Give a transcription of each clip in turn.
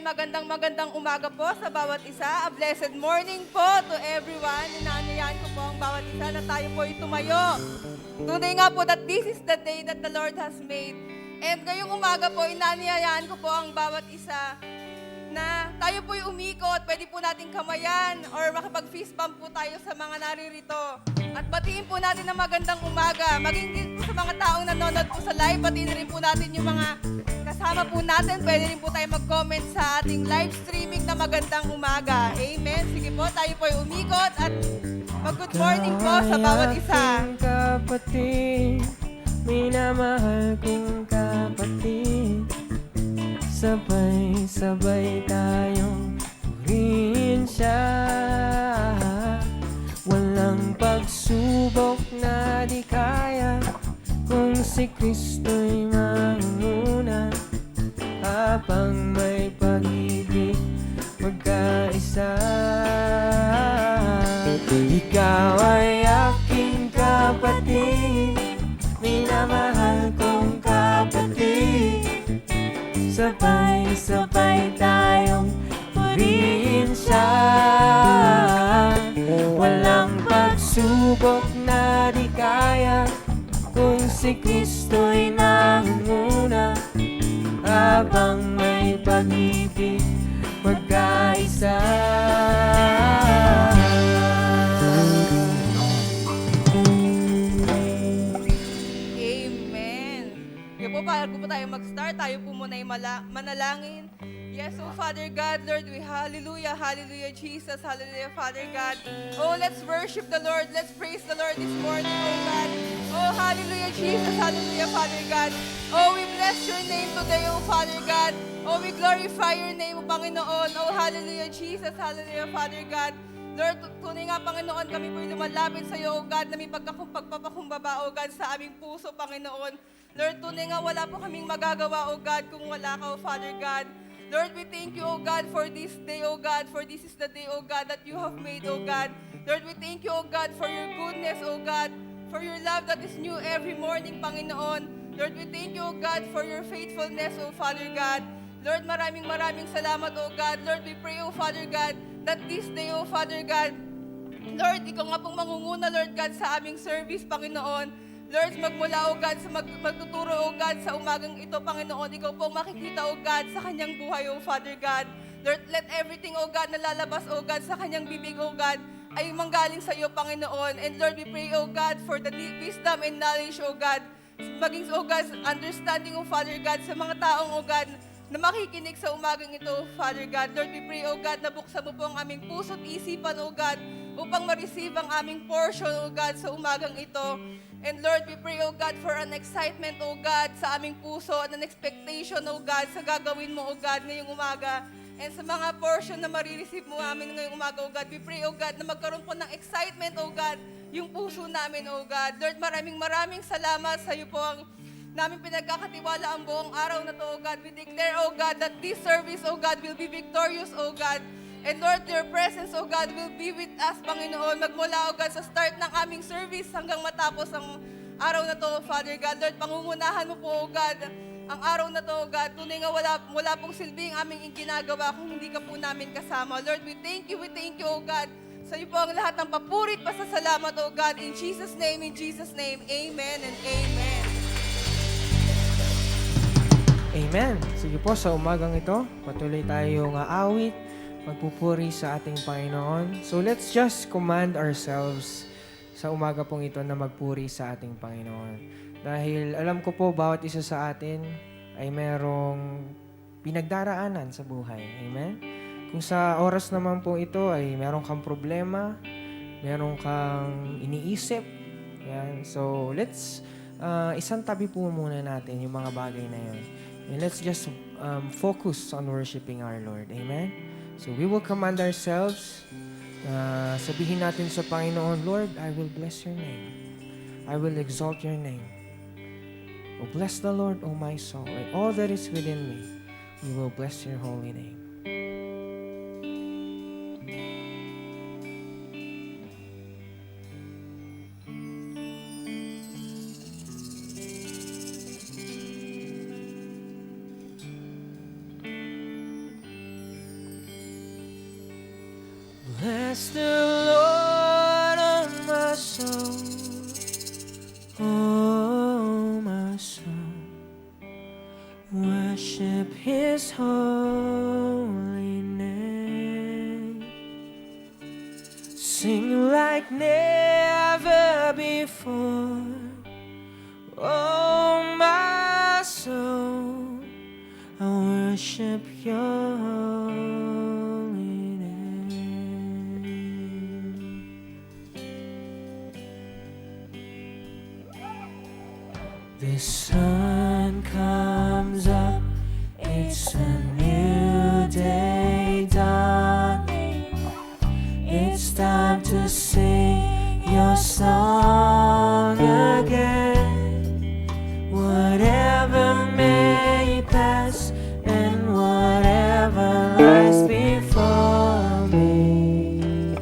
Magandang umaga po sa bawat isa. A blessed morning po to everyone. Inaanyayahan ko po ang bawat isa na tayo po tumayo. Tunay nga po that this is the day that the Lord has made. And ngayong umaga po, inaanyayahan ko po ang bawat isa na tayo po'y umikot, pwede po nating kamayan or makapag-fist bump po tayo sa mga naririto. At batiin po natin ng magandang umaga. Maging din po sa mga taong nanonood po sa live, batiin rin po natin yung mga kasama po natin. Pwede rin po tayo mag-comment sa ating live streaming na magandang umaga. Amen. Sige po, tayo po'y umikot at mag-good morning po sa bawat isa. Kapatid, minamahal kong kapatid, sabay-sabay tayong purihin siya. Walang pagsubok na di kaya kung si Kristo'y mangunguna. Habang may pag-ibig magkaisa, ikaw ay aking kapatid, minamahal kong kapatid, sabay-sabay tayong purihin siya. Walang pagsubok na di kaya kung si Kristo'y nangunguna. Habang may pag-ibig magkaisa. Amen. Kaya po, bago po tayo mag-start, tayo po muna ay manalangin. Yes, oh Father God, Lord, we hallelujah, hallelujah, Jesus, hallelujah, Father God. Oh, let's worship the Lord, let's praise the Lord this morning, oh God. Oh, hallelujah, Jesus, hallelujah, Father God. Oh, we bless your name today, oh Father God. Oh, we glorify your name, oh Panginoon. Oh, hallelujah, Jesus, hallelujah, Father God. Lord, tunay nga, Panginoon, kami po'y lumalapit sa iyo, oh God, na may pagpapakumbaba, oh God, sa aming puso, Panginoon. Lord, tunay nga, wala po kaming magagawa, oh God, kung wala ka, oh Father God. Lord, we thank you, oh God, for this day, oh God, for this is the day, oh God, that you have made, oh God. Lord, we thank you, oh God, for your goodness, oh God, for your love that is new every morning, Panginoon. Lord, we thank you, oh God, for your faithfulness, oh Father God. Lord, maraming salamat, oh God. Lord, we pray, oh Father God, that this day, oh Father God, Lord, ikaw nga pong mangunguna, Lord God, sa aming service, Panginoon. Lord, magmula, O God, sa magtuturo, O God, sa umagang ito, Panginoon, ikaw po makikita, O God, sa kanyang buhay, O Father God. Lord, let everything, O God, na lalabas, O God, sa kanyang bibig, O God, ay manggaling sa iyo, Panginoon. And Lord, we pray, O God, for the wisdom and knowledge, O God, maging, O God, understanding, O Father God, sa mga taong, O God, na makikinig sa umagang ito, Father God. Lord, we pray, O God, na buksan mo po ang aming puso't isipan, O God, upang ma-receive ang aming portion, O God, sa umagang ito. And Lord, we pray, O God, for an excitement, O God, sa aming puso, and an expectation, O God, sa gagawin mo, O God, ngayong umaga. And sa mga portion na marireceive mo amin ngayong umaga, O God, we pray, O God, na magkaroon po ng excitement, O God, yung puso namin, O God. Lord, maraming salamat sa iyo po ang namin pinagkakatiwala ang buong araw na to, O God. We declare, O God, that this service, O God, will be victorious, O God. And Lord, your presence, O God, will be with us, Panginoon. Magmula, O God, sa start ng aming service hanggang matapos ang araw na to, Father God. Lord, pangungunahan mo po, O God, ang araw na to, O God. Tunay nga wala pong silbi ang aming ginagawa kung hindi ka po namin kasama. Lord, we thank you, O God. Sa iyo po ang lahat ng papurit, pasasalamat, O God. In Jesus' name, amen and amen. Amen. Sige po, sa umagang ito, patuloy tayong aawit, magpupuri sa ating Panginoon. So let's just command ourselves sa umaga pong ito na magpuri sa ating Panginoon. Dahil alam ko po, bawat isa sa atin ay merong pinagdaraanan sa buhay. Amen? Kung sa oras naman po ito ay meron kang problema, meron kang iniisip. Yan. So let's isang tabi po muna natin yung mga bagay na yun. And let's just focus on worshiping our Lord. Amen? So we will command ourselves. Sabihin natin sa Panginoon, Lord, I will bless your name. I will exalt your name. Oh, bless the Lord, O my soul, and all that is within me. We will bless your holy name. Bless the Lord, oh my soul, oh my soul. Worship His holy name. Sing like never before, oh my soul. I worship Your holy name. The sun comes up, it's a new day dawning. It's time to sing Your song again. Whatever may pass and whatever lies before me,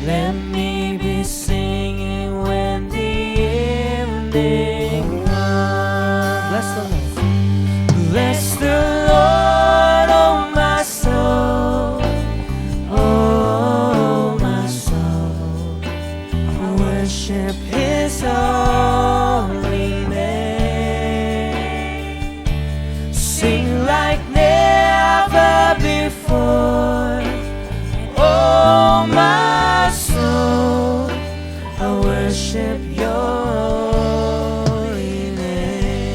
let me be singing when the evening comes. Bless the Lord. Bless the Lord, oh my soul, oh my soul. Worship His holy name. Sing like never before, oh my soul. I worship Your holy name.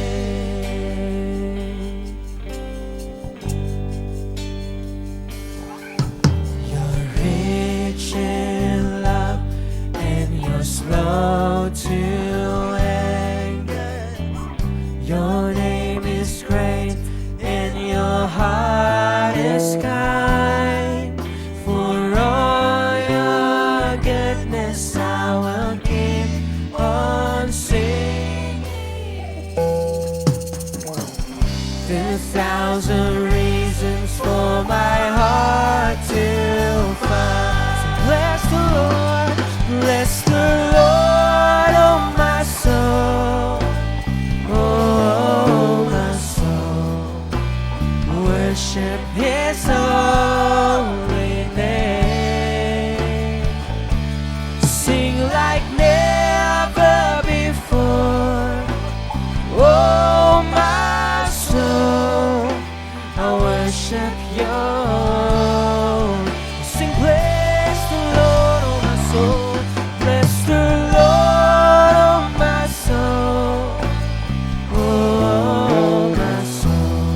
You're rich in love and You're slow to anger. Your name is great and Your heart is kind. For all Your goodness I will keep on singing. 1,000 reasons for my heart to find. So bless the Lord, bless the Lord, oh my soul, oh my soul. Worship His holy name. Sing like never before, oh my soul. I worship Your. Sing, bless the Lord, oh my soul. Bless the Lord, oh my soul, oh my soul.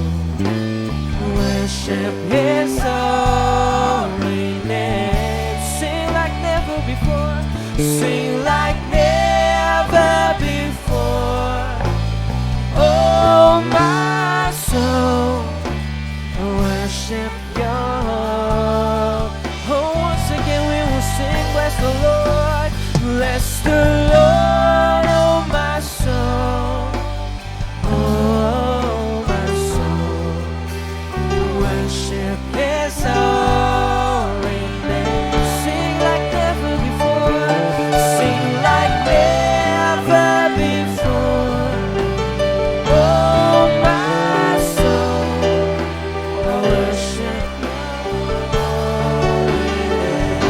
Worship His holy name. Sing like never before. Sing like never before, oh my soul. Worship Your. Oh, once again we will sing. Bless the Lord. Bless the Lord, oh my soul, oh my soul. Worship His holy name. Sing like never before. Sing like never before, oh my soul. I worship Your holy name.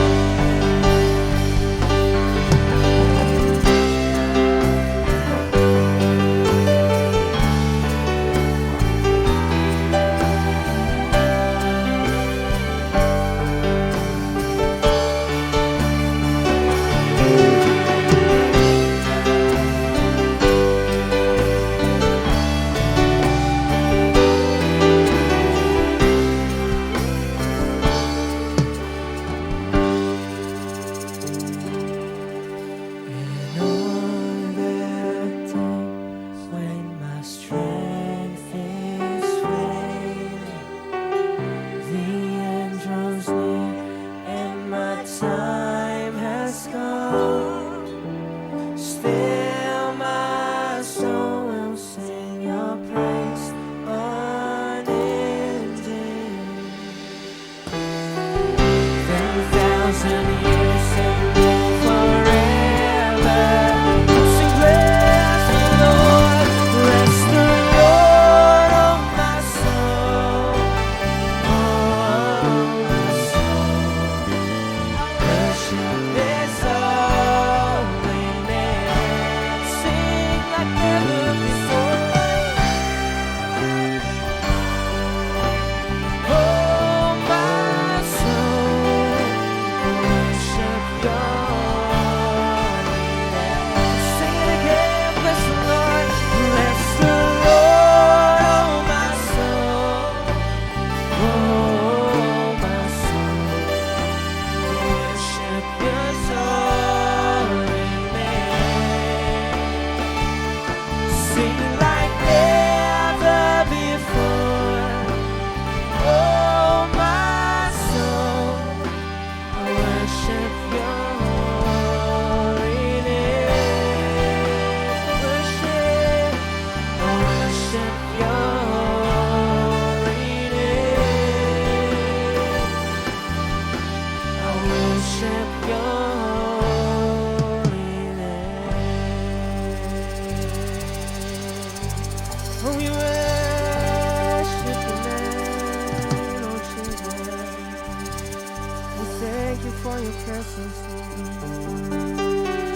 you for your presence,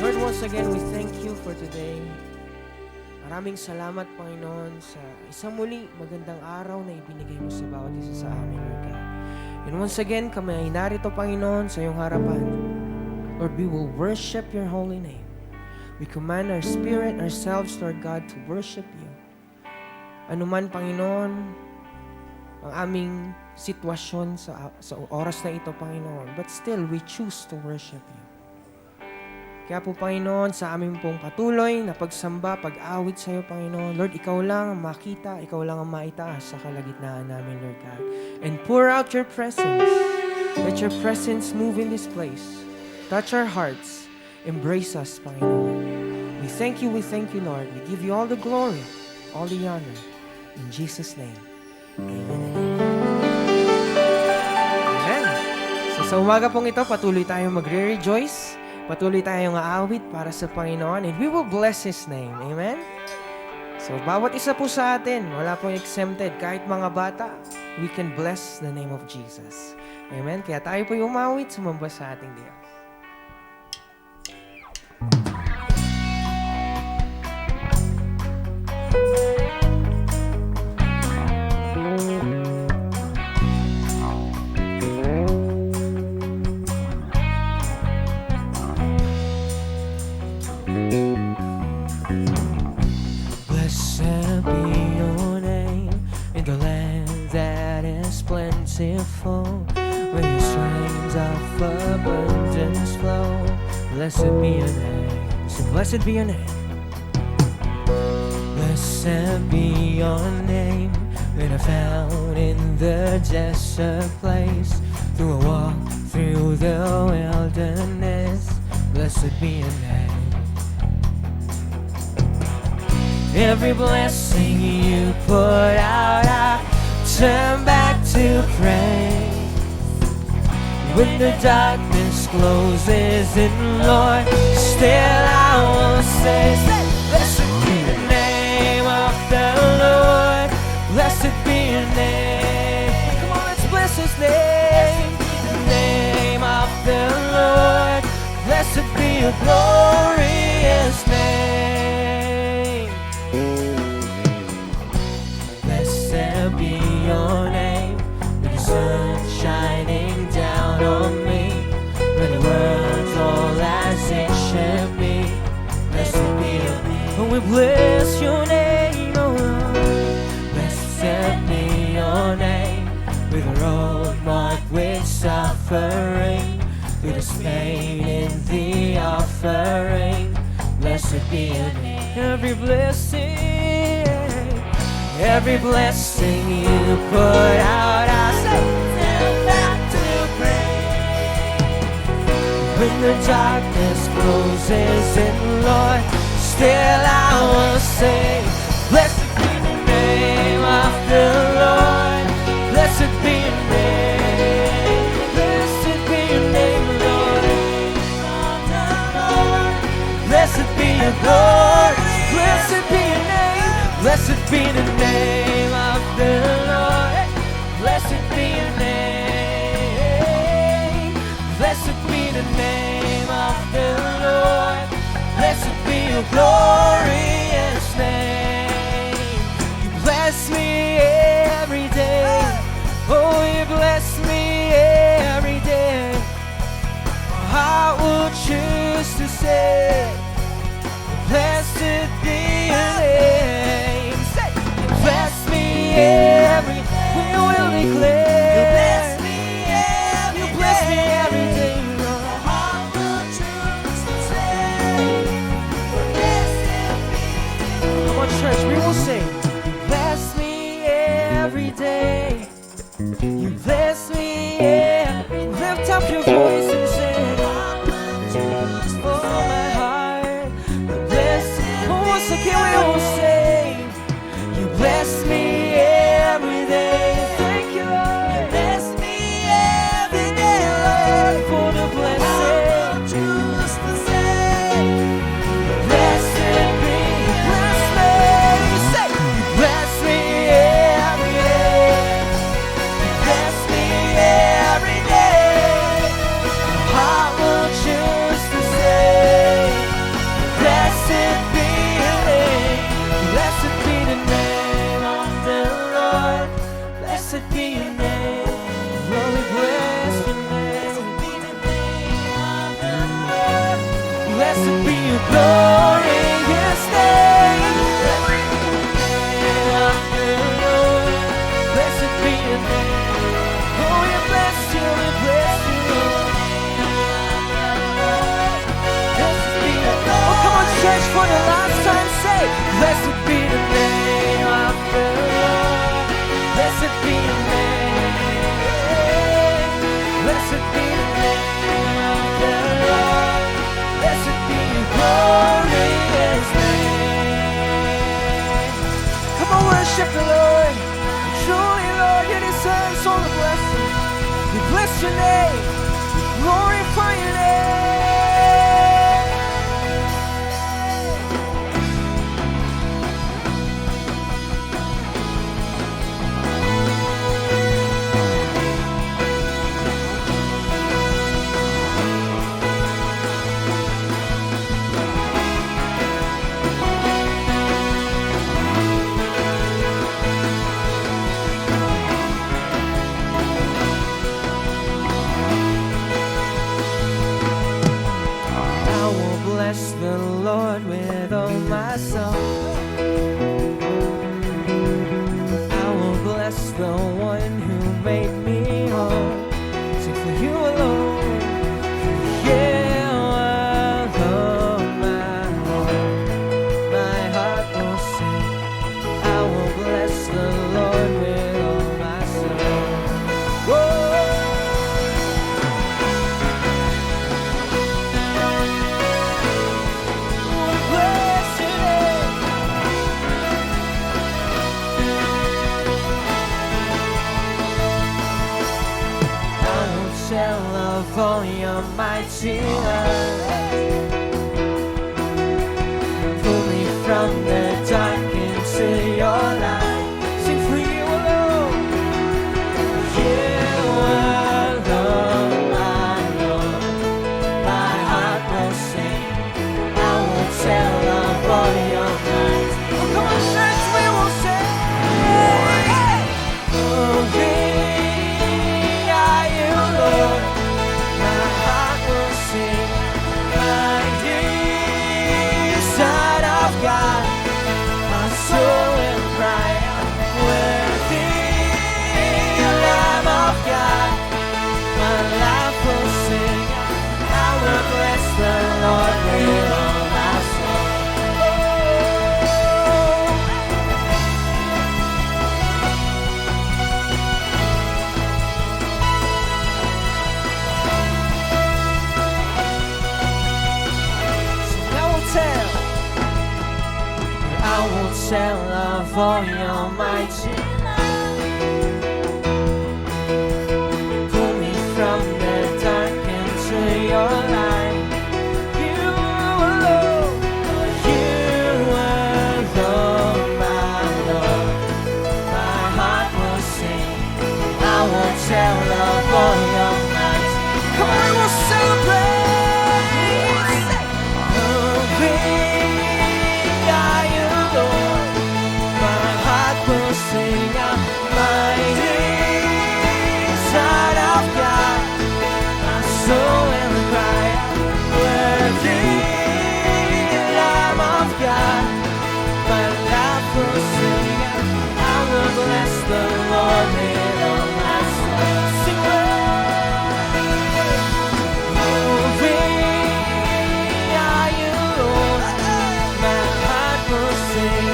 Lord. Once again, we thank you for today. Maraming salamat, Panginoon, sa isang muli magandang araw na ibinigay mo sa bawat isa sa amin, Lord God. And once again, kami ay narito, Panginoon, sa iyong harapan. Lord, we will worship your holy name. We command our spirit, ourselves, Lord God, to worship you. Ano man, Panginoon, ang aming sitwasyon sa oras na ito, Panginoon, but still, we choose to worship you. Kaya po, Panginoon, sa aming pong patuloy na pagsamba, pag-awit sa iyo, Panginoon, Lord, ikaw lang ang makita, ikaw lang ang maitaas sa kalagitnaan namin, Lord God. And pour out your presence. Let your presence move in this place. Touch our hearts. Embrace us, Panginoon. We thank you, Lord. We give you all the glory, all the honor. In Jesus' name, amen and amen. Amen. So sa umaga pong ito, patuloy tayong magre-rejoice. Patuloy tayong aawit para sa Panginoon. And we will bless His name. Amen? So bawat isa po sa atin, wala pong exempted. Kahit mga bata, we can bless the name of Jesus. Amen? Kaya tayo po yung umawit, sumamba sa ating Diyos. Blessed be your name in the land that is plentiful, where your streams of abundance flow. Blessed be your name. So blessed be your name. Blessed be your name when I found in the desert place, through a walk through the wilderness. Blessed be your name. Every blessing you put out, I turn back to praise. When the darkness closes in, Lord, still I will say, blessed be the name of the Lord. Blessed be your name. Come on, let's bless His name. The name of the Lord. Blessed be your glorious name. Blessed be your name, with the sun shining down on me, when the world's all as it should be. Blessed be your name. Oh, we bless your name, oh Lord. Blessed be your name, with a road marked with suffering, through the pain in the offering. Blessed be your name. Every blessing you put out, I stand back to praise. When the darkness closes in, Lord, still I will say, blessed be the name of the Lord. Blessed be your name. Blessed be your name, Lord. Blessed be your glory. Blessed be your name. Blessed be the name of the Lord. Blessed be your name. Blessed be the name of the Lord. Blessed be your glorious name. You bless me every day. Oh, you bless me every day. I will choose to say, blessed be your name. Say, you bless me every day. We will declare, you bless me every day. You bless me every day, Lord. I will choose to say, blessed be. Come on, church, we will sing. You bless me every day. You bless me every day. Lift up your voice and say, bless me every day. Thank you, Lord. You bless me every day, Lord, for the blessing. I will choose to say, blessed be. Bless me. Say, you bless me every day. You bless me every day. your glorious name. Blessed be your name. Oh, we bless you, Lord. Blessed be your name. Oh, come on, church, for the last time, say, blessed be the name of the Lord. Blessed be your name. Blessed be the name of the Lord. Blessed be your glorious name. Come on, worship the Lord. Truly, Lord, you deserve all the blessing. We bless your name. We glorify your name. I will bless the Lord with all my soul. I will bless the one who made me whole. Sing for you alone. You alone, my Lord. My heart will sing. I will bless the Lord with all my soul. Whoa. Bless your name. I will tell of all your mighty love. Pull me from the dark into your light. Sing for you alone. You alone, my Lord. My heart will sing. I will tell of all your might. Oh, come on, church, we will sing. Holy are you, Lord. My heart will sing. Mighty Son of God. My soul will cry out. Worthy Lamb of God. My life will sing. I will bless the Lord with all my soul. I will tell of all your mighty love. Pull me from the dark into your light. You alone, my Lord. My heart will sing. I will tell of all your mighty. Come on, we will celebrate. Sing a mighty Son of God. My soul will cry out. Worthy Lamb of God. My life will sing. I will bless the Lord with all my soul. Sing Holy are you, Lord. My heart will sing.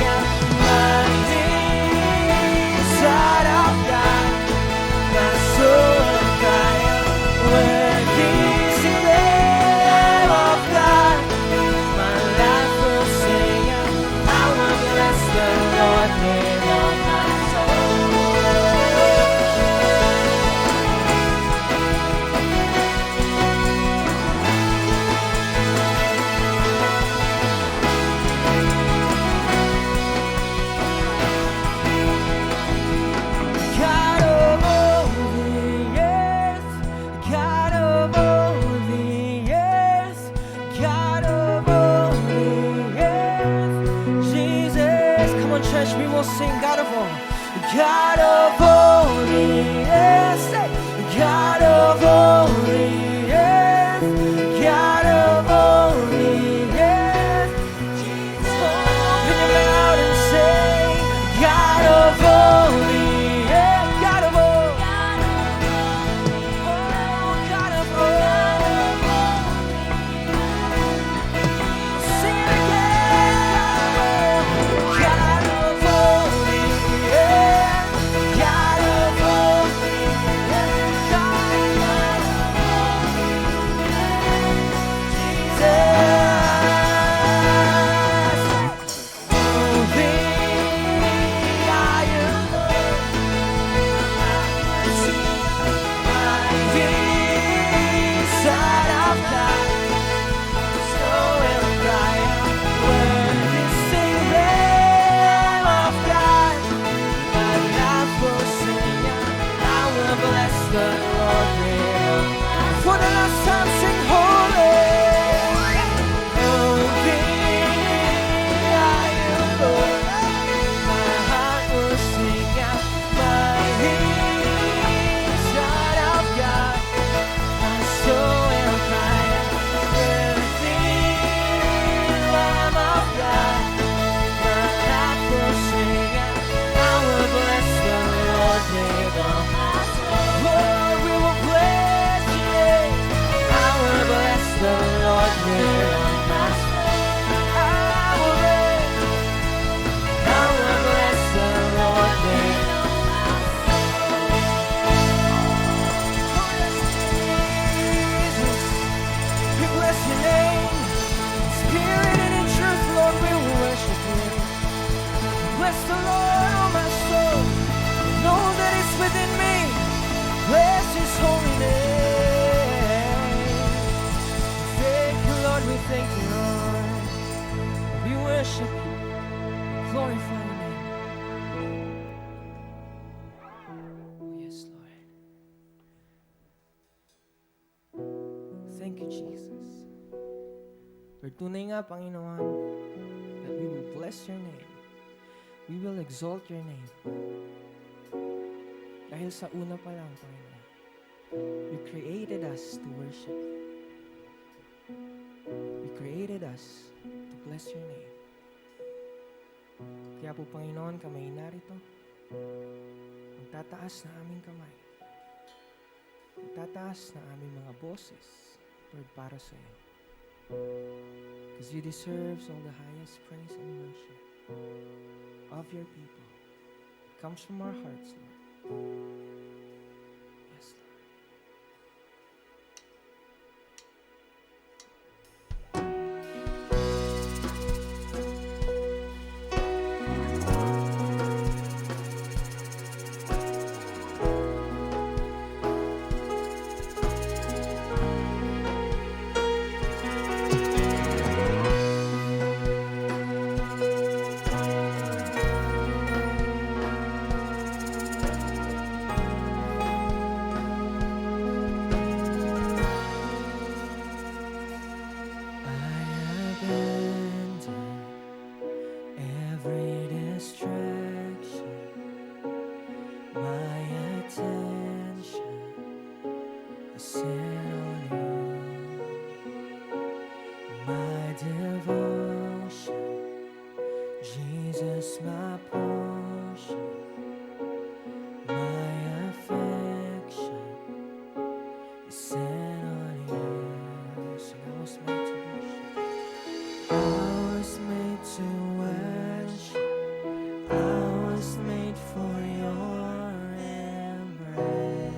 Mighty Son of God, my soul will cry out. Worthy is the Lamb of God. My life will sing. I will bless the Lord with all my God of all the earth, God of all the earth, God of all the earth, Jesus. Come on, church, we will sing God of all. God of all the earth, say, God of all the earth, God of all the earth. Thank you, Jesus. Lord, tunay nga, Panginoon, that we will bless your name. We will exalt your name. Dahil sa una pa lang, Panginoon, you created us to worship you. You created us to bless your name. Kaya po, Panginoon, kami narito. Magtataas na aming kamay. Magtataas na aming mga boses, Lord, para sa iyo. Because you deserve all the highest praise and worship of your people. It comes from our hearts, Lord. Yes, Lord. Every distraction, my attention is set on you. My devotion, Jesus, my portion, my affection is set on you. So I was made to worship. I was made to worship. I was made for your embrace.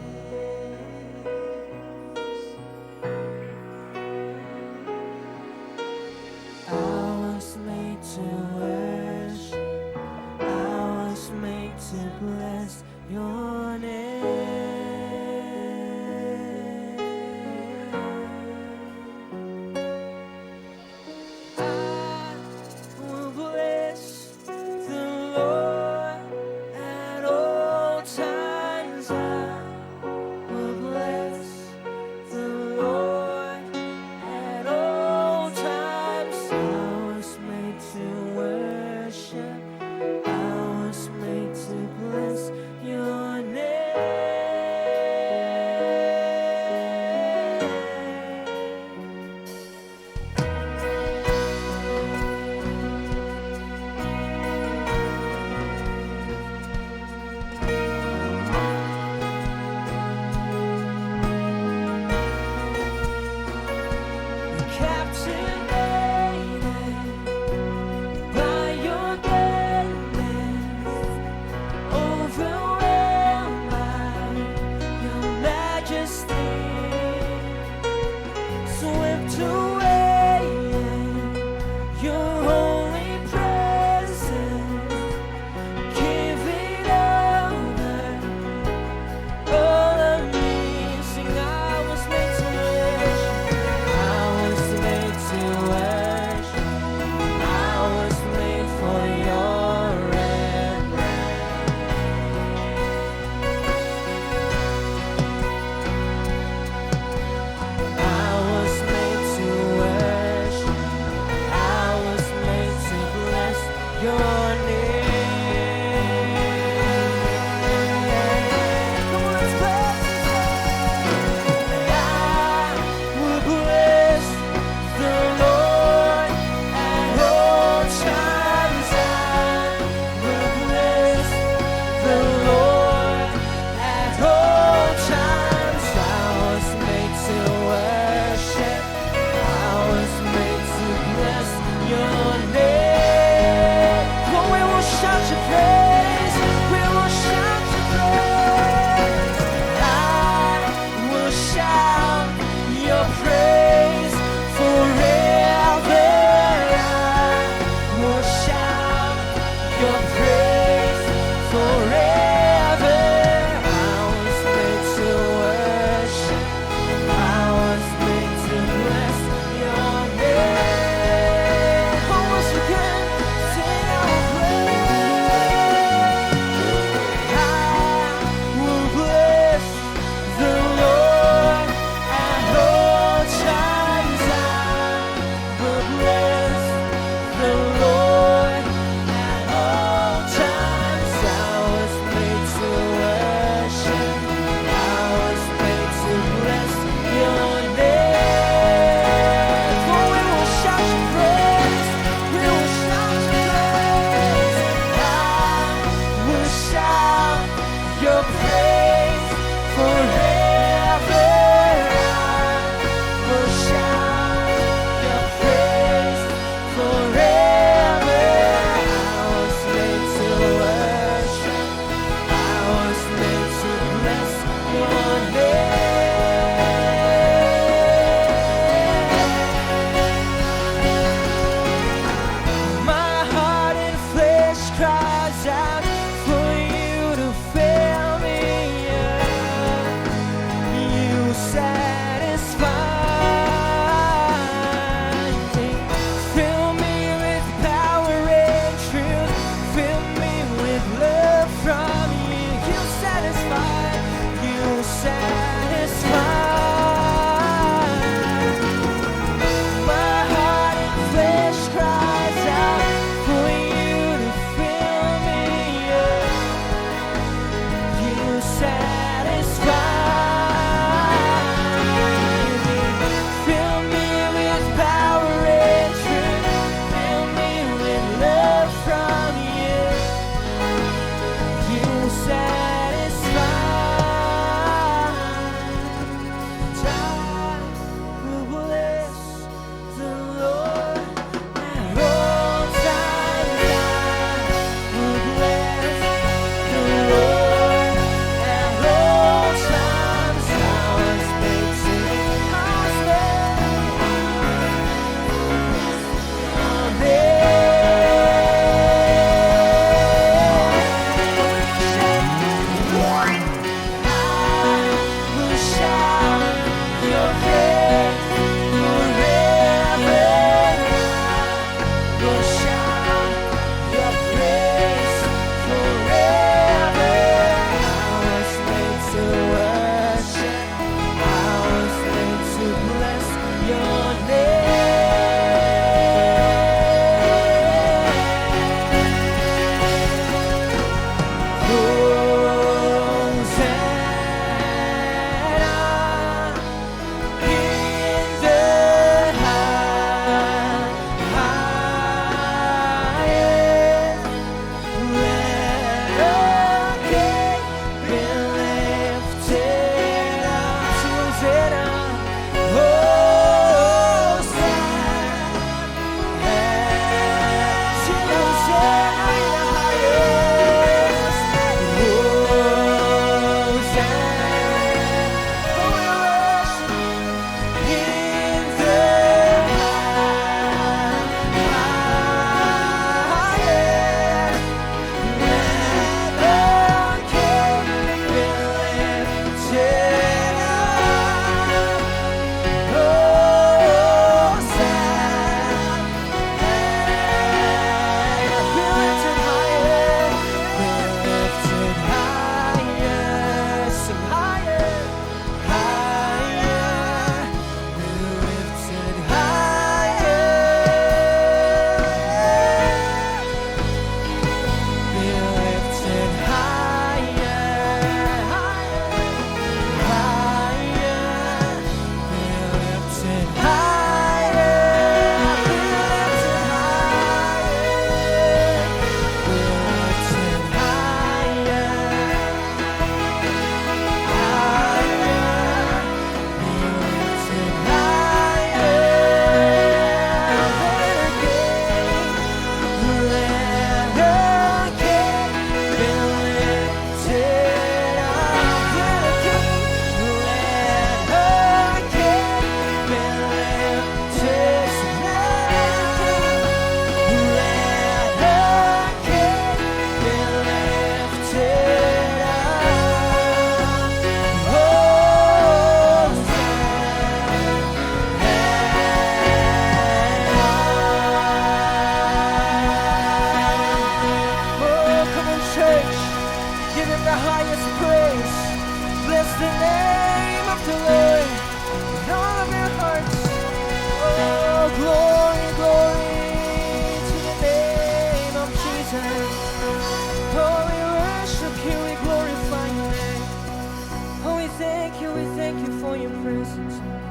presence, Lord.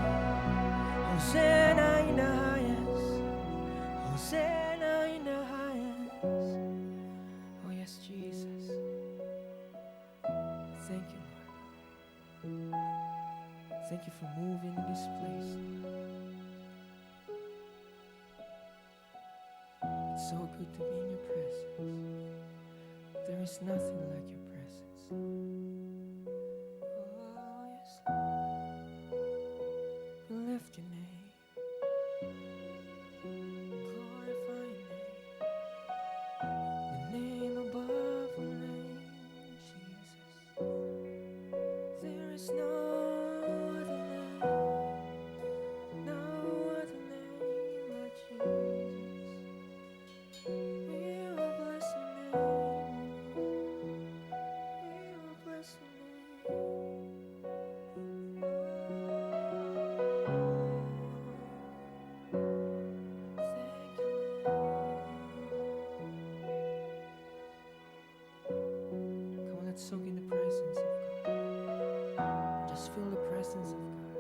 Hosanna in the highest. Hosanna in the highest. Oh yes, Jesus. Thank you, Lord. Thank you for moving in this place. It's so good to be in your presence. There is nothing like your presence. Oh, yes, Lord. We lift your name. Glorify your name. The name above all names, Jesus. There is no other name. No other name but Jesus. We will bless your name. We will bless your name. Thank you, Lord. Come on, let's soak in the presence of God. Just feel the presence of God.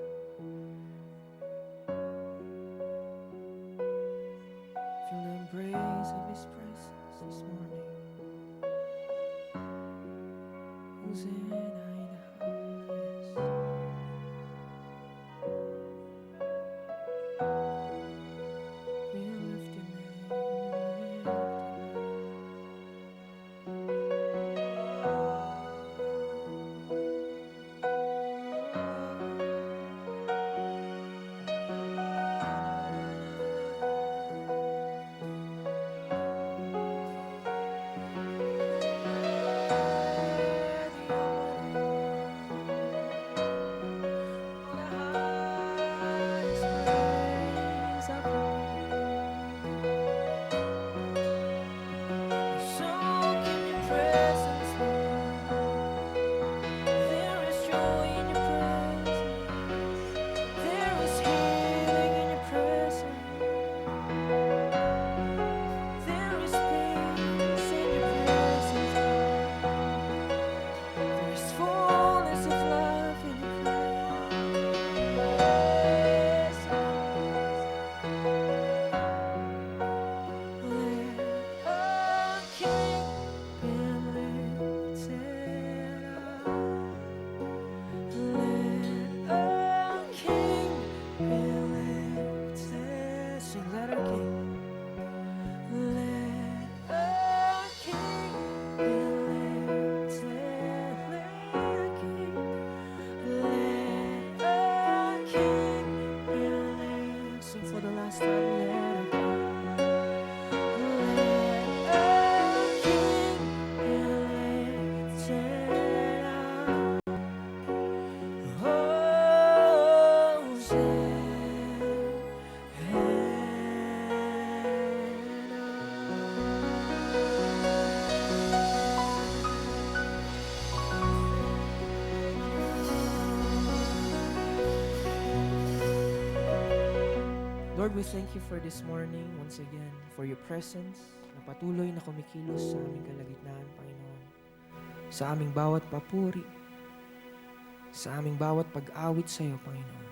Feel the embrace of His presence this morning. Hosanna in the highest. We lift your name, we lift Lord, we thank you for this morning once again, for your presence na patuloy na kumikilos sa aming kalagitnaan, Panginoon. Sa aming bawat papuri, sa aming bawat pag-awit sa iyo, Panginoon.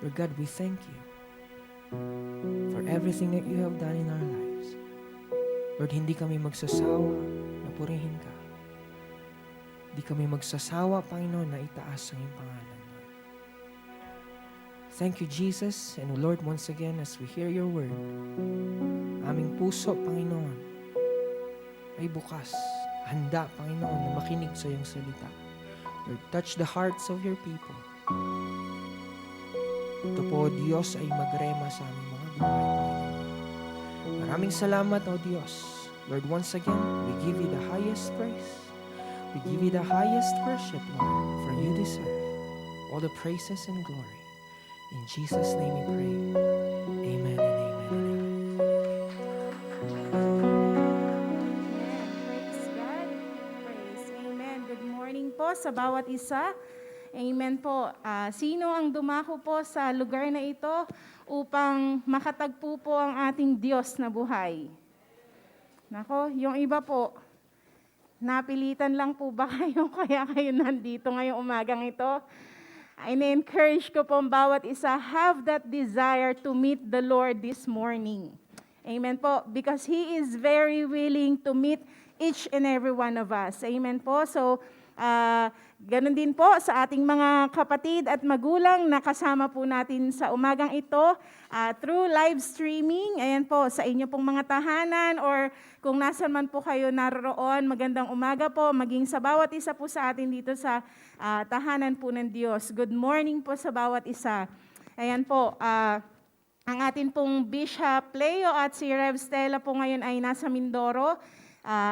Lord God, we thank you for everything that you have done in our lives. Lord, hindi kami magsasawa na purihin ka. Hindi kami magsasawa, Panginoon, na itaas ang iyong pangalan. Thank you, Jesus. And Lord, once again, as we hear your word, aming puso, Panginoon, ay bukas, handa, Panginoon, na makinig sa iyong salita. Lord, touch the hearts of your people. Ito po, Diyos, ay magrema sa aming mga buhay, Panginoon. Maraming salamat, O Diyos. Lord, once again, we give you the highest praise. We give you the highest worship, Lord, for you deserve all the praises and glory. In Jesus' name we pray. Amen and amen and amen. Praise God. Praise. Amen. Good morning po sa bawat isa. Amen po. Sino ang dumako po sa lugar na ito upang makatagpo po ang ating Diyos na buhay? Nako, yung iba po, napilitan lang po ba kayo kaya kayo nandito ngayong umagang ito? in-encourage ko po ang bawat isa, have that desire to meet the Lord this morning. Amen po. Because He is very willing to meet each and every one of us. Amen po. So, ganun din po sa ating mga kapatid at magulang na kasama po natin sa umagang ito through live streaming. Ayan po, sa inyo pong mga tahanan or kung nasan man po kayo naroon, magandang umaga po, maging sa bawat isa po sa atin dito sa tahanan po ng Diyos. Good morning po sa bawat isa. Ayan po, ang atin pong Bishop Leo at si Rev Stella po ngayon ay nasa Mindoro.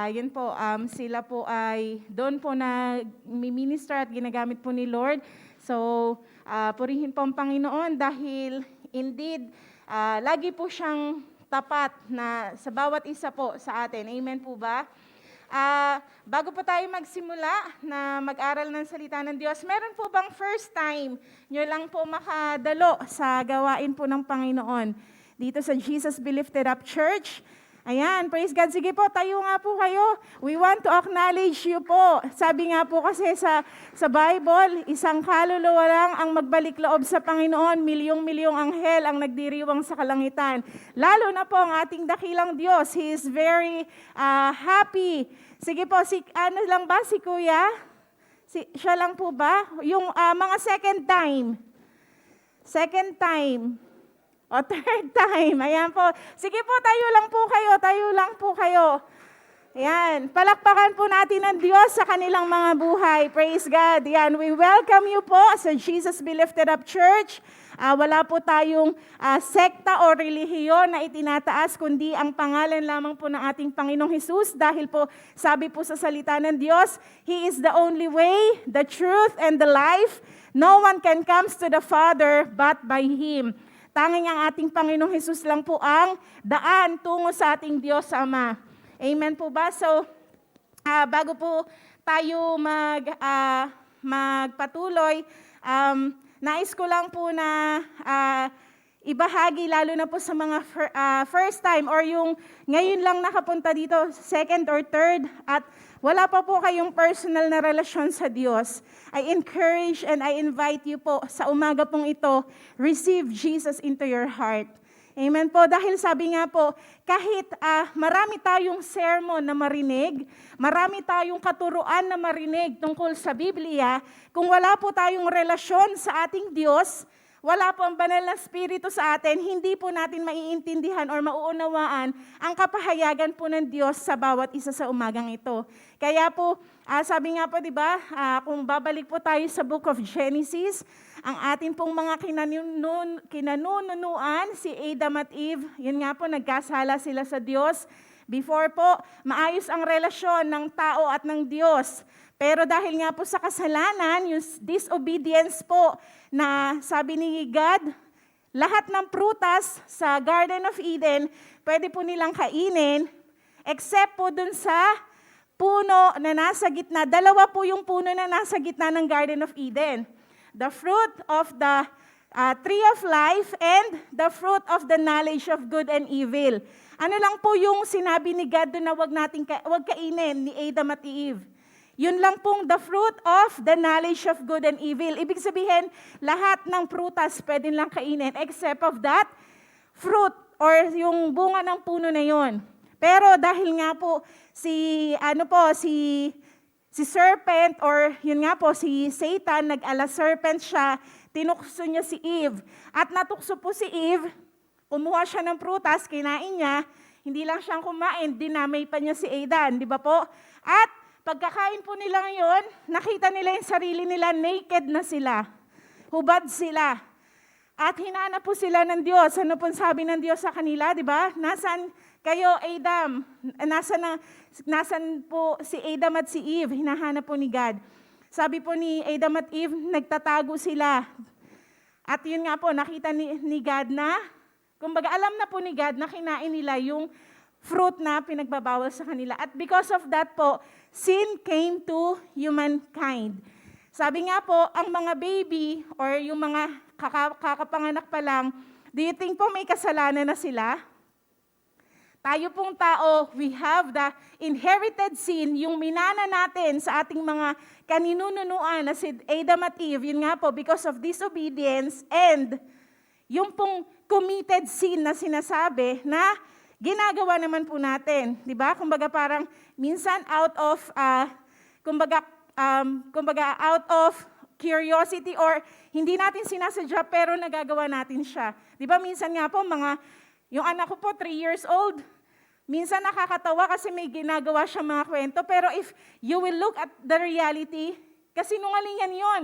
Yun po, sila po ay doon po na minister at ginagamit po ni Lord. So, purihin po ang Panginoon dahil indeed, lagi po siyang tapat na sa bawat isa po sa atin. Amen po ba? Bago po tayo magsimula na mag-aral ng salita ng Diyos, meron po bang first time nyo lang po makadalo sa gawain po ng Panginoon dito sa Jesus Be Lifted Up Church? Ayan, praise God. Sige po, tayo nga po kayo. We want to acknowledge you po. Sabi nga po kasi sa Bible, isang kaluluwa lang ang magbalik loob sa Panginoon, milyong-milyong anghel ang nagdiriwang sa kalangitan. Lalo na po ang ating dakilang Diyos. He is very happy. Sige po, ano lang ba si Kuya? Siya lang po ba? Yung mga second time. Second time. O third time, ayan po. Sige po, tayo lang po kayo. Ayan, palakpakan po natin ang Diyos sa kanilang mga buhay. Praise God. Ayan, we welcome you po sa Jesus Be Lifted Up Church. Wala po tayong sekta o relihiyon na itinataas, kundi ang pangalan lamang po ng ating Panginoong Hesus. Dahil po, sabi po sa salita ng Diyos, He is the only way, the truth, and the life. No one can come to the Father but by Him. Tanging ang ating Panginoong Hesus lang po ang daan tungo sa ating Diyos Ama. Amen po ba? So, bago po tayo magpatuloy, nais ko lang po na ibahagi lalo na po sa mga first time or yung ngayon lang nakapunta dito, second or third, at wala pa po kayong personal na relasyon sa Diyos. I encourage and I invite you po sa umaga pong ito, receive Jesus into your heart. Amen po. Dahil sabi nga po, kahit marami tayong sermon na marinig, marami tayong katuruan na marinig tungkol sa Biblia, kung wala po tayong relasyon sa ating Diyos, wala po ang banal na Espiritu sa atin, hindi po natin maiintindihan or mauunawaan ang kapahayagan po ng Diyos sa bawat isa sa umagang ito. Kaya po, sabi nga po, di ba, kung babalik po tayo sa Book of Genesis, ang atin pong mga kinanunuan, si Adam at Eve, yun nga po, nagkasala sila sa Diyos. Before po, maayos ang relasyon ng tao at ng Diyos. Pero dahil nga po sa kasalanan, yung disobedience po na sabi ni God, lahat ng prutas sa Garden of Eden, pwede po nilang kainin, except po dun sa puno na nasa gitna. Dalawa po yung puno na nasa gitna ng Garden of Eden. The fruit of the tree of life and the fruit of the knowledge of good and evil. Ano lang po yung sinabi ni God doon na wag kainin ni Adam at Eve? Yun lang pong the fruit of the knowledge of good and evil. Ibig sabihin, lahat ng prutas pwede lang kainin except of that fruit or yung bunga ng puno na yon. Pero dahil nga po si serpent or yun nga po si Satan, nag-ala serpent siya, tinukso niya si Eve. At natukso po si Eve, kumuha siya ng prutas, kinain niya, hindi lang siyang kumain, dinamay pa niya si Adam, di ba po? At pagkakain po nila ngayon, nakita nila yung sarili nila, naked na sila. Hubad sila. At hinanap po sila ng Diyos. Ano pong sabi ng Diyos sa kanila, di ba? Nasaan kayo, Adam? Nasaan po si Adam at si Eve? Hinahanap po ni God. Sabi po ni Adam at Eve, nagtatago sila. At yun nga po, nakita ni God na, kumbaga alam na po ni God na kinain nila yung fruit na pinagbabawal sa kanila. At because of that po, sin came to humankind. Sabi nga po, ang mga baby or yung mga kakapanganak pa lang, do you think po may kasalanan na sila? tayo pong tao, we have the inherited sin, yung minana natin sa ating mga kaninununuan na si Adam at Eve, yun nga po, because of disobedience, and yung pong committed sin na sinasabi na ginagawa naman po natin. Di ba? Kumbaga parang minsan out of, out of curiosity or hindi natin sinasadya pero nagagawa natin siya. Di ba minsan nga po, yung anak ko po, 3 years old, minsan nakakatawa kasi may ginagawa siya mga kwento, pero if you will look at the reality, kasi nungalingan yon.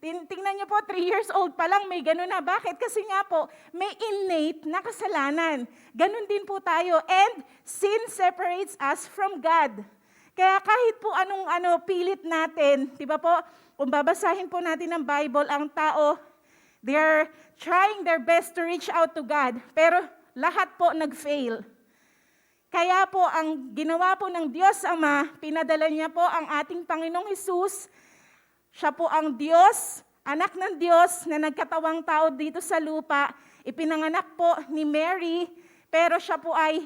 Tingnan niyo po, 3 years old pa lang, may ganun na. Bakit? Kasi nga po, may innate na kasalanan. Ganun din po tayo. And sin separates us from God. Kaya kahit po anong pilit natin, di ba po, kung babasahin po natin ng Bible, ang tao, they're trying their best to reach out to God, pero lahat po nag-fail. Kaya po, ang ginawa po ng Diyos Ama, pinadala niya po ang ating Panginoong Hesus. Siya po ang Diyos, anak ng Diyos na nagkatawang tao dito sa lupa. Ipinanganak po ni Mary, pero siya po ay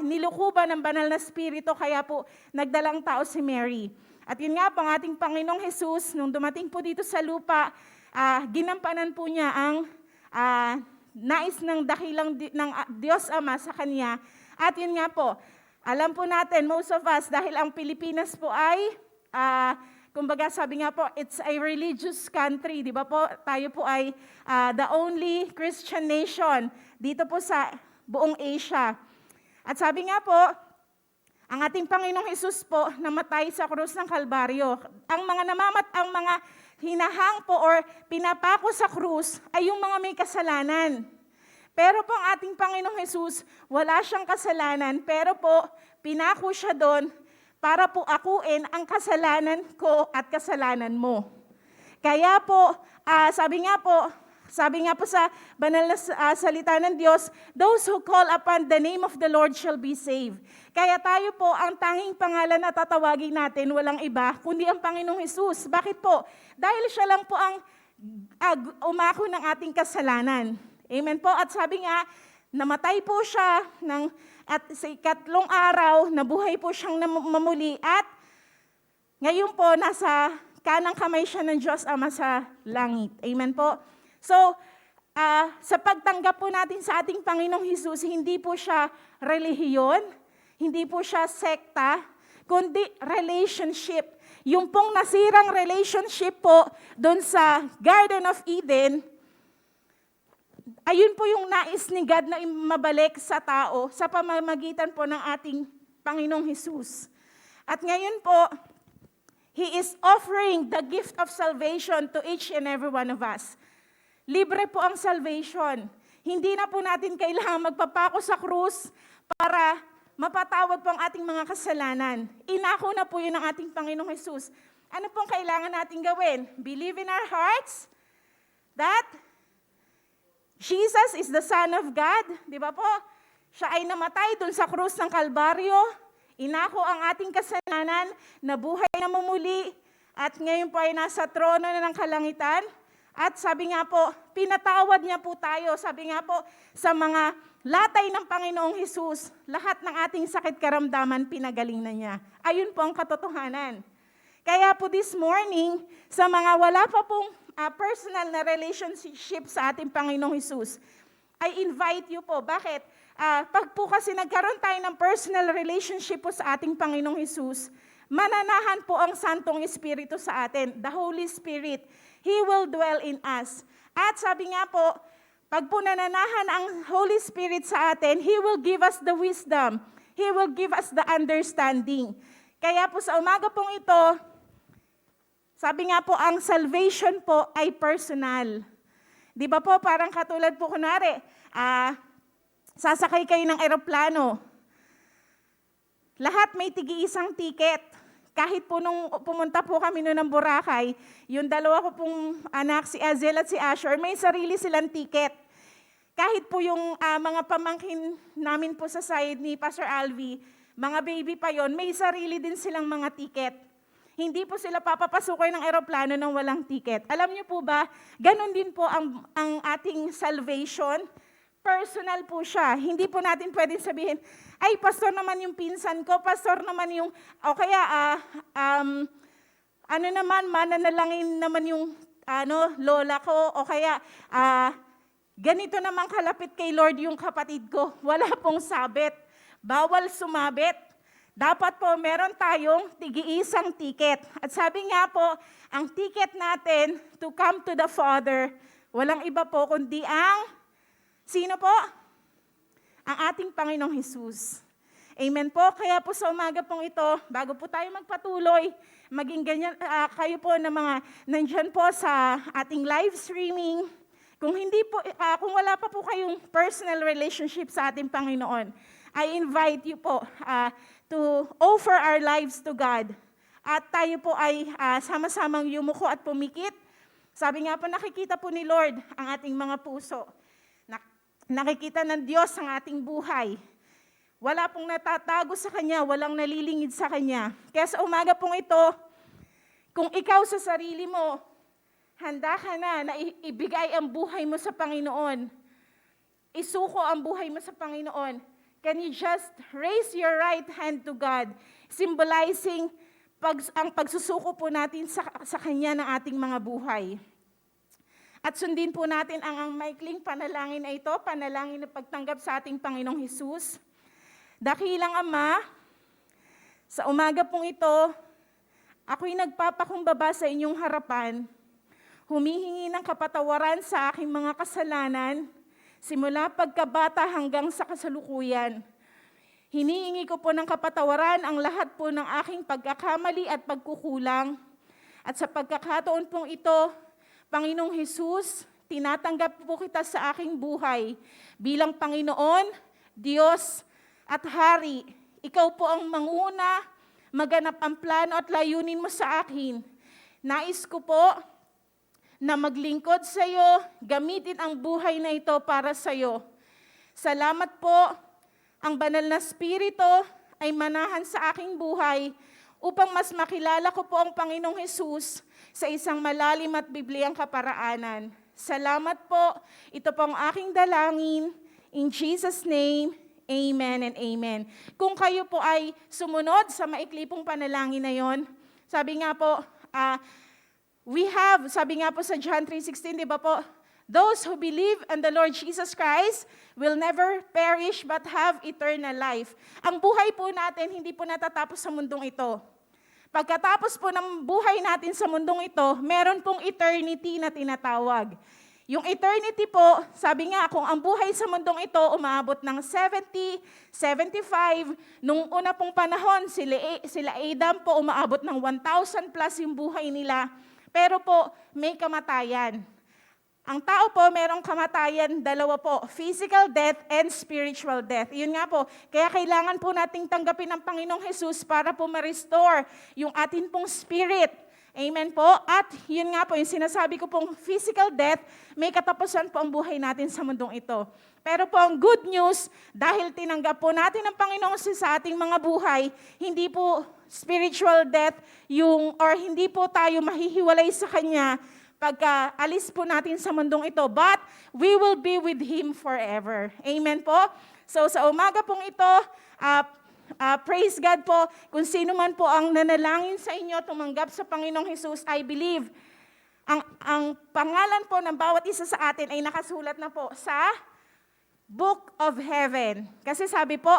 nilukuban ng banal na spirito, kaya po nagdalang tao si Mary. At yun nga po, ang ating Panginoong Hesus, nung dumating po dito sa lupa, ginampanan po niya ang nais ng dakilang ng Diyos Ama sa Kanya. At yun nga po, alam po natin, most of us, dahil ang Pilipinas po ay, kumbaga sabi nga po, it's a religious country, di ba po? Tayo po ay the only Christian nation dito po sa buong Asia. At sabi nga po, ang ating Panginoong Hesus po namatay sa krus ng Kalbaryo. Ang mga hinahang po or pinapako sa krus ay yung mga may kasalanan. Pero po ang ating Panginoong Hesus, wala siyang kasalanan, pero po pinako siya doon para po akuin ang kasalanan ko at kasalanan mo. Kaya po, sabi nga po sa banal na salita ng Diyos, those who call upon the name of the Lord shall be saved. Kaya tayo po, ang tanging pangalan na tatawagin natin, walang iba, kundi ang Panginoong Hesus. Bakit po? Dahil siya lang po ang umako ng ating kasalanan. Amen po. At sabi nga, namatay po siya at sa 3 araw, nabuhay po siyang mamuli. At ngayon po, nasa kanang kamay siya ng Diyos Ama sa langit. Amen po. So, sa pagtanggap po natin sa ating Panginoong Hesus, hindi po siya relihiyon, hindi po siya sekta, kundi relationship. Yung pong nasirang relationship po doon sa Garden of Eden, ayun po yung nais ni God na mabalik sa tao sa pamamagitan po ng ating Panginoong Hesus. At ngayon po, He is offering the gift of salvation to each and every one of us. Libre po ang salvation. Hindi na po natin kailangan magpapako sa krus para mapatawad po ang ating mga kasalanan. Inako na po yun ng ating Panginoong Hesus. Ano pong kailangan natin gawin? Believe in our hearts that Jesus is the Son of God, di ba po? Siya ay namatay dun sa krus ng Kalbaryo, inako ang ating kasalanan, nabuhay na mamuli, at ngayon po ay nasa trono na ng kalangitan. At sabi nga po, pinatawad niya po tayo. Sabi nga po, sa mga latay ng Panginoong Hesus, lahat ng ating sakit karamdaman, pinagaling na niya. Ayun po ang katotohanan. Kaya po this morning, sa mga wala pa pong personal na relationship sa ating Panginoong Hesus, I invite you po. Bakit? Pag po kasi nagkaroon tayo ng personal relationship po sa ating Panginoong Hesus, mananahan po ang Santong Espiritu sa atin, the Holy Spirit. He will dwell in us. At sabi nga po, pag po nananahan ang Holy Spirit sa atin, He will give us the wisdom. He will give us the understanding. Kaya po sa umaga pong ito, sabi nga po, ang salvation po ay personal. Di ba po, parang katulad po kunwari, sasakay kayo ng eroplano. Lahat may tigi-isang ticket. Kahit po nung pumunta po kami noon ng Boracay, yung dalawa ko pong anak, si Azel at si Asher, may sarili silang ticket. Kahit po yung mga pamangkin namin po sa side ni Pastor Alvi, mga baby pa yon, may sarili din silang mga ticket. Hindi po sila papapasukoy ng eroplano nang walang ticket. Alam niyo po ba, ganun din po ang ating salvation. Personal po siya. Hindi po natin pwedeng sabihin, ay, pastor naman yung pinsan ko, pastor naman yung, o kaya, ano naman, mananalangin naman yung, lola ko, o kaya, ganito naman kalapit kay Lord yung kapatid ko. Wala pong sabit. Bawal sumabit. Dapat po meron tayong tig-iisang ticket. At sabi nga po, ang ticket natin to come to the Father, walang iba po kundi sino po? Ang ating Panginoong Hesus. Amen po. Kaya po sa umaga pong ito, bago po tayo magpatuloy, maging ganyan, kayo po na mga nandyan po sa ating live streaming. Kung hindi po, kung wala pa po kayong personal relationship sa ating Panginoon, I invite you po to offer our lives to God. At tayo po ay sama-samang yumuko at pumikit. Sabi nga po, nakikita po ni Lord ang ating mga puso. Nakikita ng Diyos ang ating buhay. Wala pong natatago sa Kanya, walang nalilingid sa Kanya. Kaya sa umaga pong ito, kung ikaw sa sarili mo, handa ka na ibigay ang buhay mo sa Panginoon. Isuko ang buhay mo sa Panginoon. Can you just raise your right hand to God, symbolizing ang pagsusuko po natin sa Kanya ng ating mga buhay. At sundin po natin ang maikling panalangin na ito, panalangin na pagtanggap sa ating Panginoong Hesus. Dakilang Ama, sa umaga pong ito, ako'y nagpapakumbaba sa inyong harapan, humihingi ng kapatawaran sa aking mga kasalanan, simula pagkabata hanggang sa kasalukuyan. Hinihingi ko po ng kapatawaran ang lahat po ng aking pagkakamali at pagkukulang. At sa pagkakataon pong ito, Panginoong Hesus, tinatanggap po kita sa aking buhay bilang Panginoon, Diyos at Hari. Ikaw po ang manguna, maganap ang plano at layunin mo sa akin. Nais ko po na maglingkod sa iyo, gamitin ang buhay na ito para sa iyo. Salamat po, ang banal na Espiritu ay manahan sa aking buhay upang mas makilala ko po ang Panginoong Hesus sa isang malalim at bibliyang kaparaanan. Salamat po, ito po ang aking dalangin. In Jesus' name, amen and amen. Kung kayo po ay sumunod sa maikli pong panalangin na yon, sabi nga po, sabi nga po sa John 3:16, di ba po? Those who believe in the Lord Jesus Christ will never perish but have eternal life. Ang buhay po natin, hindi po natatapos sa mundong ito. Pagkatapos po ng buhay natin sa mundong ito, meron pong eternity na tinatawag. Yung eternity po, sabi nga, kung ang buhay sa mundong ito umaabot ng 70, 75, nung una pong panahon, sila Adam po umaabot ng 1,000 plus yung buhay nila. Pero po, may kamatayan. Ang tao po, merong kamatayan, dalawa po, physical death and spiritual death. Yun nga po, kaya kailangan po nating tanggapin ang Panginoong Hesus para po ma-restore yung atin pong spirit. Amen po? At yun nga po, yung sinasabi ko pong physical death, may katapusan po ang buhay natin sa mundong ito. Pero po ang good news, dahil tinanggap po natin ang Panginoong Hesus sa ating mga buhay, hindi po spiritual death or hindi po tayo mahihiwalay sa Kanya pagka alis po natin sa mundong ito, but we will be with Him forever. Amen po? So sa umaga pong ito, praise God po, kung sino man po ang nanalangin sa inyo, tumanggap sa Panginoong Hesus, I believe, ang pangalan po ng bawat isa sa atin ay nakasulat na po sa Book of Heaven. Kasi sabi po,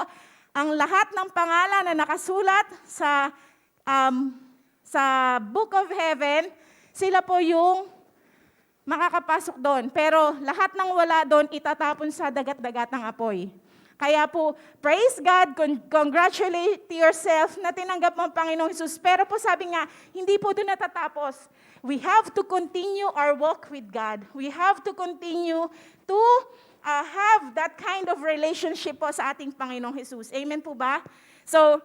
ang lahat ng pangalan na nakasulat sa Book of Heaven, sila po yung makakapasok doon. Pero lahat ng wala doon, itatapon sa dagat-dagat ng apoy. Kaya po, praise God, congratulate yourself na tinanggap mo ang Panginoong Hesus. Pero po sabi nga, hindi po doon natatapos. We have to continue our walk with God. We have to continue to have that kind of relationship po sa ating Panginoong Hesus. Amen po ba? So,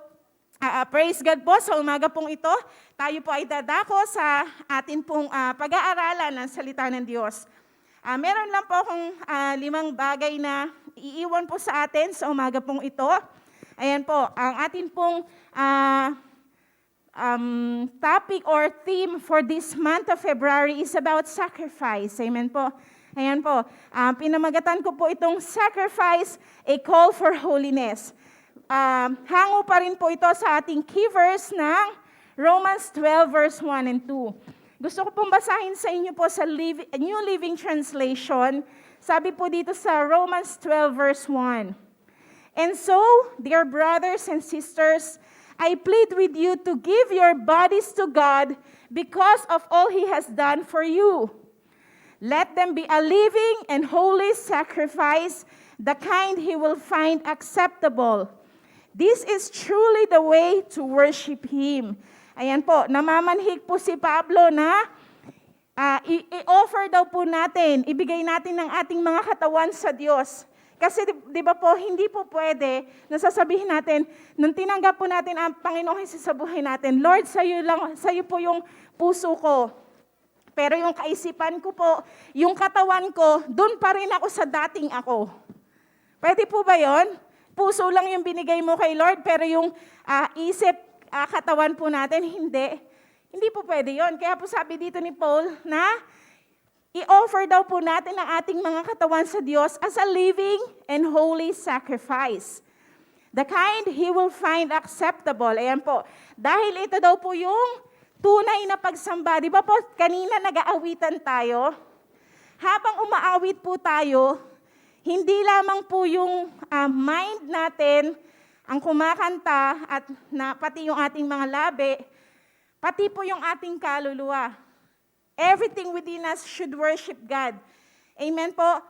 praise God po, sa umaga pong ito, tayo po ay dadako sa atin pong pag-aaralan ng salita ng Diyos. Meron lang po akong 5 bagay na iiwan po sa atin sa umaga pong ito. Ayan po, ang atin pong topic or theme for this month of February is about sacrifice. Amen po. Ayan po, pinamagatan ko po itong sacrifice, a call for holiness. hango pa rin po ito sa ating key verse ng Romans 12 verse 1 and 2. Gusto ko pong basahin sa inyo po sa New Living Translation. Sabi po dito sa Romans 12 verse 1. And so, dear brothers and sisters, I plead with you to give your bodies to God because of all He has done for you. Let them be a living and holy sacrifice, the kind He will find acceptable. This is truly the way to worship Him. Ayan po, namamanhik po si Pablo na i-offer daw po natin, ibigay natin ng ating mga katawan sa Diyos. Kasi di ba po, hindi po pwede na sasabihin natin, nung tinanggap po natin ang Panginoong Hesus sa buhay natin, Lord, sa'yo po yung puso ko. Pero yung kaisipan ko po, yung katawan ko, doon pa rin ako sa dating ako. Pwede po ba yon? Puso lang yung binigay mo kay Lord, pero yung isip, katawan po natin, hindi. Hindi po pwede yon. Kaya po sabi dito ni Paul na i-offer daw po natin ang ating mga katawan sa Diyos as a living and holy sacrifice. The kind He will find acceptable. Ayan po. Dahil ito daw po yung tunay na pagsamba. Di ba po, kanina nag-aawitan tayo. Habang umaawit po tayo, hindi lamang po yung mind natin ang kumakanta at pati yung ating mga labi, pati po yung ating kaluluwa. Everything within us should worship God. Amen po.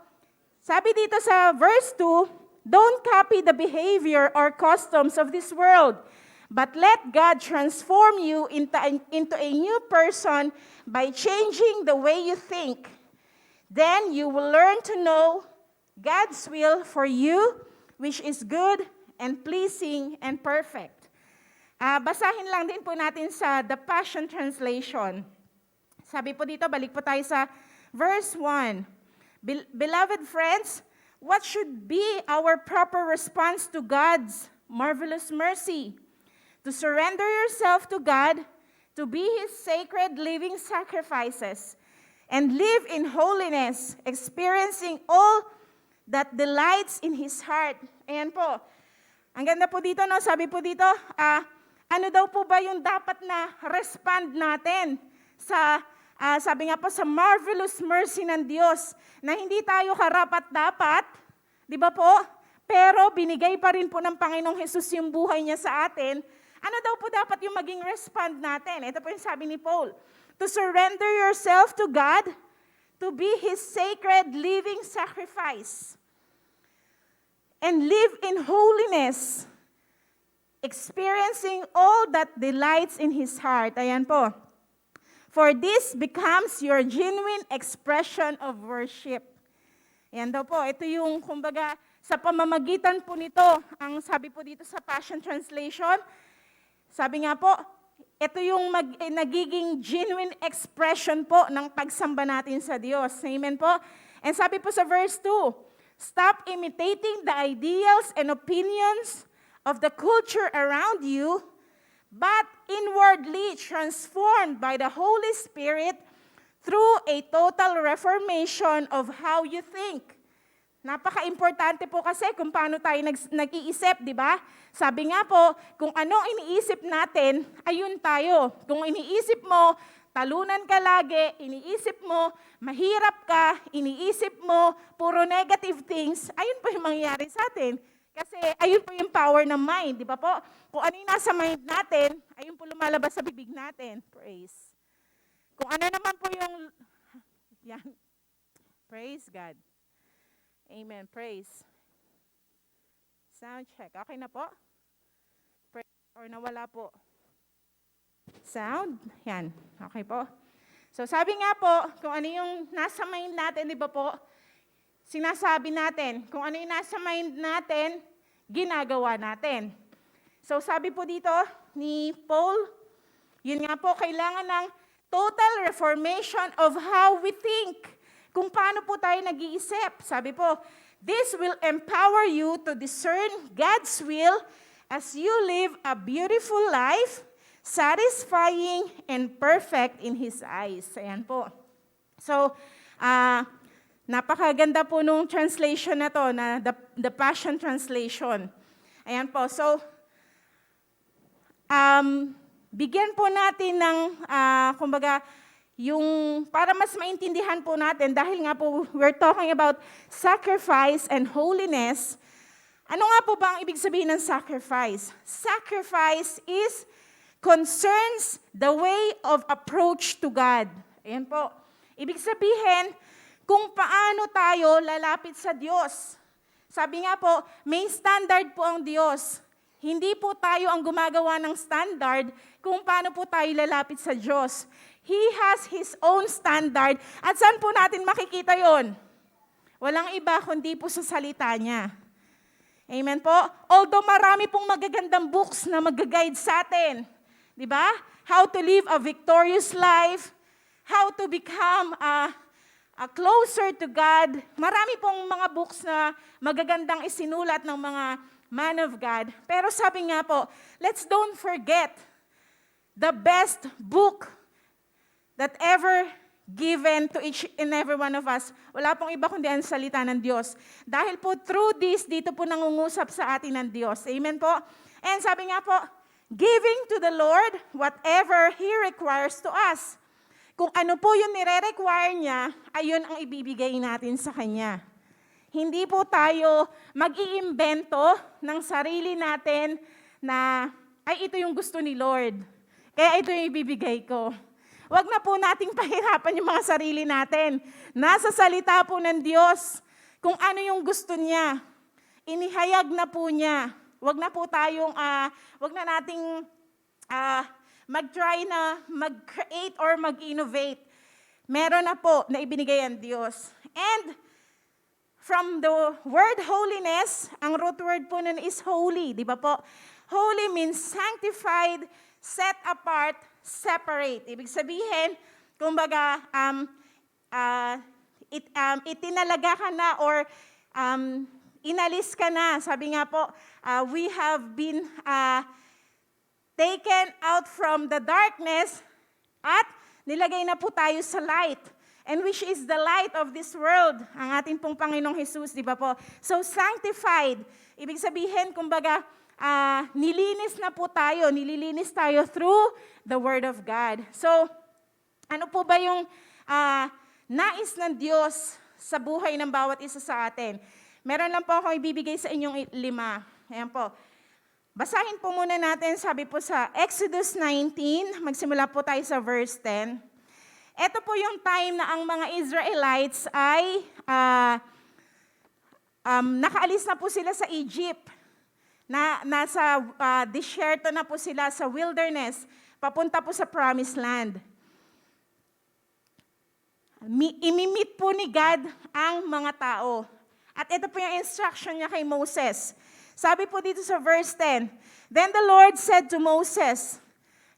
Sabi dito sa verse 2, don't copy the behavior or customs of this world, but let God transform you into a new person by changing the way you think. Then you will learn to know God's will for you, which is good and pleasing and perfect. Basahin lang din po natin sa The Passion Translation. Sabi po dito, balik po tayo sa verse 1. Beloved friends, what should be our proper response to God's marvelous mercy? To surrender yourself to God, to be His sacred living sacrifices, and live in holiness, experiencing all that delights in His heart. Ayan po. Ang ganda po dito, no? Sabi po dito, ano daw po ba yung dapat na respond natin sa, sabi nga po, sa marvelous mercy ng Diyos, na hindi tayo karapat-dapat, di ba po? Pero binigay pa rin po ng Panginoong Hesus yung buhay niya sa atin. Ano daw po dapat yung maging respond natin? Ito po yung sabi ni Paul. To surrender yourself to God, to be His sacred living sacrifice, and live in holiness, experiencing all that delights in His heart. Ayan po. For this becomes your genuine expression of worship. Ayan daw po. Ito yung, kumbaga, sa pamamagitan po nito, ang sabi po dito sa Passion Translation, sabi nga po, ito yung nagiging genuine expression po ng pagsamba natin sa Diyos. Amen po. And sabi po sa verse 2, stop imitating the ideals and opinions of the culture around you, but inwardly transformed by the Holy Spirit through a total reformation of how you think. Napaka-importante po kasi kung paano tayo nag-iisip, di ba? Sabi nga po, kung ano iniisip natin, ayun tayo. Kung iniisip mo, talunan ka lagi, iniisip mo, mahirap ka, iniisip mo, puro negative things, ayun po yung mangyayari sa atin. Kasi ayun po yung power ng mind, di ba po? Kung ano yung nasa mind natin, ayun po lumalabas sa bibig natin. Praise. Kung ano naman po yung, yan. Praise God. Amen. Praise. Sound check. Okay na po? Praise. Or nawala po? Sound? Yan. Okay po. So sabi nga po, kung ano yung nasa mind natin, di ba po? Sinasabi natin. Kung ano yung nasa mind natin, ginagawa natin. So sabi po dito ni Paul, yun nga po, kailangan ng total reformation of how we think. Kung paano po tayo nag-iisip. Sabi po, this will empower you to discern God's will as you live a beautiful life, satisfying and perfect in His eyes. Ayan po. So, napakaganda po nung translation na to, na the Passion Translation. Ayan po. So, bigyan po natin ng, kumbaga, yung para mas maintindihan po natin, dahil nga po we're talking about sacrifice and holiness. Ano nga po ba ang ibig sabihin ng sacrifice? Sacrifice concerns the way of approach to God. Ayan po. Ibig sabihin, kung paano tayo lalapit sa Diyos. Sabi nga po, may standard po ang Diyos. Hindi po tayo ang gumagawa ng standard kung paano po tayo lalapit sa Diyos. He has His own standard. At saan po natin makikita yon? Walang iba kundi po sa salita niya. Amen po? Although marami pong magagandang books na mag-guide sa atin. Di ba? How to live a victorious life, how to become a closer to God. Marami pong mga books na magagandang isinulat ng mga man of God. Pero sabi nga po, let's don't forget the best book that ever given to each and every one of us. Wala pong iba kundi ang salita ng Diyos. Dahil po through this, dito po nangungusap sa atin ng Diyos. Amen po? And sabi nga po, giving to the Lord whatever He requires to us. Kung ano po yung nire-require niya, ayun ang ibibigay natin sa Kanya. Hindi po tayo mag-iimbento ng sarili natin na, ay ito yung gusto ni Lord. Kaya ito yung ibibigay ko. Huwag na po nating pahirapan yung mga sarili natin. Nasa salita po ng Diyos kung ano yung gusto niya. Inihayag na po niya. Huwag na po tayong, huwag na nating mag-try na mag-create or mag-innovate. Meron na po na ibinigay ang Diyos. And from the word holiness, ang root word po nun is holy. Di ba po? Holy means sanctified, set apart, separate. Ibig sabihin, kumbaga, itinalaga ka na or inalis ka na. Sabi nga po, we have been taken out from the darkness at nilagay na po tayo sa light. And which is the light of this world, ang ating pong Panginoong Jesus, di ba po? So sanctified, ibig sabihin, kumbaga, nilinis na po tayo, nililinis tayo through the Word of God. So, ano po ba yung nais ng Diyos sa buhay ng bawat isa sa atin? Meron lang po akong ibibigay sa inyong 5. Ayan po. Basahin po muna natin, sabi po sa Exodus 19, magsimula po tayo sa verse 10. Ito po yung time na ang mga Israelites ay nakaalis na po sila sa Egypt. Nasa desierto na po sila sa wilderness, papunta po sa promised land. Imimit po ni God ang mga tao. At ito po yung instruction niya kay Moses. Sabi po dito sa verse 10, Then the Lord said to Moses,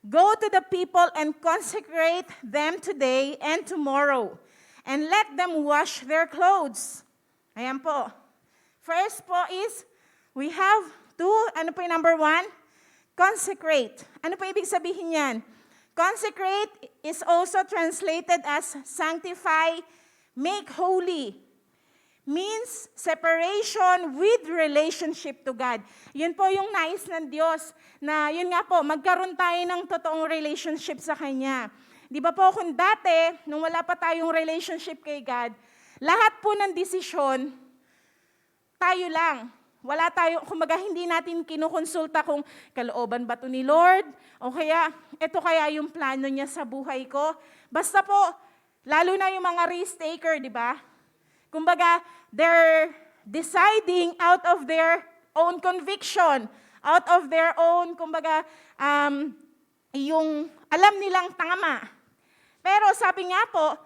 Go to the people and consecrate them today and tomorrow, and let them wash their clothes. Ayan po. First po is, we have to, ano po yung number 1? Consecrate. Ano po ibig sabihin yan? Consecrate is also translated as sanctify, make holy. Means separation with relationship to God. Yun po yung nais ng Diyos na yun nga po, magkaroon tayo ng totoong relationship sa Kanya. Di ba po kung dati, nung wala pa tayong relationship kay God, lahat po ng desisyon, tayo lang. Wala tayo, kumbaga hindi natin kinukonsulta kung kalooban ba to ni Lord, o kaya, ito kaya yung plano niya sa buhay ko. Basta po, lalo na yung mga risk taker, di ba? Kumbaga, they're deciding out of their own conviction, out of their own, kumbaga, yung alam nilang tama. Pero sabi nga po,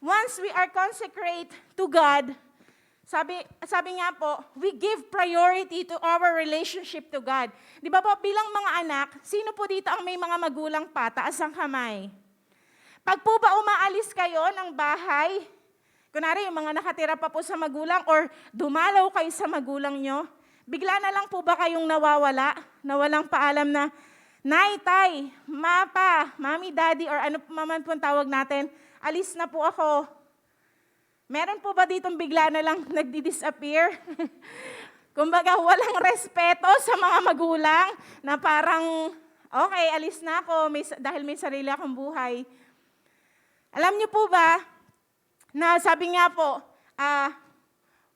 once we are consecrate to God, sabi nga po, we give priority to our relationship to God. Di ba po, bilang mga anak, sino po dito ang may mga magulang pa? Taas ang kamay. Pag po ba umaalis kayo ng bahay, kunwari, yung mga nakatira pa po sa magulang or dumalaw kayo sa magulang nyo, bigla na lang po ba kayong nawawala, na walang paalam na, Nay, Tay, Mapa, Mami, Daddy, or ano man po ang tawag natin, alis na po ako. Meron po ba ditong bigla na lang nagdi-disappear? Kumbaga, walang respeto sa mga magulang na parang, okay, alis na ako dahil may sarili akong buhay. Alam niyo po ba, na sabi nga po,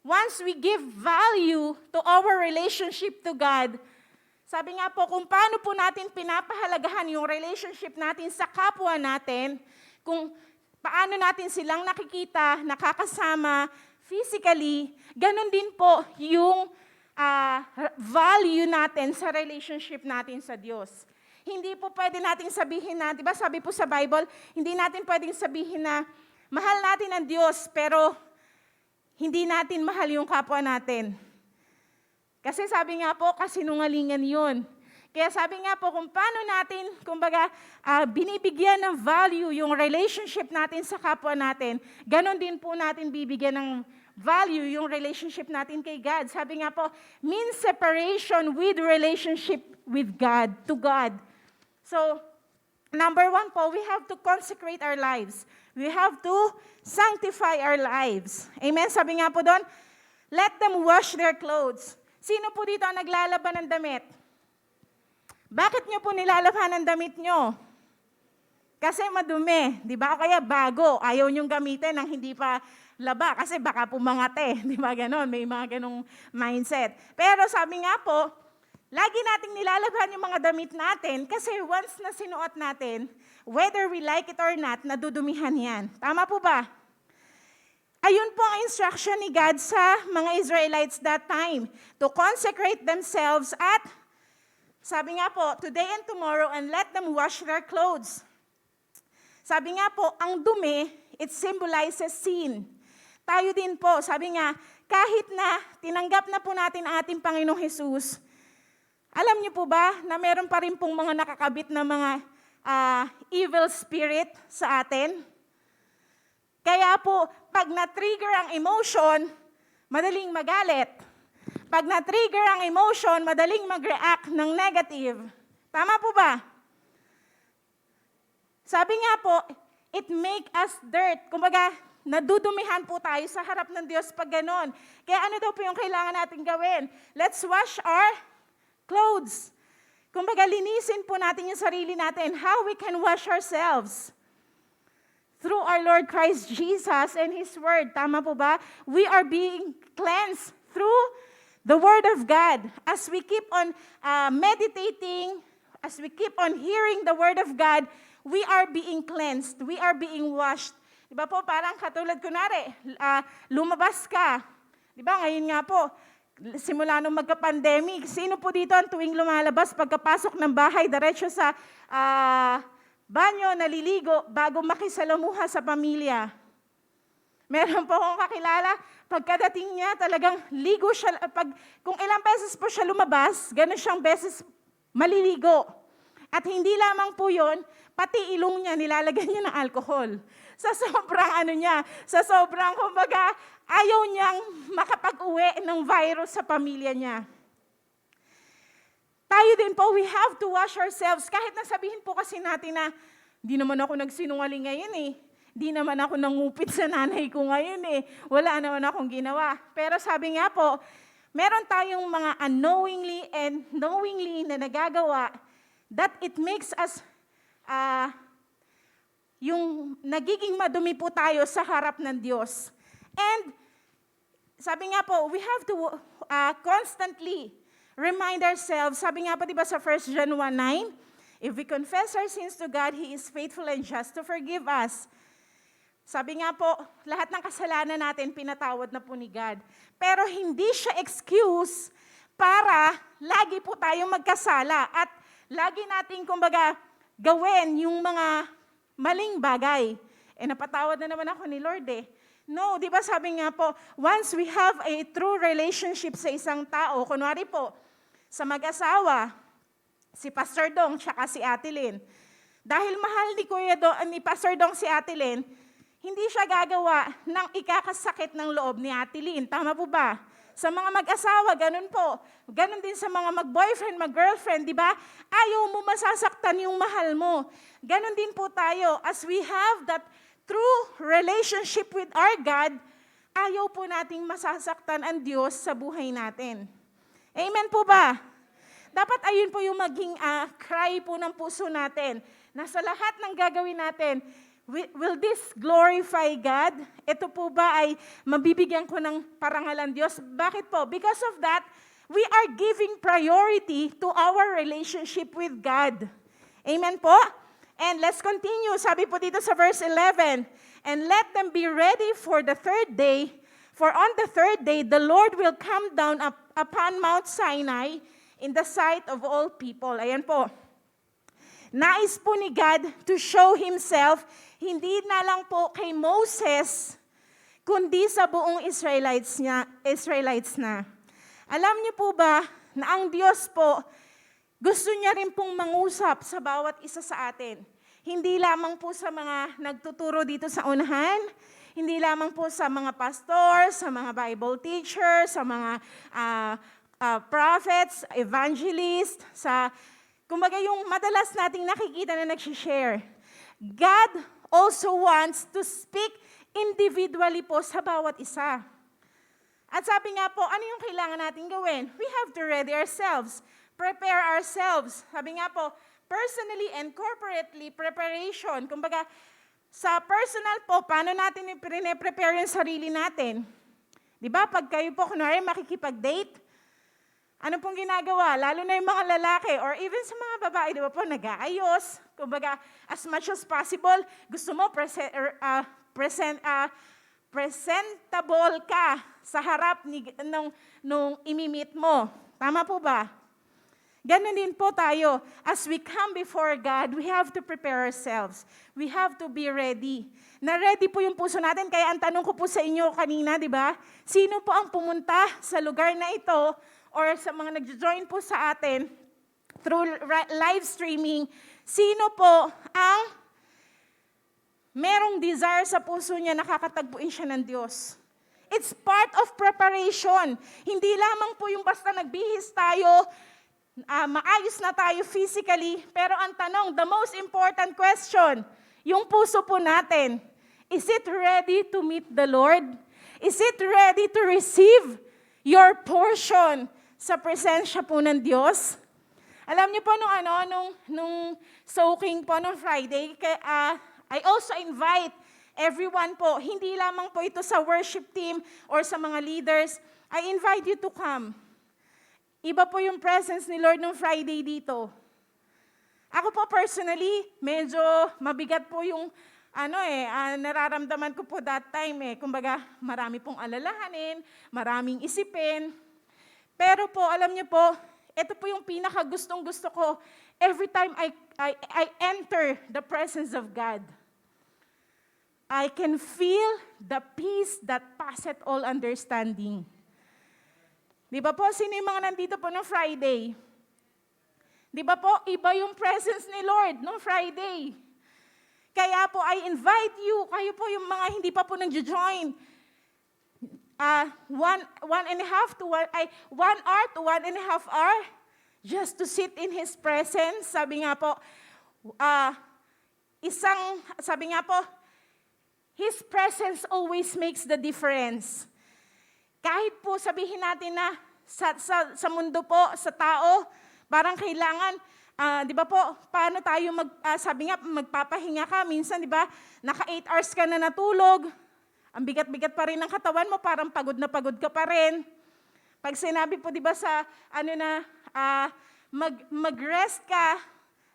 once we give value to our relationship to God, sabi nga po, kung paano po natin pinapahalagahan yung relationship natin sa kapwa natin, kung paano natin silang nakikita, nakakasama, physically, ganun din po yung value natin sa relationship natin sa Diyos. Hindi po pwede nating sabihin na, di ba sabi po sa Bible, hindi natin pwedeng sabihin na mahal natin ang Diyos, pero hindi natin mahal yung kapwa natin. Kasi sabi nga po, kasinungalingan yun. Kaya sabi nga po, kung paano natin, kumbaga, binibigyan ng value yung relationship natin sa kapwa natin, ganon din po natin bibigyan ng value yung relationship natin kay God. Sabi nga po, means separation with relationship with God, to God. So, number 1 po, we have to consecrate our lives. We have to sanctify our lives. Amen? Sabi nga po doon, let them wash their clothes. Sino po dito ang naglalaban ng damit? Bakit nyo po nilalaban ng damit nyo? Kasi madumi, di ba? O kaya bago, ayaw nyong gamitin ng hindi pa laba kasi baka pumangate, di ba ganon? May mga ganong mindset. Pero sabi nga po, lagi nating nilalaban yung mga damit natin kasi once na sinuot natin, whether we like it or not, nadudumihan yan. Tama po ba? Ayun po ang instruction ni God sa mga Israelites that time, to consecrate themselves at, sabi nga po, today and tomorrow, and let them wash their clothes. Sabi nga po, ang dumi, it symbolizes sin. Tayo din po, sabi nga, kahit na tinanggap na po natin ang ating Panginoong Jesus, alam niyo po ba na meron pa rin pong mga nakakabit na mga evil spirit sa atin? Kaya po, pag na-trigger ang emotion, madaling magalit. Pag na-trigger ang emotion, madaling mag-react ng negative. Tama po ba? Sabi nga po, it make us dirt. Kumbaga, nadudumihan po tayo sa harap ng Diyos pag ganon. Kaya ano daw po yung kailangan natin gawin? Let's wash our clothes. Kumbaga, linisin po natin yung sarili natin. How we can wash ourselves? Through our Lord Christ Jesus and His Word. Tama po ba? We are being cleansed through the Word of God. As we keep on meditating, as we keep on hearing the Word of God, we are being cleansed. We are being washed. Diba po, parang katulad kunwari, lumabas ka. Diba, ngayon nga po, simula nung magka-pandemic, sino po dito ang tuwing lumalabas, pagkapasok ng bahay, diretso sa banyo, naliligo, bago makisalamuha sa pamilya? Meron po akong kakilala, pagkadating niya, talagang ligo siya, kung ilang beses po siya lumabas, gano'n siyang beses maliligo. At hindi lamang po yun, pati ilong niya, nilalagyan niya ng alcohol. Sa sobrang sa sobrang, kumbaga, ayaw niyang makapag-uwi ng virus sa pamilya niya. Tayo din po, we have to wash ourselves. Kahit nasabihin po kasi natin na, di naman ako nagsinungaling ngayon eh. Di naman ako nangupit sa nanay ko ngayon eh. Wala naman akong ginawa. Pero sabi nga po, meron tayong mga unknowingly and knowingly na nagagawa that it makes us yung nagiging madumi po tayo sa harap ng Diyos. And sabi nga po, we have to constantly remind ourselves, sabi nga po diba sa 1 John 1:9, if we confess our sins to God, He is faithful and just to forgive us. Sabi nga po, lahat ng kasalanan natin pinatawad na po ni God. Pero hindi siya excuse para lagi po tayong magkasala at lagi nating kumbaga gawin yung mga maling bagay. Napatawad na naman ako ni Lord eh. No, di ba sabi nga po, once we have a true relationship sa isang tao, kunwari po, sa mag-asawa, si Pastor Dong tsaka si Ate Lynn, dahil mahal ni Pastor Dong si Ate Lynn, hindi siya gagawa ng ikakasakit ng loob ni Ate Lynn. Tama po ba? Sa mga mag-asawa, ganun po. Ganun din sa mga mag-boyfriend, mag-girlfriend, di ba? Ayaw mo masasaktan yung mahal mo. Ganun din po tayo. As we have that true relationship with our God, ayaw po nating masasaktan ang Diyos sa buhay natin. Amen po ba? Dapat ayun po yung maging cry po ng puso natin, na sa lahat ng gagawin natin, will this glorify God? Ito po ba ay mabibigyan ko ng parangalan Diyos? Bakit po? Because of that, we are giving priority to our relationship with God. Amen po? And let's continue. Sabi po dito sa verse 11, and let them be ready for the third day, for on the third day, the Lord will come down upon Mount Sinai in the sight of all people. Ayan po. Nais po ni God to show Himself, hindi na lang po kay Moses, kundi sa buong Israelites na. Alam niyo po ba na ang Diyos po, gusto niya rin pong mangusap sa bawat isa sa atin. Hindi lamang po sa mga nagtuturo dito sa unahan, hindi lamang po sa mga pastor, sa mga Bible teachers, sa mga prophets, evangelists, kumbaga yung madalas nating nakikita na nag-share. God also wants to speak individually po sa bawat isa. At sabi nga po, ano yung kailangan natin gawin? We have to ready ourselves, prepare ourselves. Sabi nga po, personally and corporately, preparation. Kumbaga, sa personal po, paano natin i-prepare yung sarili natin? Di ba, pag kayo po, kunwari, makikipag-date, ano pong ginagawa? Lalo na yung mga lalaki or even sa mga babae, di ba po, nag-aayos. Kumbaga, as much as possible, gusto mo presentable ka sa harap nung imimit mo. Tama po ba? Ganon din po tayo. As we come before God, we have to prepare ourselves. We have to be ready. Na-ready po yung puso natin. Kaya ang tanong ko po sa inyo kanina, di ba? Sino po ang pumunta sa lugar na ito or sa mga nag-join po sa atin through live streaming? Sino po ang merong desire sa puso niya, nakakatagpuin siya ng Diyos? It's part of preparation. Hindi lamang po yung basta nagbihis tayo, maayos na tayo physically, pero ang tanong, the most important question, yung puso po natin, is it ready to meet the Lord? Is it ready to receive your portion sa presensya po ng Diyos? Alam niyo po nung soaking po nung Friday, I also invite everyone po, hindi lamang po ito sa worship team or sa mga leaders, I invite you to come. Iba po yung presence ni Lord nung Friday dito. Ako po personally, medyo mabigat po yung nararamdaman ko po that time Kumbaga, marami pong alalahanin, maraming isipin. Pero po, alam niyo po, ito po yung pinakagustong-gusto ko every time I enter the presence of God. I can feel the peace that passeth all understanding. Di ba po, sino yung mga nandito po nung Friday? Di ba po, iba yung presence ni Lord nung Friday. Kaya po, I invite you, kayo po yung mga hindi pa po nag-join, 1 hour to 1.5 hour, just to sit in His presence. Sabi nga po, His presence always makes the difference. Kahit po sabihin natin na sa mundo po, sa tao, parang kailangan, di ba po, paano tayo sabi nga, magpapahinga ka, minsan di ba, naka 8 hours ka na natulog, ang bigat-bigat pa rin ng katawan mo, parang pagod na pagod ka pa rin. Pag sinabi po, di ba, mag-rest ka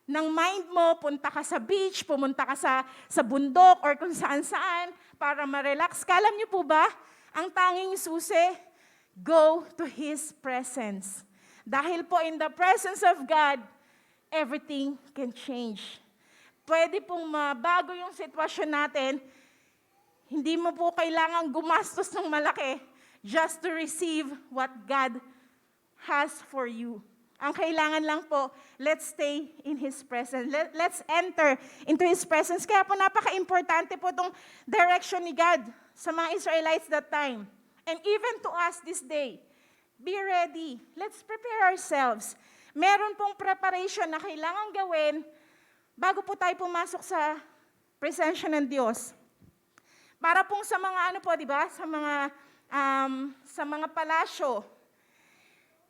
ng mind mo, punta ka sa beach, pumunta ka sa bundok, or kung saan-saan, para ma-relax ka. Alam niyo po ba, ang tanging susi, go to His presence. Dahil po in the presence of God, everything can change. Pwede pong mabago yung sitwasyon natin. Hindi mo po kailangan gumastos ng malaki just to receive what God has for you. Ang kailangan lang po, let's stay in His presence. Let's enter into His presence. Kaya po napaka-importante po itong direction ni God sa mga Israelites that time. And even to us this day, be ready. Let's prepare ourselves. Meron pong preparation na kailangan gawin bago po tayo pumasok sa presensya ng Diyos. Para pong sa mga di ba? Sa mga palasyo.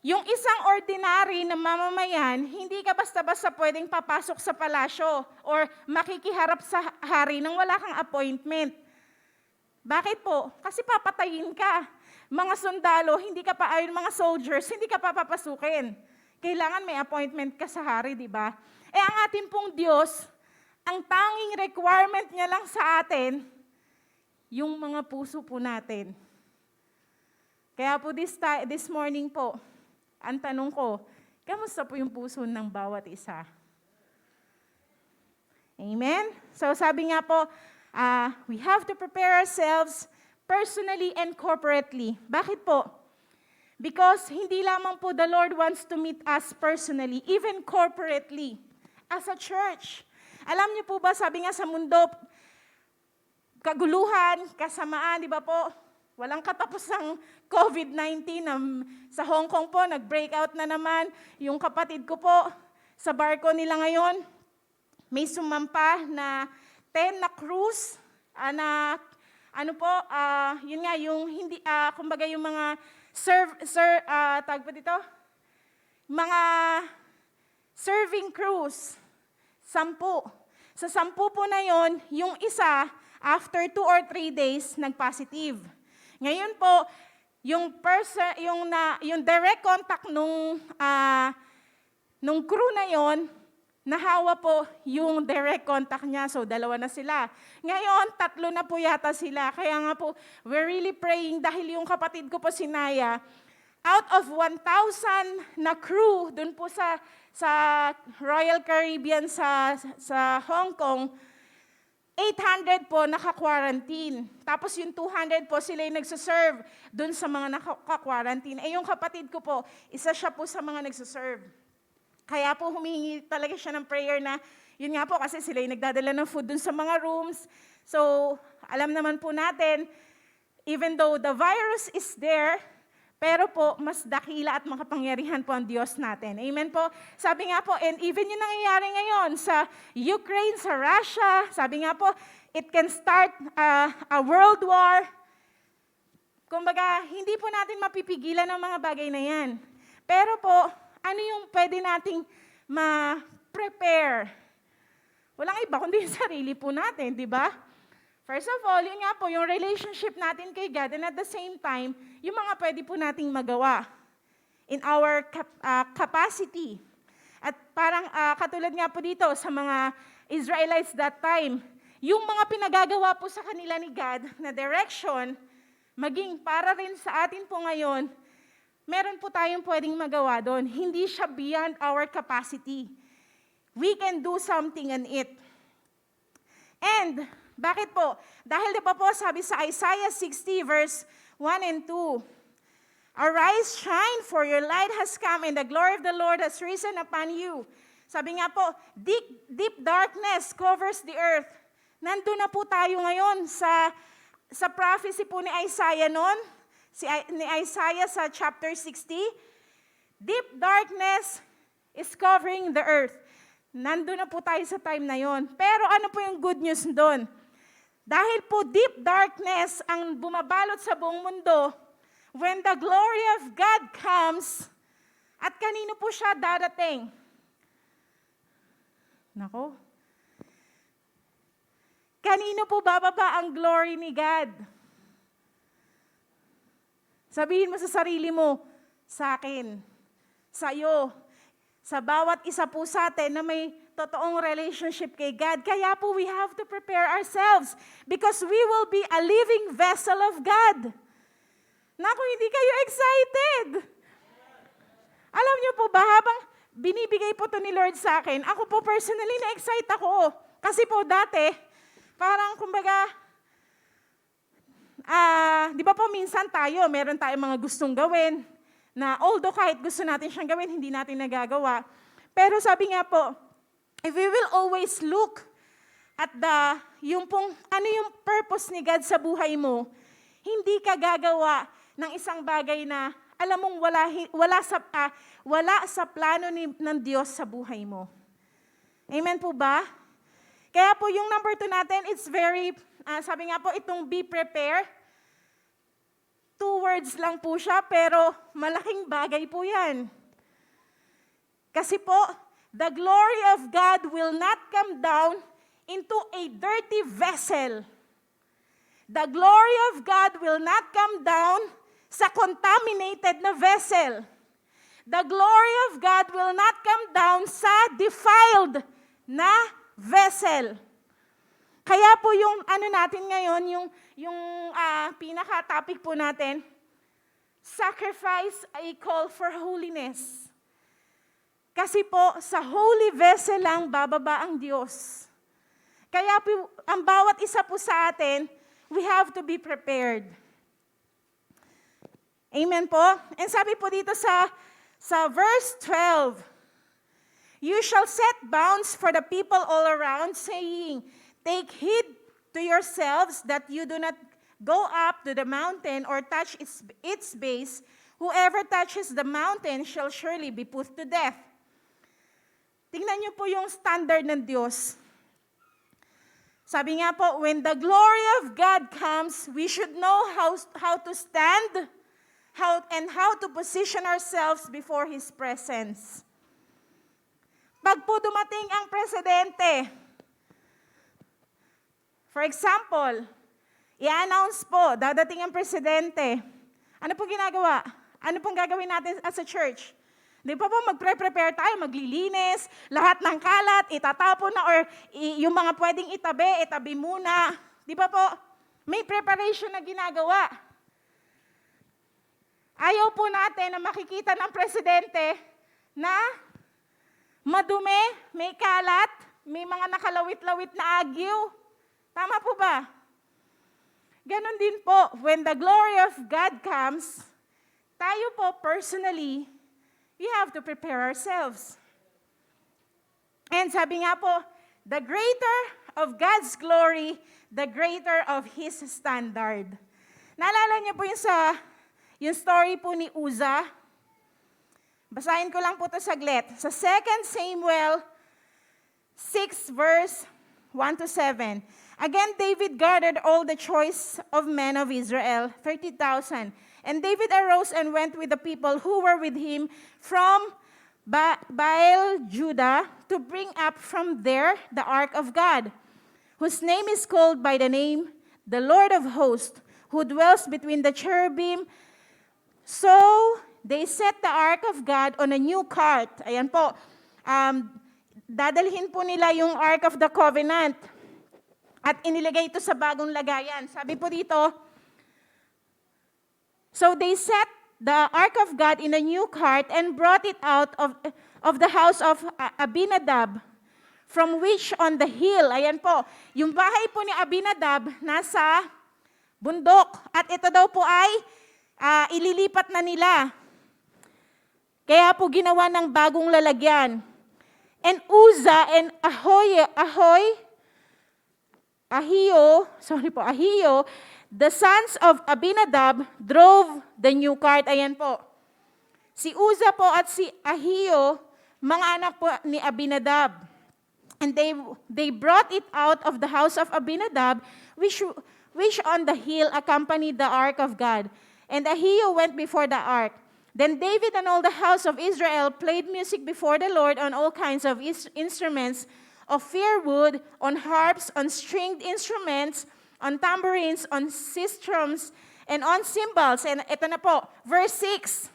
yung isang ordinary na mamamayan, hindi ka basta-basta pwedeng papasok sa palasyo or makikiharap sa hari nang wala kang appointment. Bakit po? Kasi papatayin ka. Mga sundalo, hindi ka pa, mga soldiers, hindi ka pa papasukin. Kailangan may appointment ka sa hari, di ba? Ang ating pong Diyos, ang tanging requirement niya lang sa atin, yung mga puso po natin. Kaya po this morning po, ang tanong ko, kamusta po yung puso ng bawat isa? Amen? So sabi nga po, we have to prepare ourselves personally and corporately. Bakit po? Because hindi lamang po the Lord wants to meet us personally, even corporately, as a church. Alam niyo po ba, sabi nga sa mundo, kaguluhan, kasamaan, di ba po? Walang katapusang COVID-19. Sa Hong Kong po, nag-breakout na naman. Yung kapatid ko po, sa barko nila ngayon, may sumampa na 10 na cruise, yun nga, yung hindi, kumbaga yung mga tawag po dito, mga serving cruise, 10. Sa 10 po na yon, yung isa, after 2 or 3 days, nag-positive. Ngayon po, yung direct contact nung crew na yon, nahawa po yung direct contact niya. So, 2 na sila. Ngayon, 3 na po yata sila. Kaya nga po, we're really praying dahil yung kapatid ko po si Naya, out of 1,000 na crew dun po sa Royal Caribbean sa Hong Kong, 800 po naka-quarantine. Tapos yung 200 po sila yung nagsaserve dun sa mga naka-quarantine. Yung kapatid ko po, isa siya po sa mga nagsaserve. Kaya po humingi talaga siya ng prayer na, yun nga po kasi sila yung nagdadala ng food dun sa mga rooms. So, alam naman po natin, even though the virus is there, pero po, mas dakila at makapangyarihan po ang Diyos natin. Amen po? Sabi nga po, and even yung nangyayari ngayon sa Ukraine, sa Russia, sabi nga po, it can start a world war. Kumbaga, hindi po natin mapipigilan ang mga bagay na yan. Pero po, ano yung pwede nating ma-prepare? Walang iba kundi yung sarili po natin, di ba? First of all, yun nga po, yung relationship natin kay God, and at the same time, yung mga pwede po nating magawa in our capacity. At parang katulad nga po dito sa mga Israelites that time, yung mga pinagagawa po sa kanila ni God na direction, maging para rin sa atin po ngayon, meron po tayong pwedeng magawa doon. Hindi siya beyond our capacity. We can do something in it. And, bakit po? Dahil di ba po sabi sa Isaiah 60 verse 1 and 2, Arise, shine, for your light has come, and the glory of the Lord has risen upon you. Sabi nga po, deep darkness covers the earth. Nandun na po tayo ngayon sa prophecy po ni Isaiah noon, ni Isaiah sa chapter 60. Deep darkness is covering the earth. Nandun na po tayo sa time na yon. Pero ano po yung good news doon? Dahil po deep darkness ang bumabalot sa buong mundo, when the glory of God comes, at kanino po siya dadating? Nako. Kanino po bababa ang glory ni God? Sabihin mo sa sarili mo, sa akin, sa iyo, sa bawat isa po sa atin na may totoong relationship kay God. Kaya po we have to prepare ourselves because we will be a living vessel of God. Naku, hindi kayo excited. Alam niyo po ba, habang binibigay po to ni Lord sa akin, ako po personally na-excite ako. Kasi po dati, parang kumbaga, di ba po minsan meron tayong mga gustong gawin, na although kahit gusto natin siyang gawin, hindi natin nagagawa. Pero sabi nga po, if we will always look at yung purpose ni God sa buhay mo, hindi ka gagawa ng isang bagay na alam mong wala sa plano ng Diyos sa buhay mo. Amen po ba? Kaya po yung number 2 natin, it's very, sabi nga po, itong be prepared. 2 words lang po siya, pero malaking bagay po yan. Kasi po, the glory of God will not come down into a dirty vessel. The glory of God will not come down sa contaminated na vessel. The glory of God will not come down sa defiled na vessel. Kaya po yung ano natin ngayon, yung pinaka-topic po natin, sacrifice a call for holiness. Kasi po, sa holy vessel lang bababa ang Diyos. Kaya po, ang bawat isa po sa atin, we have to be prepared. Amen po? And sabi po dito sa verse 12, you shall set bounds for the people all around, saying, take heed to yourselves that you do not go up to the mountain or touch its base. Whoever touches the mountain shall surely be put to death. Tingnan niyo po yung standard ng Diyos. Sabi nga po, when the glory of God comes, we should know how to stand how to position ourselves before His presence. Pag po dumating ang presidente, for example, i-announce po, dadating ang presidente, ano po ginagawa? Ano pong gagawin natin as a church? Di ba po, magpre-prepare tayo, maglilinis, lahat ng kalat, itatapon na, or yung mga pwedeng itabi muna. Di ba po, may preparation na ginagawa. Ayaw po natin na makikita ng presidente na madumi, may kalat, may mga nakalawit-lawit na agyo. Tama po ba? Ganon din po, when the glory of God comes, tayo po personally, we have to prepare ourselves. And sabi nga po, the greater of God's glory, the greater of His standard. Naalala niyo po yung story po ni Uza? Basahin ko lang po ito saglit. Sa 2 Samuel 6 verse 1-7. Again, David gathered all the choice of men of Israel, 30,000. And David arose and went with the people who were with him from Baal, Judah, to bring up from there the ark of God, whose name is called by the name, the Lord of hosts, who dwells between the cherubim. So they set the ark of God on a new cart. Ayan po, dadalhin po nila yung ark of the covenant at inilagay ito sa bagong lagayan. Sabi po dito, so they set the ark of God in a new cart and brought it out of the house of Abinadab, from which on the hill, ayan po, yung bahay po ni Abinadab nasa bundok. At ito daw po ay ililipat na nila. Kaya po ginawa ng bagong lalagyan. And Uzzah and Ahio, the sons of Abinadab drove the new cart. Ayan po. Si Uzzah po at si Ahio, mga anak po ni Abinadab. And they brought it out of the house of Abinadab, which on the hill accompanied the ark of God. And Ahio went before the ark. Then David and all the house of Israel played music before the Lord on all kinds of instruments, of fir wood, on harps, on stringed instruments, on tambourines, on sistrums, and on cymbals. And ito na po, verse 6.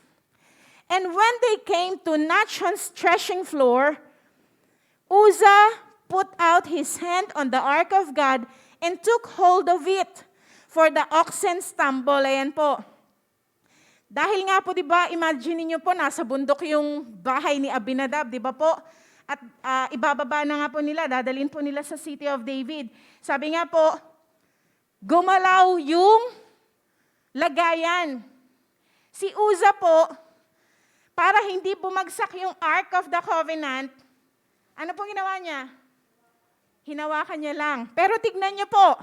And when they came to Nachon's threshing floor, Uzzah put out his hand on the ark of God and took hold of it, for the oxen stumble. Ayan po. Dahil nga po, di ba, imagine niyo po, nasa bundok yung bahay ni Abinadab, di ba po? At ibababa na nga po nila, dadalhin po nila sa city of David. Sabi nga po, gumalaw yung lagayan. Si Uzzah po, para hindi bumagsak yung Ark of the Covenant, ano pong ginawa niya? Hinawakan niya lang. Pero tignan niyo po.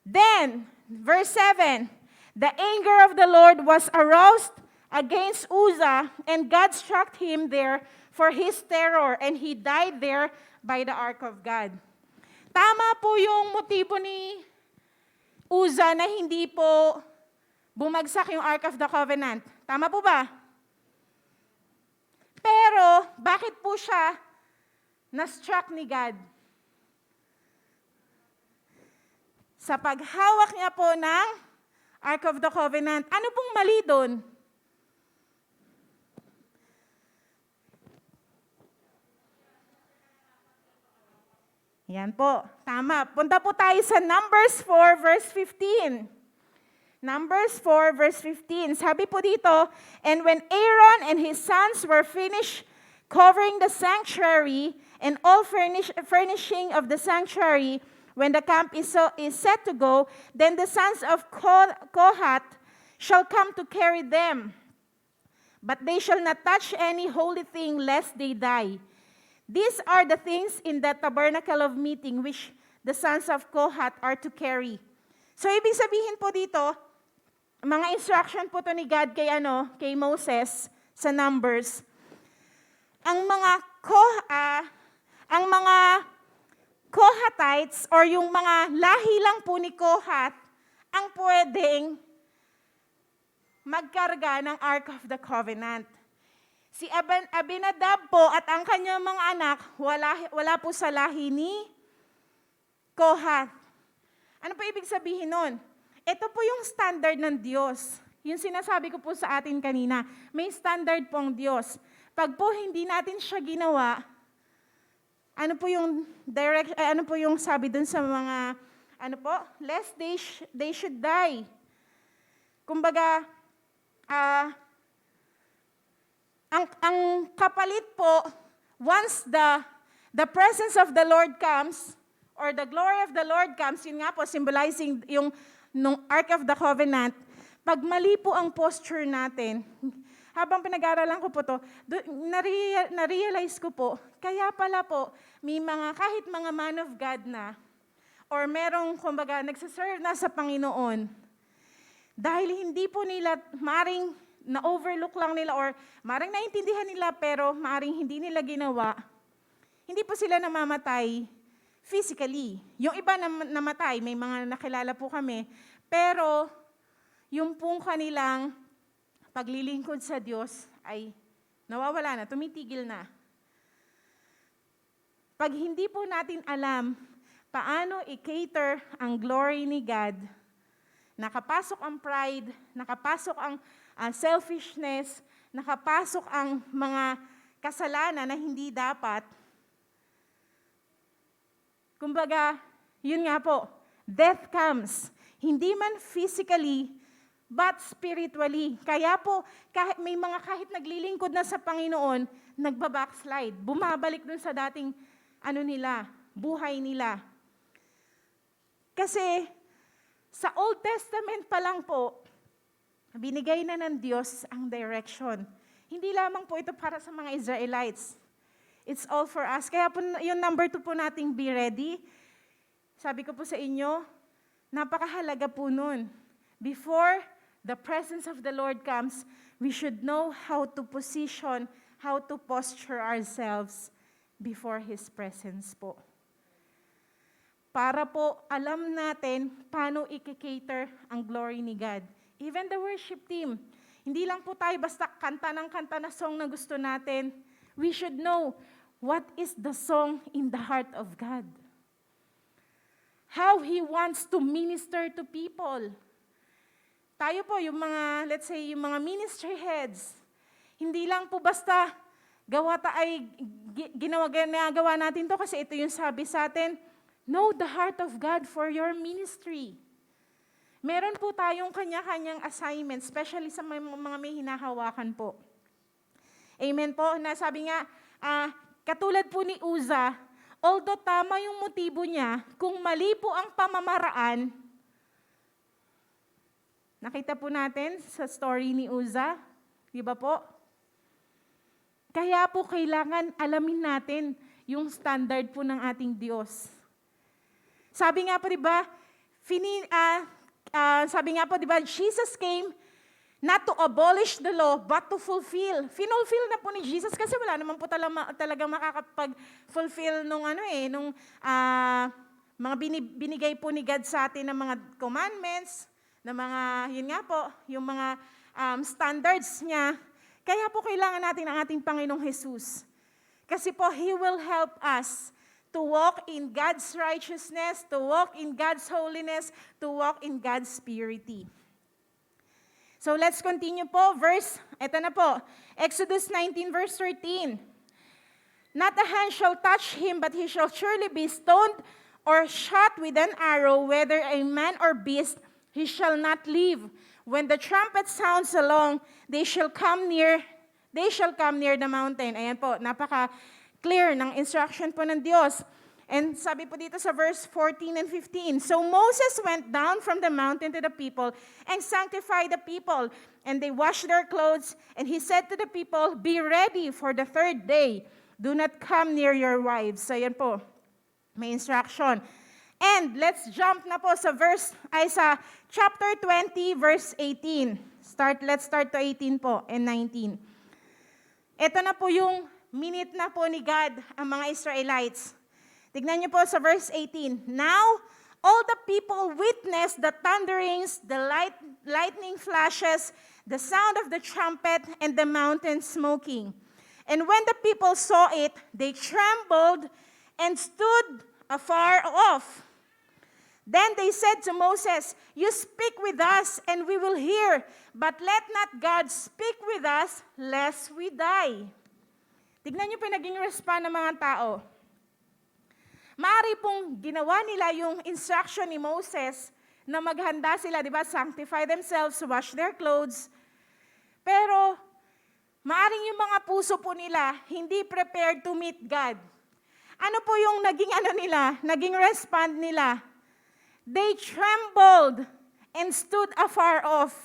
Then, verse 7, the anger of the Lord was aroused against Uzzah, and God struck him there for his terror, and he died there by the ark of God. Tama po yung motibo ni Uzzah na hindi po bumagsak yung Ark of the Covenant. Tama po ba? Pero, bakit po siya na-struck ni God? Sa paghawak niya po ng Ark of the Covenant. Ano pong mali doon? Yan po, tama. Punta po tayo sa Numbers 4 verse 15. Numbers 4 verse 15. Sabi po dito, and when Aaron and his sons were finished covering the sanctuary and all furnishing of the sanctuary, when the camp is set to go, then the sons of Kohath shall come to carry them. But they shall not touch any holy thing lest they die. These are the things in the tabernacle of meeting which the sons of Kohath are to carry. So, ibig sabihin po dito, mga instruction po to ni God kay Moses sa Numbers. Ang mga Kohathites or yung mga lahi lang po ni Kohath ang pwedeng magkarga ng Ark of the Covenant. Si Abinadab po at ang kanyang mga anak, wala po sa lahi ni Kohath. Ano po ibig sabihin nun? Ito po yung standard ng Diyos. Yung sinasabi ko po sa atin kanina, may standard po ang Diyos. Pag po hindi natin siya ginawa, ano po yung sabi dun sa mga, lest they should die. Kumbaga, ang kapalit po, once the presence of the Lord comes, or the glory of the Lord comes, yun nga po, symbolizing yung nung Ark of the Covenant, pag mali po ang posture natin, habang pinag-aaralan ko po to, na-realize ko po, kaya pala po, may kahit mga man of God na, or merong, kumbaga, nagsaserve na sa Panginoon, dahil hindi po nila, maring na-overlook lang nila, or maring naintindihan nila, pero maring hindi nila ginawa, hindi po sila namamatay physically. Yung iba namatay, may mga nakilala po kami, pero yung pong kanilang paglilingkod sa Diyos ay nawawala na, tumitigil na. Pag hindi po natin alam paano i-cater ang glory ni God, nakapasok ang pride, nakapasok ang selfishness, nakapasok ang mga kasalanan na hindi dapat. Kumbaga, yun nga po, death comes. Hindi man physically, but spiritually. Kaya po, kahit naglilingkod na sa Panginoon, nagbabackslide. Bumabalik dun sa dating buhay nila. Kasi, sa Old Testament pa lang po, binigay na ng Diyos ang direction. Hindi lamang po ito para sa mga Israelites. It's all for us. Kaya po yung number 2 po nating be ready. Sabi ko po sa inyo, napakahalaga po nun. Before the presence of the Lord comes, we should know how to position, how to posture ourselves before His presence po. Para po alam natin paano i-cater ang glory ni God. Even the worship team, hindi lang po tayo basta kanta na song na gusto natin. We should know what is the song in the heart of God. How He wants to minister to people. Tayo po, yung mga, let's say, yung mga ministry heads, hindi lang po basta ginagawa natin to kasi ito yung sabi sa atin, know the heart of God for your ministry. Meron po tayong kanya-kanyang assignment, especially sa mga may hinahawakan po. Amen po. Nasabi nga, katulad po ni Uza, although tama yung motibo niya, kung mali po ang pamamaraan, nakita po natin sa story ni Uza, di ba po? Kaya po kailangan alamin natin yung standard po ng ating Diyos. Sabi nga po, di ba, Jesus came not to abolish the law, but to fulfill. Finulfill na po ni Jesus kasi wala naman po talagang makakapag-fulfill nung mga binigay po ni God sa atin ng mga commandments, na mga, yun nga po, yung mga standards niya. Kaya po kailangan natin ang ating Panginoong Jesus. Kasi po, He will help us to walk in God's righteousness, to walk in God's holiness, to walk in God's purity. So let's continue po. Ito na po, Exodus 19 verse 13. Not a hand shall touch him, but he shall surely be stoned or shot with an arrow, whether a man or beast, he shall not live. When the trumpet sounds along, they shall come near the mountain. Ayan po, napaka-clear ng instruction po ng Diyos. And sabi po dito sa verse 14 and 15, so Moses went down from the mountain to the people and sanctified the people, and they washed their clothes, and he said to the people, be ready for the third day. Do not come near your wives. So yan po, may instruction. And let's jump na po sa chapter 20, verse 18. Let's start to 18 po and 19. Ito na po yung minute na po ni God ang mga Israelites. Tignan niyo po sa verse 18. Now, all the people witnessed the thunderings, the lightning flashes, the sound of the trumpet, and the mountain smoking. And when the people saw it, they trembled and stood afar off. Then they said to Moses, you speak with us, and we will hear, but let not God speak with us, lest we die. Tignan niyo po yung naging respond ng mga tao. Maaari pong ginawa nila yung instruction ni Moses na maghanda sila, di ba? Sanctify themselves, wash their clothes. Pero, maaring yung mga puso po nila hindi prepared to meet God. Ano po yung naging respond nila? They trembled and stood afar off.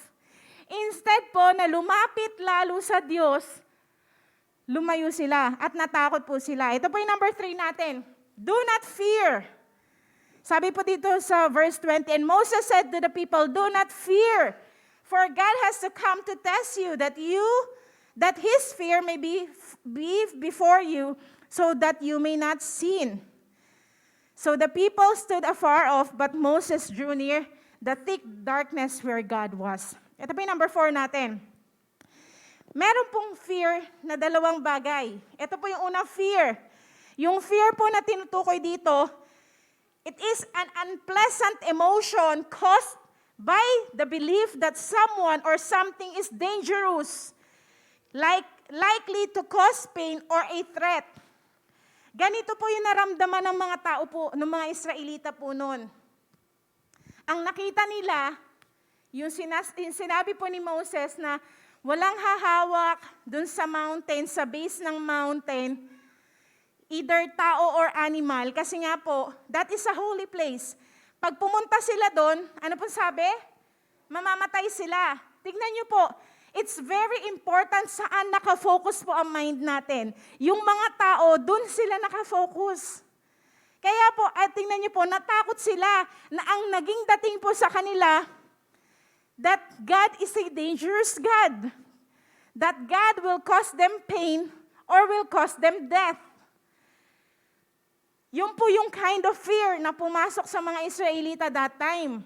Instead po na lumapit lalo sa Diyos, lumayo sila at natakot po sila. Ito po yung number 3 natin. Do not fear. Sabi po dito sa verse 20, and Moses said to the people, do not fear, for God has to come to test you, that his fear may be before you, so that you may not sin. So the people stood afar off, but Moses drew near the thick darkness where God was. Ito po yung number 4 natin. Meron pong fear na dalawang bagay. Ito po yung unang fear. Yung fear po na tinutukoy dito, it is an unpleasant emotion caused by the belief that someone or something is dangerous, likely to cause pain or a threat. Ganito po yung naramdaman ng mga tao po, ng mga Israelita po noon. Ang nakita nila, yung sinabi po ni Moses na walang hahawak dun sa mountain, sa base ng mountain, either tao or animal, kasi nga po, that is a holy place. Pag pumunta sila doon, ano po sabi? Mamamatay sila. Tignan niyo po, it's very important saan nakafocus po ang mind natin. Yung mga tao, doon sila nakafocus. Kaya po, tingnan niyo po, natakot sila na ang naging dating po sa kanila, that God is a dangerous God. That God will cause them pain or will cause them death. Yun po yung kind of fear na pumasok sa mga Israelita that time.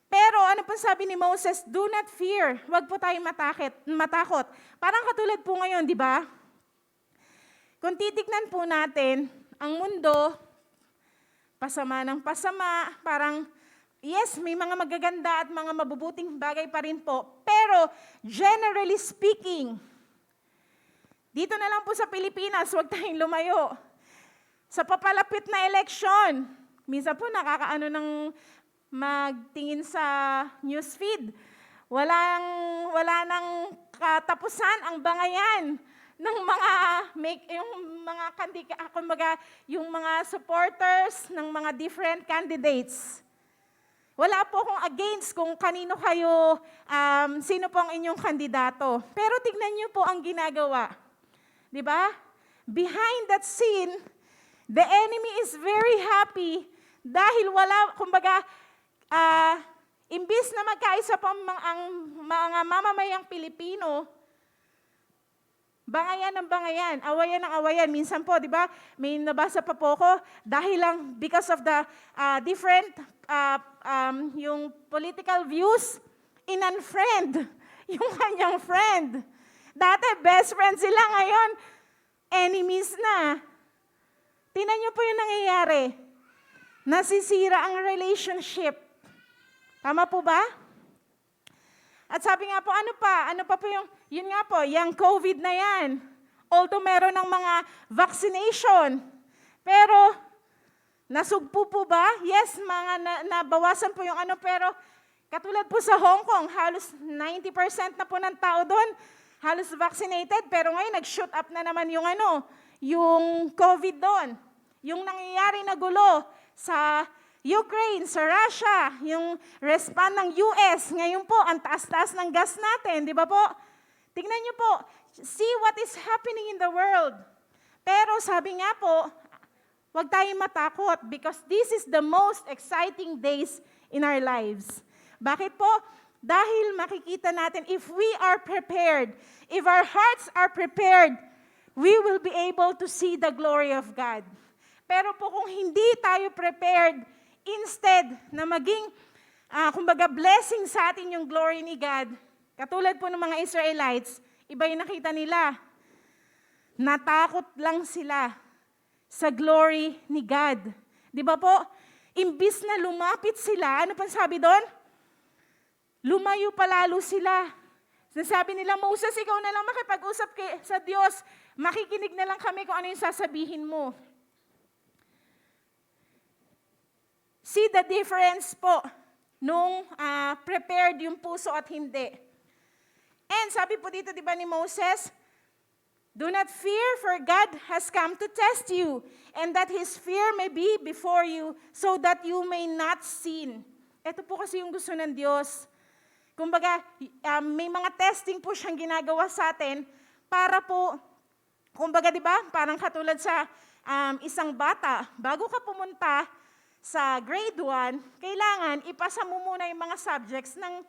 Pero ano po sabi ni Moses, do not fear. Huwag po tayong matakot. Parang katulad po ngayon, di ba? Kung titignan po natin, ang mundo, pasama ng pasama, parang, yes, may mga magaganda at mga mabubuting bagay pa rin po. Pero, generally speaking, dito na lang po sa Pilipinas, huwag tayong lumayo. Sa papalapit na eleksyon, minsan po nakakaano ng magtingin sa newsfeed. Wala nang katapusan ang bangayan ng yung mga supporters ng mga different candidates. Wala po akong against kung kanino kayo, sino po ang inyong kandidato. Pero tignan niyo po ang ginagawa. Di ba? Behind that scene, the enemy is very happy dahil imbis na magkaisa pa ang mga mamamayang Pilipino, bangayan ng bangayan, awayan ng awayan. Minsan po, di ba, may nabasa pa po ko, dahil lang because of the different yung political views, in-unfriend yung kanyang friend. Dati, best friends sila, ngayon, enemies na. Tingnan niyo po yung nangyayari. Nasisira ang relationship. Tama po ba? At sabi nga po, ano pa po yun nga po, yung COVID na yan. Although meron ng mga vaccination. Pero, nasugpo po ba? Yes, nabawasan po yung pero katulad po sa Hong Kong, halos 90% na po ng tao doon, halos vaccinated, pero ngayon nag-shoot up na naman yung COVID doon. Yung nangyayari na gulo sa Ukraine, sa Russia, yung respond ng US, ngayon po, ang taas-taas ng gas natin, di ba po? Tingnan niyo po, see what is happening in the world. Pero sabi nga po, huwag tayong matakot because this is the most exciting days in our lives. Bakit po? Dahil makikita natin, if we are prepared, if our hearts are prepared, we will be able to see the glory of God. Pero po kung hindi tayo prepared, instead na maging, kumbaga blessing sa atin yung glory ni God, katulad po ng mga Israelites, iba yung nakita nila. Natakot lang sila sa glory ni God. Di ba po? Imbis na lumapit sila, ano pang sabi doon? Lumayo palalo sila. Sabi nila, Moses, ikaw na lang makipag-usap sa Diyos. Makikinig na lang kami kung ano yung sasabihin mo. See the difference po nung prepared yung puso at hindi. And sabi po dito, di ba ni Moses, do not fear, for God has come to test you, and that His fear may be before you, so that you may not sin. Ito po kasi yung gusto ng Diyos. Kumbaga, may mga testing po siyang ginagawa sa atin para po, kumbaga di ba, parang katulad sa isang bata, bago ka pumunta sa grade 1, kailangan ipasa mo muna yung mga subjects ng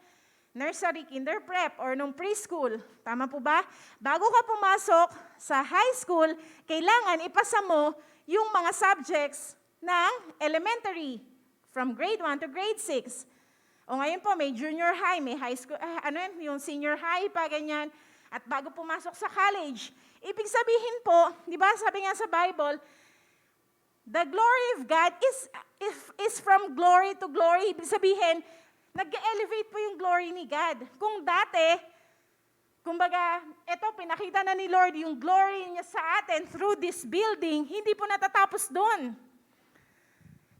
nursery, kinder, prep, or nung preschool. Tama po ba? Bago ka pumasok sa high school, kailangan ipasa mo yung mga subjects ng elementary, from grade 1 to grade 6. O ngayon po, may junior high, may high school, yung senior high pa, ganyan. At bago pumasok sa college. Ibig sabihin po, di ba, sabi nga sa Bible, the glory of God is from glory to glory. Ibig sabihin, nag-elevate po yung glory ni God. Kung dati, kumbaga, eto, pinakita na ni Lord yung glory niya sa atin through this building, hindi po natatapos doon.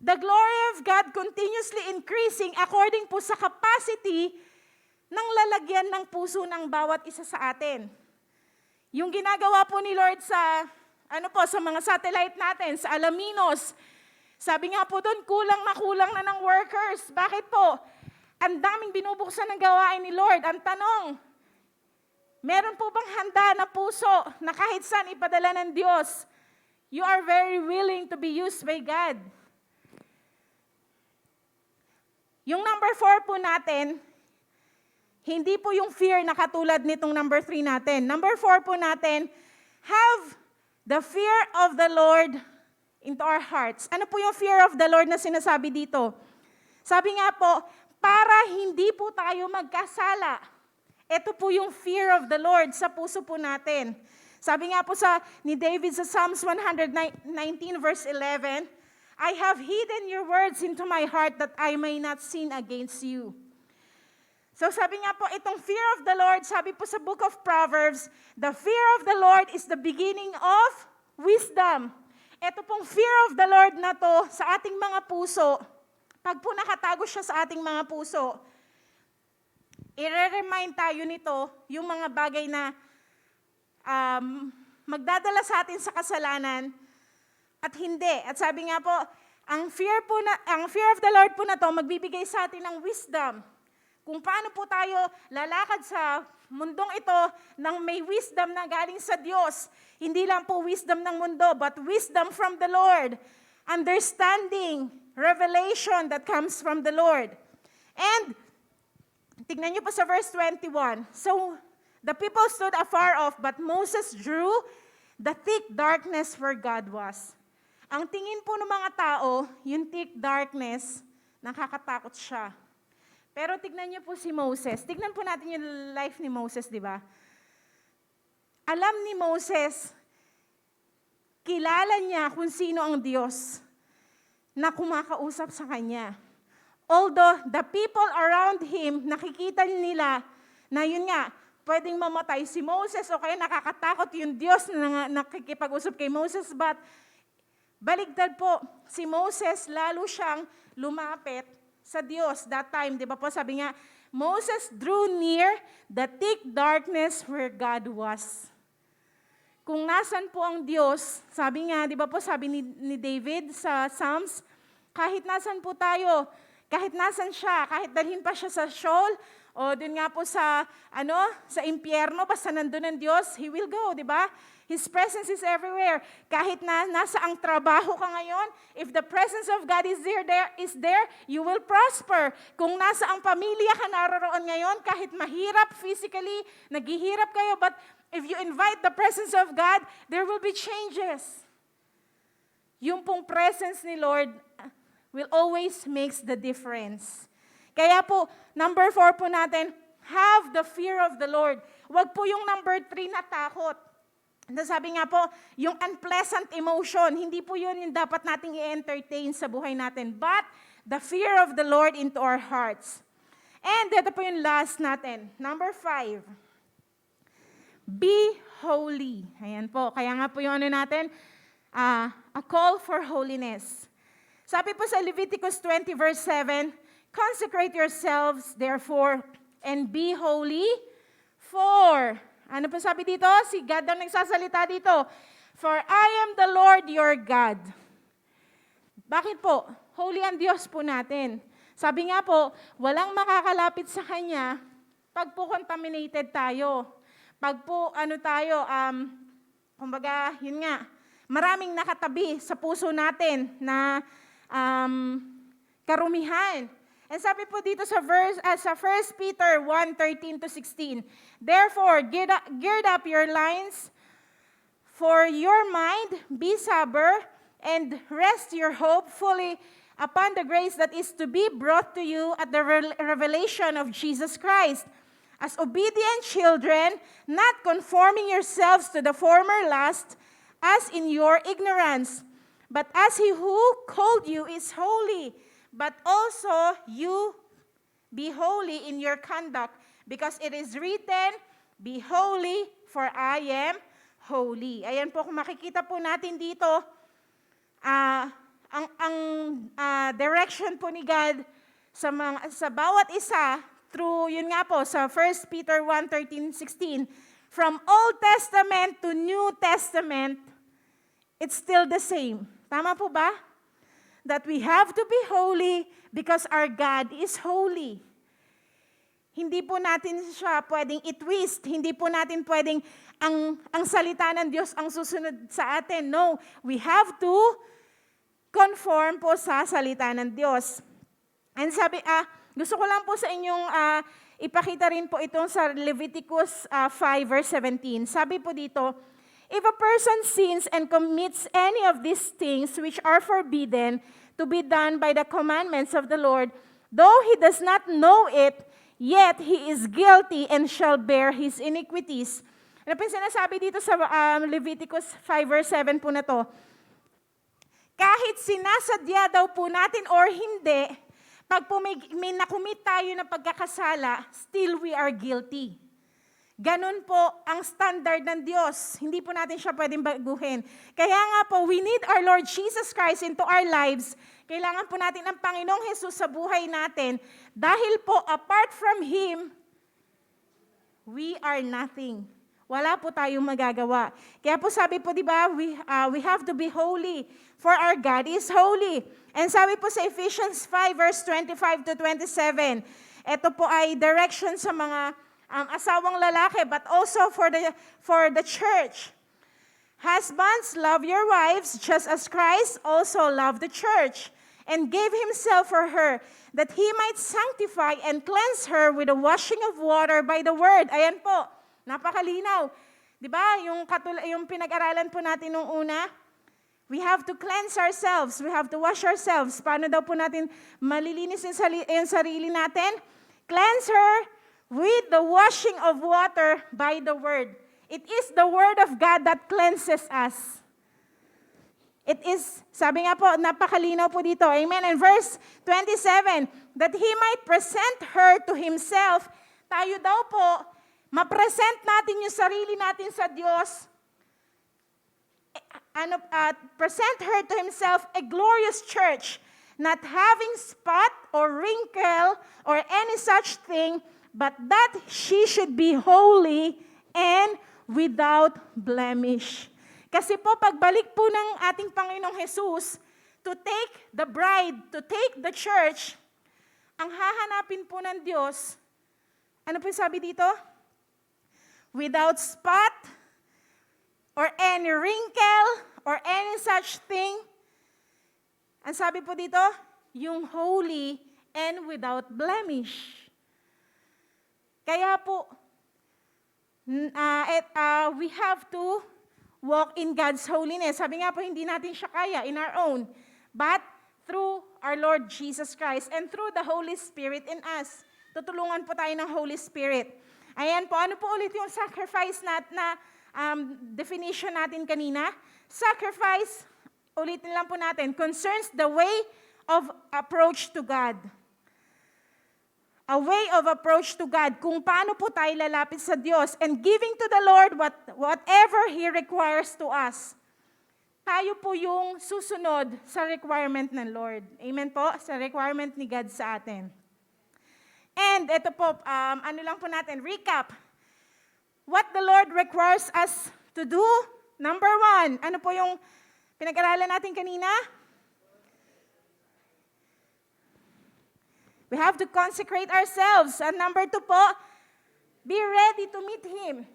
The glory of God continuously increasing according po sa capacity ng lalagyan ng puso ng bawat isa sa atin. Yung ginagawa po ni Lord sa, sa mga satellite natin, sa Alaminos, sabi nga po doon, kulang na ng workers. Bakit po? Ang daming binubuksan ng gawain ni Lord. Ang tanong, meron po bang handa na puso na kahit saan ipadala ng Diyos? You are very willing to be used by God. Yung number 4 po natin, hindi po yung fear na katulad nitong number 3 natin. Number 4 po natin, have the fear of the Lord into our hearts. Ano po yung fear of the Lord na sinasabi dito? Sabi nga po, para hindi po tayo magkasala. Ito po yung fear of the Lord sa puso po natin. Sabi nga po ni David sa Psalms 119 verse 11, I have hidden your words into my heart that I may not sin against you. So sabi nga po, itong fear of the Lord, sabi po sa book of Proverbs, the fear of the Lord is the beginning of wisdom. Ito pong fear of the Lord na to sa ating mga puso, pag po nakatago siya sa ating mga puso, i-remind tayo nito yung mga bagay na magdadala sa atin sa kasalanan at hindi. At sabi nga po, ang fear of the Lord po na to magbibigay sa atin ng wisdom. Kung paano po tayo lalakad sa mundong ito ng may wisdom na galing sa Diyos. Hindi lang po wisdom ng mundo, but wisdom from the Lord. Understanding, revelation that comes from the Lord. And, tignan niyo po sa verse 21. So, the people stood afar off, but Moses drew the thick darkness where God was. Ang tingin po ng mga tao, yung thick darkness, Nakakatakot siya. Pero tignan niyo po si Moses. Tignan po natin yung life ni Moses, di ba? Alam ni Moses, kilala niya kung sino ang Diyos na kumakausap sa kanya. Although the people around him, nakikita nila na yun nga, pwedeng mamatay si Moses o kaya nakakatakot yung Diyos na nakikipag-usap kay Moses. But baligtad po, si Moses lalo siyang lumapit sa Diyos that time. Di ba po sabi nga, Moses drew near the thick darkness where God was. Kung nasan po ang Diyos, sabi nga, di ba po sabi ni David sa Psalms, kahit nasan po tayo, kahit nasan siya, kahit dalhin pa siya sa Sheol, o dun nga po sa impyerno, basta nandun ang Diyos, He will go, di ba? His presence is everywhere. Kahit na nasa ang trabaho ka ngayon, if the presence of God is there, you will prosper. Kung nasa ang pamilya ka naroon ngayon, kahit mahirap physically, naghihirap kayo, but if you invite the presence of God, there will be changes. Yung pong presence ni Lord will always makes the difference. Kaya po, number 4 po natin, have the fear of the Lord. Huwag po yung number 3 na takot. Sabi nga po, yung unpleasant emotion, hindi po yun yung dapat nating i-entertain sa buhay natin. But the fear of the Lord into our hearts. And ito po yung last natin. Number 5. Be holy. Ayan po. Kaya nga po yung natin, a call for holiness. Sabi po sa Leviticus 20 verse 7, consecrate yourselves therefore and be holy for. Ano po sabi dito? Si God ang nagsasalita dito. For I am the Lord your God. Bakit po? Holy ang Diyos po natin. Sabi nga po, walang makakalapit sa Kanya pag po contaminated tayo. Pag po kumbaga, yun nga, maraming nakatabi sa puso natin na karumihan. And sabi po dito sa 1 Peter 1:13-16, therefore, gird up your loins, for your mind, be sober, and rest your hope fully upon the grace that is to be brought to you at the revelation of Jesus Christ. As obedient children, not conforming yourselves to the former lust, as in your ignorance, but as He who called you is holy, but also you be holy in your conduct, because it is written, be holy, for I am holy. Ayan po, kung makikita po natin dito, ang direction po ni God sa bawat isa, through, yun nga po, sa 1 Peter 1:13-16, from Old Testament to New Testament, it's still the same. Tama po ba? That we have to be holy because our God is holy. Hindi po natin siya pwedeng i-twist. Hindi po natin pwedeng ang salita ng Diyos ang susunod sa atin. No, we have to conform po sa salita ng Diyos. And sabi, gusto ko lang po sa inyong ipakita rin po itong sa Leviticus 5 verse 17. Sabi po dito, if a person sins and commits any of these things which are forbidden to be done by the commandments of the Lord, though he does not know it, yet he is guilty and shall bear his iniquities. Ano po yung sinasabi dito sa Leviticus 5 verse 7 po na to? Kahit sinasadya daw po natin or hindi, pag po may nakumit tayo na pagkakasala, still we are guilty. Ganun po ang standard ng Diyos. Hindi po natin siya pwedeng baguhin. Kaya nga po, we need our Lord Jesus Christ into our lives. Kailangan po natin ang Panginoong Jesus sa buhay natin. Dahil po, apart from Him, we are nothing. Wala po tayong magagawa. Kaya po sabi po, di ba, we have to be holy, for our God is holy. And sabi po sa Ephesians 5, verse 25-27, ito po ay direction sa mga asawang lalaki, but also for the church. Husbands, love your wives, just as Christ also loved the church, and gave Himself for her, that He might sanctify and cleanse her with the washing of water by the word. Ayan po, napakalinaw. Di ba? Yung pinag-aralan po natin nung una, We have to cleanse ourselves. We have to wash ourselves. Paano daw po natin malilinis yung sarili natin? Cleanse her with the washing of water by the word. It is the word of God that cleanses us. It is, sabi nga po, napakalinaw po dito. Amen. And verse 27, that He might present her to Himself. Tayo daw po, ma-present natin yung sarili natin sa Diyos. Present her to Himself a glorious church, not having spot or wrinkle or any such thing, but that she should be holy and without blemish. Kasi po, pagbalik po ng ating Panginoong Jesus to take the bride, to take the church, ang hahanapin po ng Diyos, ano po sabi dito? Without spot, or any wrinkle, or any such thing. Ang sabi po dito, yung holy and without blemish. Kaya po, we have to walk in God's holiness. Sabi nga po, hindi natin siya kaya in our own, but through our Lord Jesus Christ and through the Holy Spirit in us. Tutulungan po tayo ng Holy Spirit. Ayan po, ano po ulit yung sacrifice na definition natin kanina? Sacrifice, ulitin lang po natin, concerns the way of approach to God. A way of approach to God, kung paano po tayo lalapit sa Diyos and giving to the Lord whatever He requires to us. Tayo po yung susunod sa requirement ng Lord. Amen po? Sa requirement ni God sa atin. And ito po, ano lang po natin, recap. What the Lord requires us to do. Number 1, ano po yung pinag-aralan natin kanina? We have to consecrate ourselves. And number 2 po, be ready to meet Him.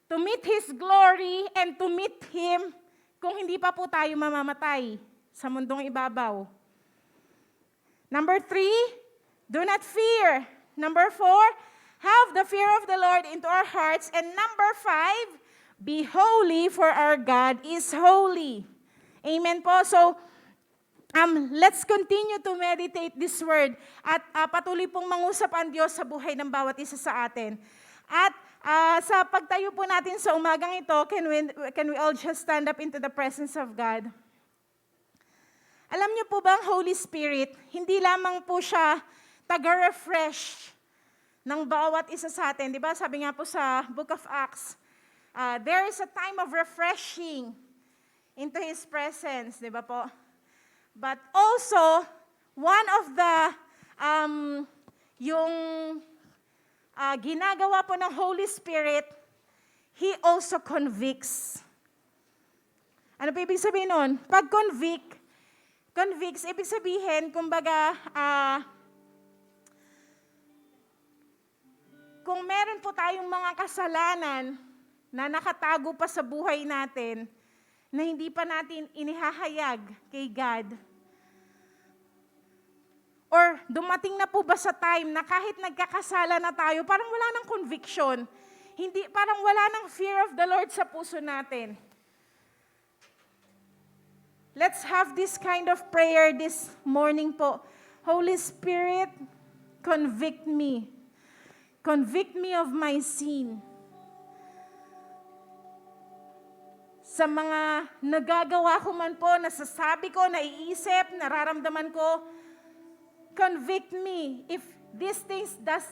To meet His glory and to meet Him kung hindi pa po tayo mamamatay sa mundong ibabaw. Number 3, do not fear. Number 4, have the fear of the Lord into our hearts. And number 5, be holy for our God is holy. Amen po. So, let's continue to meditate this word at patuloy pong mangusap ang Diyos sa buhay ng bawat isa sa atin. At sa pagtayo po natin sa umagang ito, can we all just stand up into the presence of God? Alam niyo po ba ang Holy Spirit, hindi lamang po siya taga-refresh ng bawat isa sa atin. Di ba? Sabi nga po sa Book of Acts, there is a time of refreshing into His presence. Di ba po? But also, one of the, ginagawa po ng Holy Spirit, He also convicts. Ano po ibig sabihin nun? Pag convicts, ibig sabihin, kumbaga, kung meron po tayong mga kasalanan na nakatago pa sa buhay natin, na hindi pa natin inihahayag kay God? Or dumating na po ba sa time na kahit nagkakasala na tayo, parang wala ng conviction, parang wala ng fear of the Lord sa puso natin? Let's have this kind of prayer this morning po. Holy Spirit, convict me. Convict me of my sin. Sa mga nagagawa ko man po, nasasabi ko, naiisip, nararamdaman ko, convict me if these things does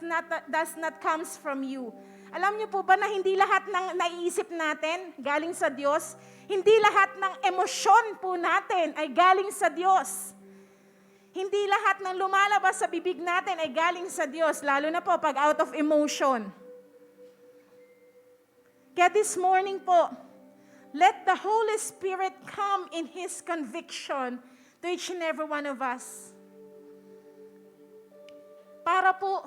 not comes from you. Alam niyo po ba na hindi lahat ng naiisip natin galing sa Diyos? Hindi lahat ng emosyon po natin ay galing sa Diyos. Hindi lahat ng lumalabas sa bibig natin ay galing sa Diyos, lalo na po pag out of emotion. Kaya this morning po, let the Holy Spirit come in His conviction to each and every one of us. Para po,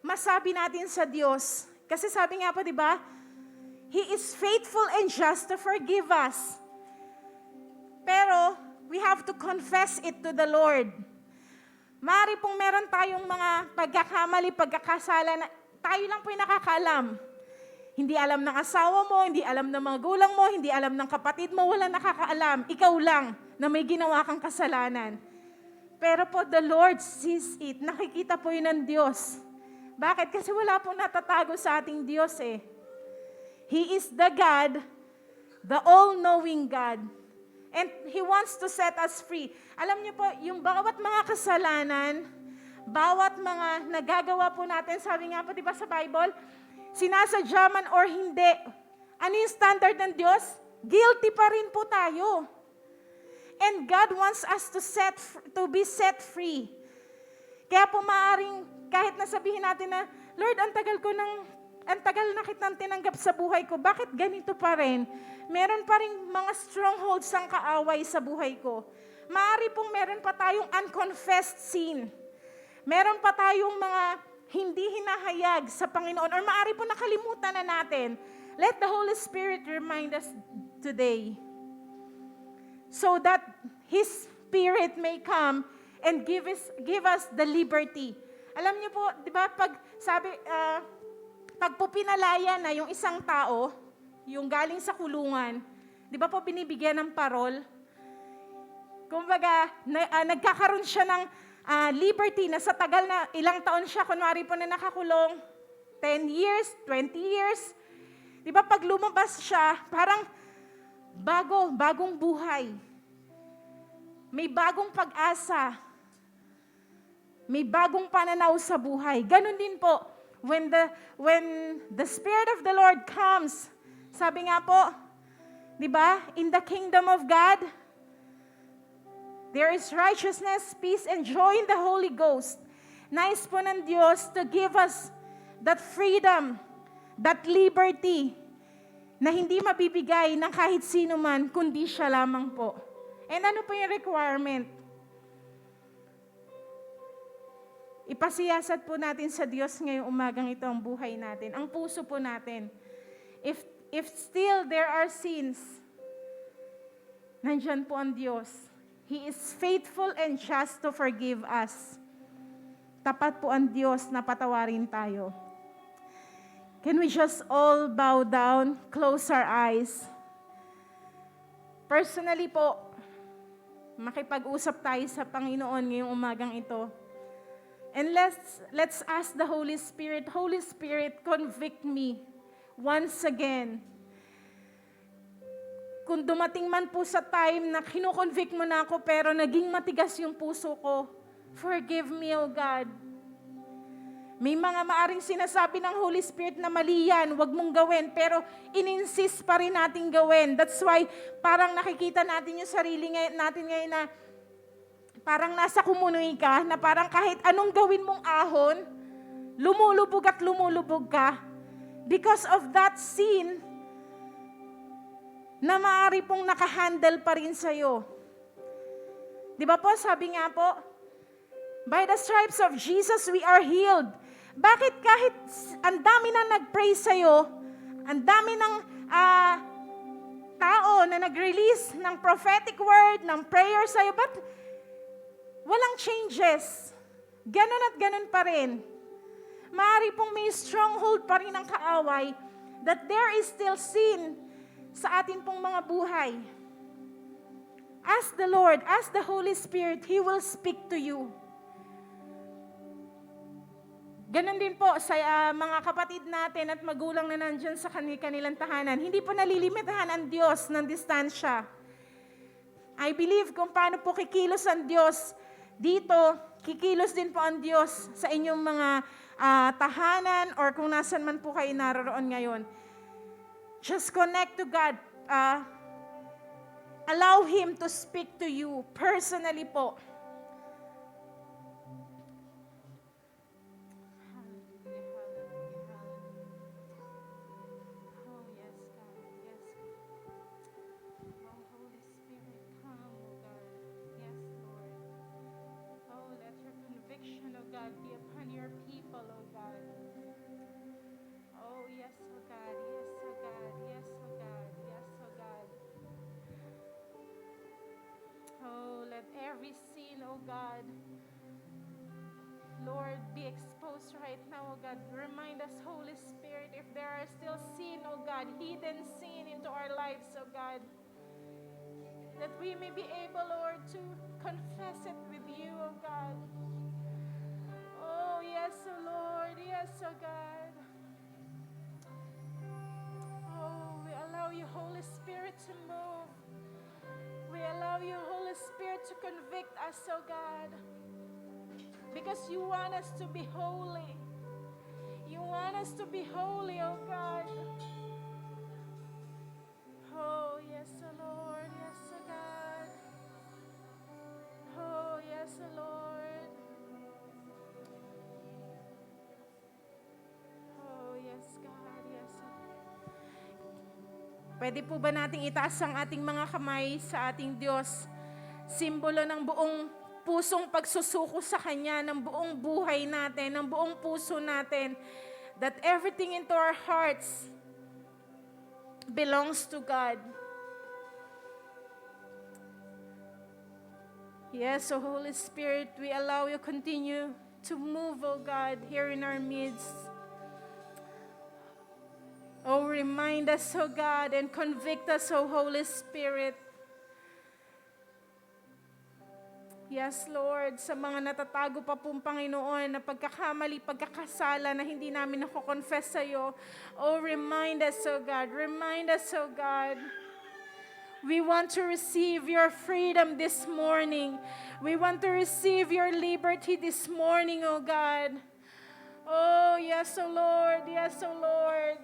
masabi natin sa Diyos. Kasi sabi nga po, di ba? He is faithful and just to forgive us. Pero, we have to confess it to the Lord. Maaari pong meron tayong mga pagkakamali, pagkakasala na tayo lang po yung nakakaalam. Hindi alam ng asawa mo, hindi alam ng mga gulang mo, hindi alam ng kapatid mo, wala nakakaalam. Ikaw lang na may ginawa kang kasalanan. Pero po, the Lord sees it. Nakikita po yun ng Diyos. Bakit? Kasi wala pong natatago sa ating Diyos eh. He is the God, the all-knowing God. And He wants to set us free. Alam niyo po, yung bawat mga kasalanan, bawat mga nagagawa po natin, sabi nga po, di ba sa Bible, sinasadya man or hindi, ano yung standard ng Diyos? Guilty pa rin po tayo. And God wants us to be set free. Kaya po maaaring, kahit nasabihin natin na, Lord, ang tagal na kitang tinanggap sa buhay ko, bakit ganito pa rin? Meron pa rin mga strongholds ang kaaway sa buhay ko. Maaari pong meron pa tayong unconfessed sin. Meron pa tayong mga hindi hinahayag sa Panginoon, or maaari po nakalimutan na natin. Let the Holy Spirit remind us today, so that His Spirit may come and give us the liberty. Alam niyo po, di ba, pag po pinalaya na yung isang tao, yung galing sa kulungan, di ba po binibigyan ng parol? Kumbaga, nagkakaroon siya ng liberty na sa tagal na ilang taon siya, kunwari po na nakakulong, 10 years, 20 years. Di ba pag lumabas siya, parang bagong buhay. May bagong pag-asa. May bagong pananaw sa buhay. Ganon din po, when the Spirit of the Lord comes, sabi nga po, di ba, in the kingdom of God, there is righteousness, peace, and joy in the Holy Ghost. Nais po ng Diyos to give us that freedom, that liberty, na hindi mabibigay ng kahit sino man, kundi siya lamang po. And ano po yung requirement? Ipasiyasat po natin sa Diyos ngayong umagang ito ang buhay natin, ang puso po natin. If still there are sins, nandyan po ang Diyos. He is faithful and just to forgive us. Tapat po ang Diyos na patawarin tayo. Can we just all bow down, close our eyes? Personally po, makipag-usap tayo sa Panginoon ngayong umagang ito. And let's ask the Holy Spirit, Holy Spirit, convict me once again. Kung dumating man po sa time na kinukonvict mo na ako pero naging matigas yung puso ko, forgive me, O God. May mga maaring sinasabi ng Holy Spirit na mali yan, wag mong gawin, pero in-insist pa rin natin gawin. That's why parang nakikita natin yung sarili natin ngayon na parang nasa kumunoy ka, na parang kahit anong gawin mong ahon, lumulubog at lumulubog ka because of that sin na maaari pong nakahandle pa rin sa'yo. Di ba po, sabi nga po, by the stripes of Jesus, we are healed. Bakit kahit ang dami na nag-pray sa'yo, ang dami ng tao na nag-release ng prophetic word, ng prayer sa'yo, but walang changes. Ganon at ganon pa rin. Maaari pong may stronghold pa rin ang kaaway that there is still sin sa atin pong mga buhay. Ask the Lord, ask the Holy Spirit, He will speak to you. Ganon din po sa mga kapatid natin at magulang na nandyan sa kanilang tahanan. Hindi po nalilimitahan ang Diyos ng distansya. I believe kung paano po kikilos ang Diyos dito, kikilos din po ang Diyos sa inyong mga tahanan or kung nasan man po kayo naroon ngayon. Just connect to God. Allow Him to speak to you personally po. Be upon your people, oh God. Oh, yes, oh God, yes, oh God, yes, oh God, yes, oh God. Oh, let every sin, oh God, Lord, be exposed right now, oh God. Remind us, Holy Spirit, if there are still sins God, hidden sin into our lives, oh God, that we may be able, Lord, to confess it with you, oh God. Oh, yes, oh Lord, yes, oh God. Oh, we allow you, Holy Spirit, to move. We allow you, Holy Spirit, to convict us, oh God, because you want us to be holy. You want us to be holy, oh God. Oh, yes, oh Lord, yes, oh God. Oh, yes, oh Lord. Oh, yes, God, yes. Pwede po ba nating itaas ang ating mga kamay sa ating Diyos? Simbolo ng buong pusong pagsusuko sa Kanya, ng buong buhay natin, ng buong puso natin, that everything into our hearts belongs to God. Yes, so Holy Spirit, we allow you continue to move, oh God, here in our midst. Oh, remind us, oh God, and convict us, oh Holy Spirit. Yes, Lord, sa mga natatago pa pong Panginoon na pagkakamali, pagkakasala na hindi namin nako-confess sa iyo. Oh, remind us, oh God. Remind us, oh God. We want to receive your freedom this morning. We want to receive your liberty this morning, oh God. Oh, yes, oh Lord. Yes, oh Lord.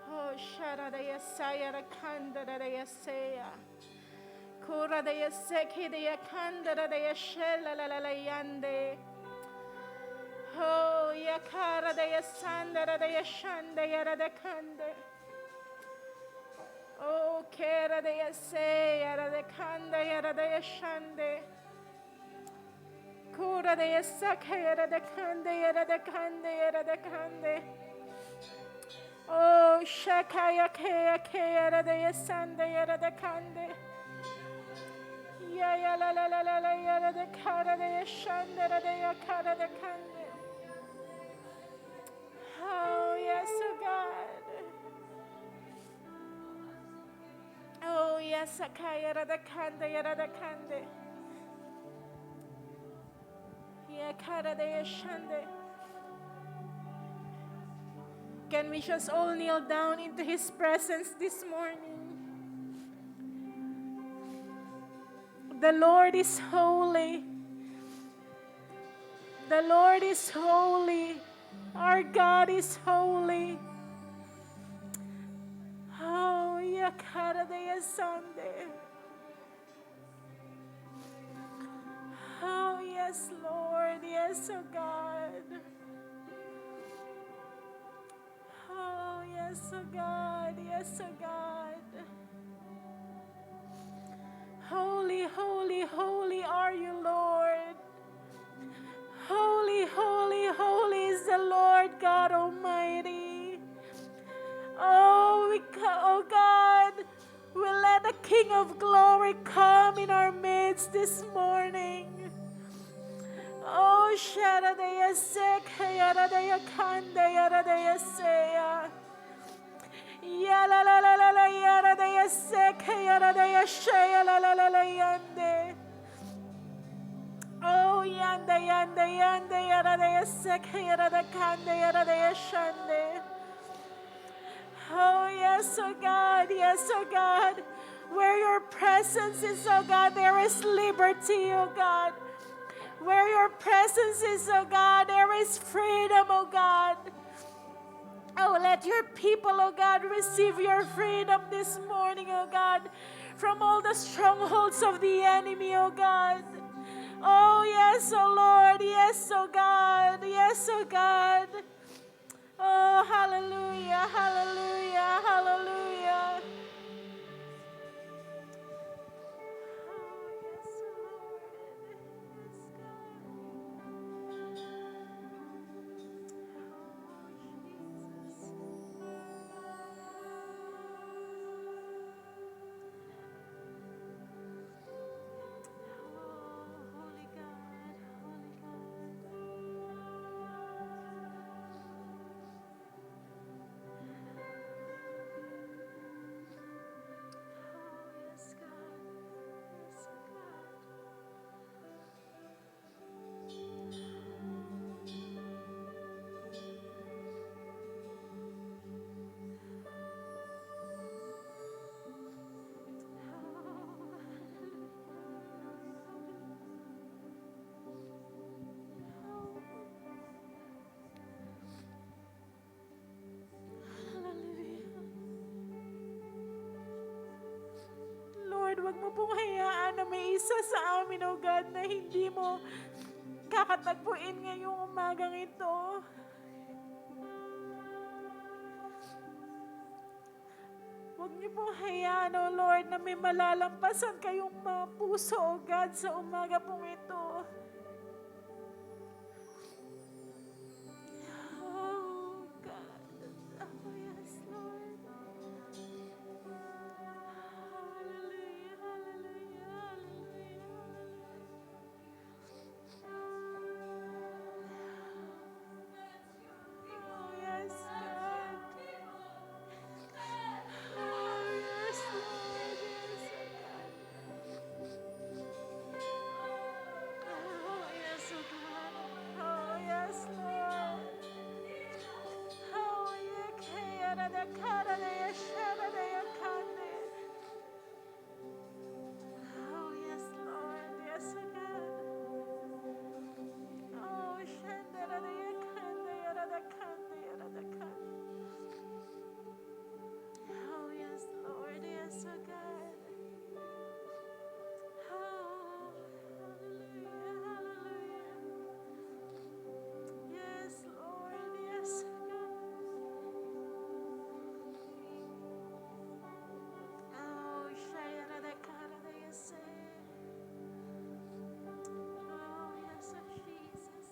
Oh, sharadayasaya rakandadayasaya. Kura de yaseki de yakandara de yashela la la la yande. Oh, yakara de yasandara de yashanda yara de kande. Oh, kera de yase yara de kanda yara de yashande. Kura de yasaka yara de kande yara de kande yara de kande. Oh, shakaya kaya kaya de yasanda yara de kande. Ya ya la la la la la ya la de cara de shanda de ya cara de kande. Oh yes, oh God. Oh yes, akaya ra de kande ya ra de kande. Ya cara de shande. Can we just all kneel down into His presence this morning? The Lord is holy. The Lord is holy. Our God is holy. Oh, yakara de Sunday. Oh, yes, Lord. Yes, oh God. Oh, yes, oh God. Yes, oh God. Holy, holy, holy are you, Lord. Holy, holy, holy is the Lord God Almighty. Oh God, we let the King of Glory come in our midst this morning. Oh, Sharadaya Seka, Yaradaya Kanda, Yaradaya Seya. Yala la la la la, Yaradaya Seka, Yaradaya Shaya, la la la la, Yande. Oh, Yanda, Yanda, Yanda, Yaradaya Seka, Yaradaya Kanda, Yaradaya Shande. Oh, yes, oh God, yes, oh God. Where your presence is, oh God, there is liberty, oh God. Where your presence is, oh God, there is freedom, oh God. Oh, let your people, oh God, receive your freedom this morning, oh God, from all the strongholds of the enemy, oh God. Oh, yes, oh Lord, yes, oh God, yes, oh God. Oh, hallelujah, hallelujah, hallelujah. Oh, yes, Lord. Yes, God. Oh, Jesus. Oh, holy God, holy God. mo pong hayaan na may isa sa amin, O God, na hindi mo kakatagpuin ngayong umagang ito. Huwag niyo pong hayaan, O Lord, na may malalampasan kayong mga puso, O God, sa umaga pong ito. Oh, God. Oh, yes, Lord. Hallelujah, hallelujah, hallelujah. Oh, yes, God. Oh, yes, Lord. Yes, God. Oh, yes, oh God. Oh, yes, Lord. Oh, yeah, kaya na kara na yashara na yakande. Oh, yes, Lord. Yes, oh God. Oh, shandara na yakande, yara na kande, yara na kande. Oh, yes, Lord. Yes, oh God. Oh, hallelujah, hallelujah. Yes, Lord. Yes, God. Oh, shayara da kara da yase. Oh, yes, oh Jesus. Yes, oh Jesus.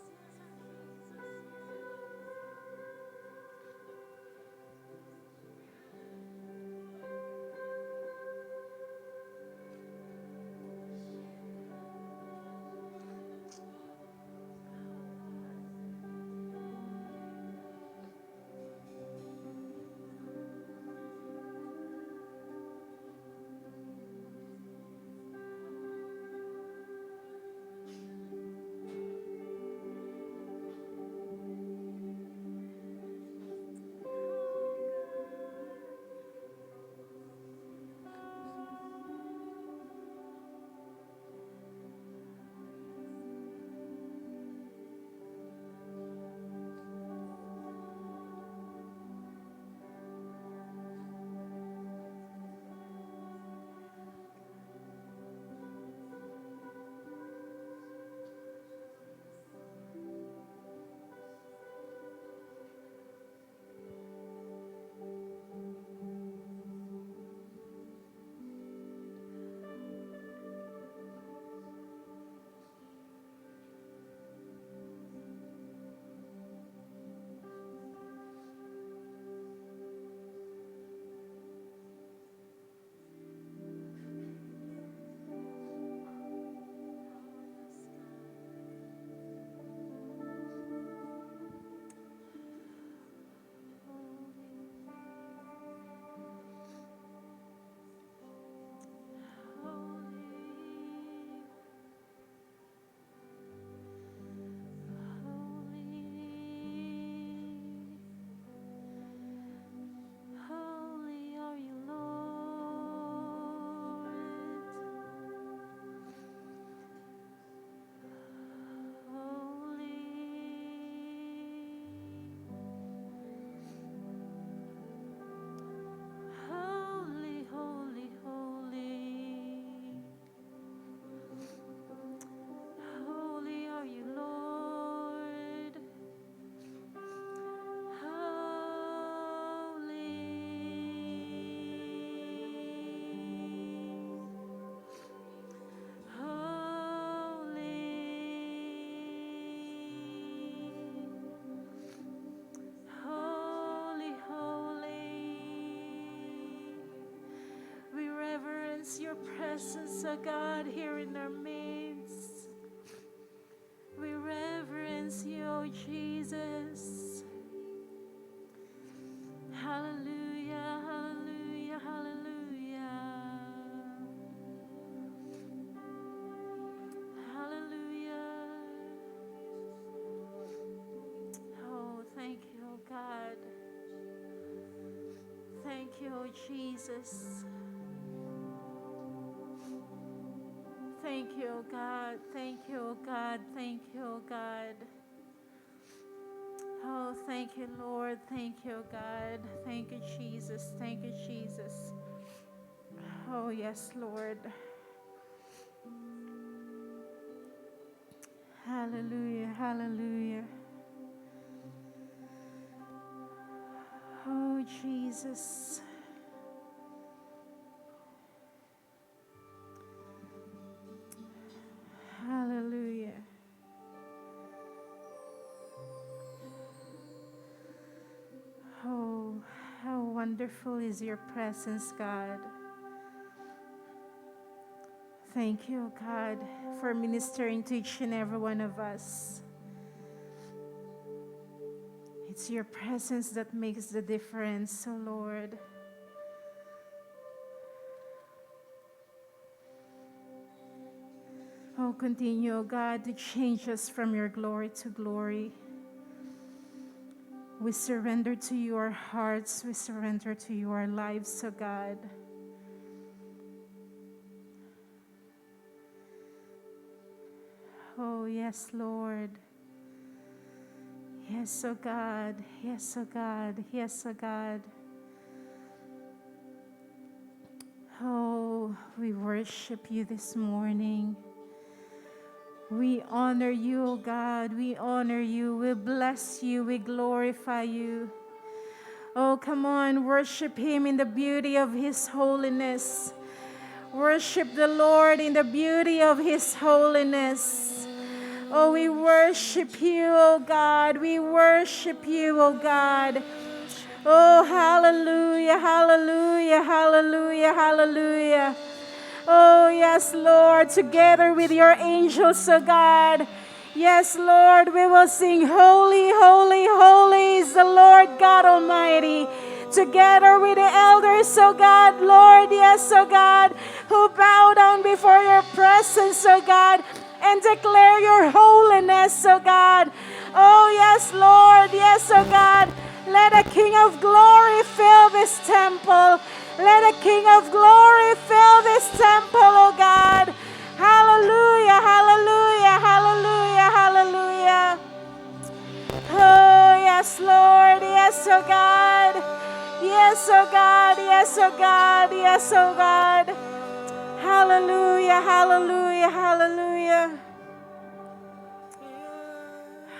Holy are you, Lord. Holy, holy, holy. Holy are you, Lord. Holy, holy. We reverence your presence, O God, here in our midst. We reverence you, O Jesus. Hallelujah, hallelujah, hallelujah. Hallelujah. Oh, thank you, O God. Thank you, O Jesus. Thank you, O God. Thank you, O God. Thank you, O God. Oh, thank you, Lord. Thank you, God. Thank you, Jesus. Thank you, Jesus. Oh, yes, Lord. Hallelujah, hallelujah. Oh, Jesus. Hallelujah. Oh, how wonderful is your presence, God. Thank you, God, for ministering to each and every one of us. It's your presence that makes the difference, oh Lord. Oh, continue, oh God, to change us from your glory to glory. We surrender to you our hearts. We surrender to you our lives, oh God. Oh, yes, Lord. Yes, oh God. Yes, oh God. Yes, oh God. Oh, we worship you this morning. We honor you, oh God. We honor you. We bless you. We glorify you. Oh, come on. Worship him in the beauty of his holiness. Worship the Lord in the beauty of his holiness. Oh, we worship you, oh God. We worship you, oh God. Oh, hallelujah, hallelujah, hallelujah, hallelujah. Oh, yes, Lord, together with your angels, oh God. Yes, Lord, we will sing, holy, holy, holy is the Lord God Almighty. Together with the elders, oh God, Lord, yes, oh God, who bow down before your presence, oh God, and declare your holiness, oh God. Oh, yes, Lord, yes, oh God. Let the King of glory fill this temple. Let the King of glory fill this temple, oh God. Hallelujah, hallelujah, hallelujah, hallelujah. Oh, yes, Lord. Yes, oh God. Yes, oh God. Yes, oh God. Yes, oh God. Hallelujah, hallelujah, hallelujah.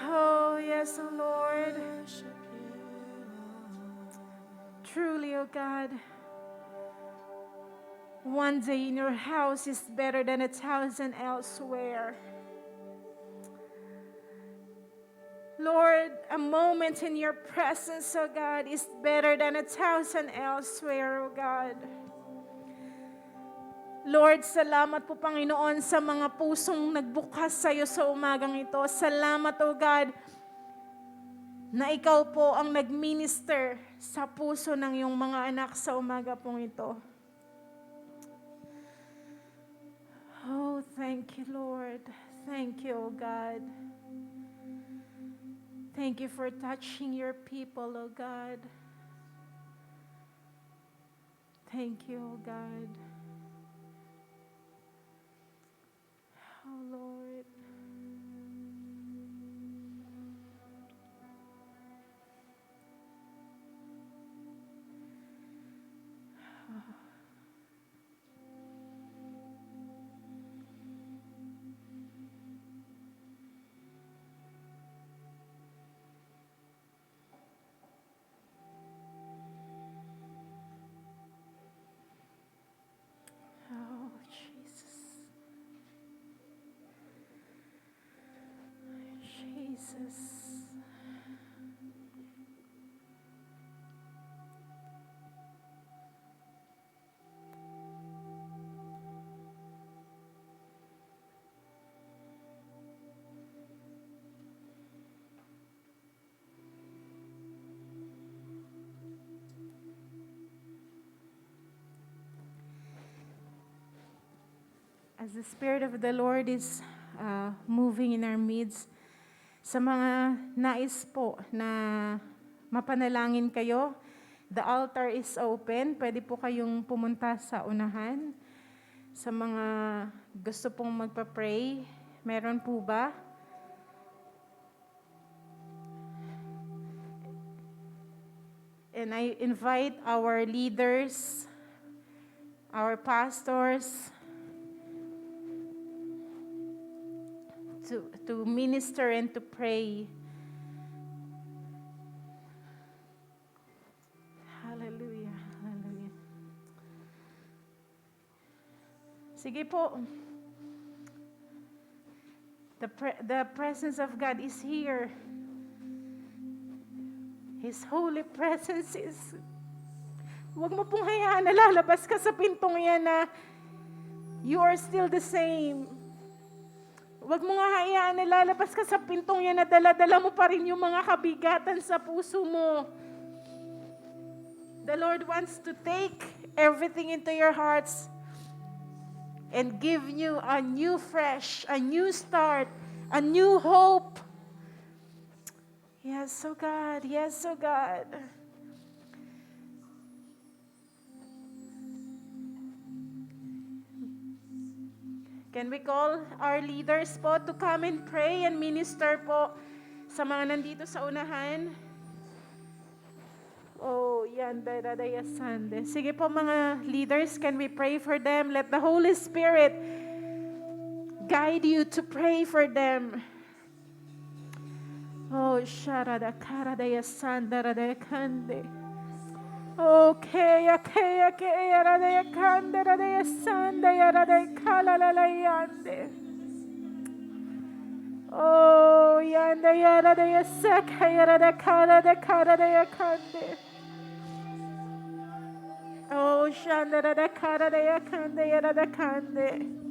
Oh, yes, oh Lord. Truly, oh God, one day in your house is better than 1,000 elsewhere. Lord, a moment in your presence, oh God, is better than 1,000 elsewhere, oh God. Lord, salamat po Panginoon sa mga pusong nagbukas sa iyo sa umagang ito. Salamat, oh God, na ikaw po ang nag-minister sa puso ng iyong mga anak sa umaga pong ito. Oh, thank you, Lord. Thank you, oh God. Thank you for touching your people, oh God. Thank you, oh God. Oh, Lord. Oh, Jesus. Jesus. As the Spirit of the Lord is moving in our midst, sa mga nais po na mapanalangin kayo, the altar is open. Pwede po kayong pumunta sa unahan. Sa mga gusto pong magpa-pray, meron po ba? And I invite our leaders, our pastors, to minister and to pray. Hallelujah. Hallelujah. Sige po. The presence of God is here. His holy presence is... Huwag mo pong hayaan na lalabas ka sa pintong yan na you are still the same. Huwag mo nga hayaan na lalabas ka sa pintong yan na dala-dala mo pa rin yung mga kabigatan sa puso mo. The Lord wants to take everything into your hearts and give you a new fresh, a new start, a new hope. Yes, oh God. Yes, oh God. Can we call our leaders po to come and pray and minister po sa mga nandito sa unahan? Oh, yan, dadaya Sunday. Sige po mga leaders, can we pray for them? Let the Holy Spirit guide you to pray for them. Oh, sharada karadaya sandaradaya kande. Okay, yaradaya kande, radaya sanda, yaradaya kalalalayande. Oh, yanda yaradaya saka, yarada karadaya kande. Oh, shandarada karadaya kande, yarada kande.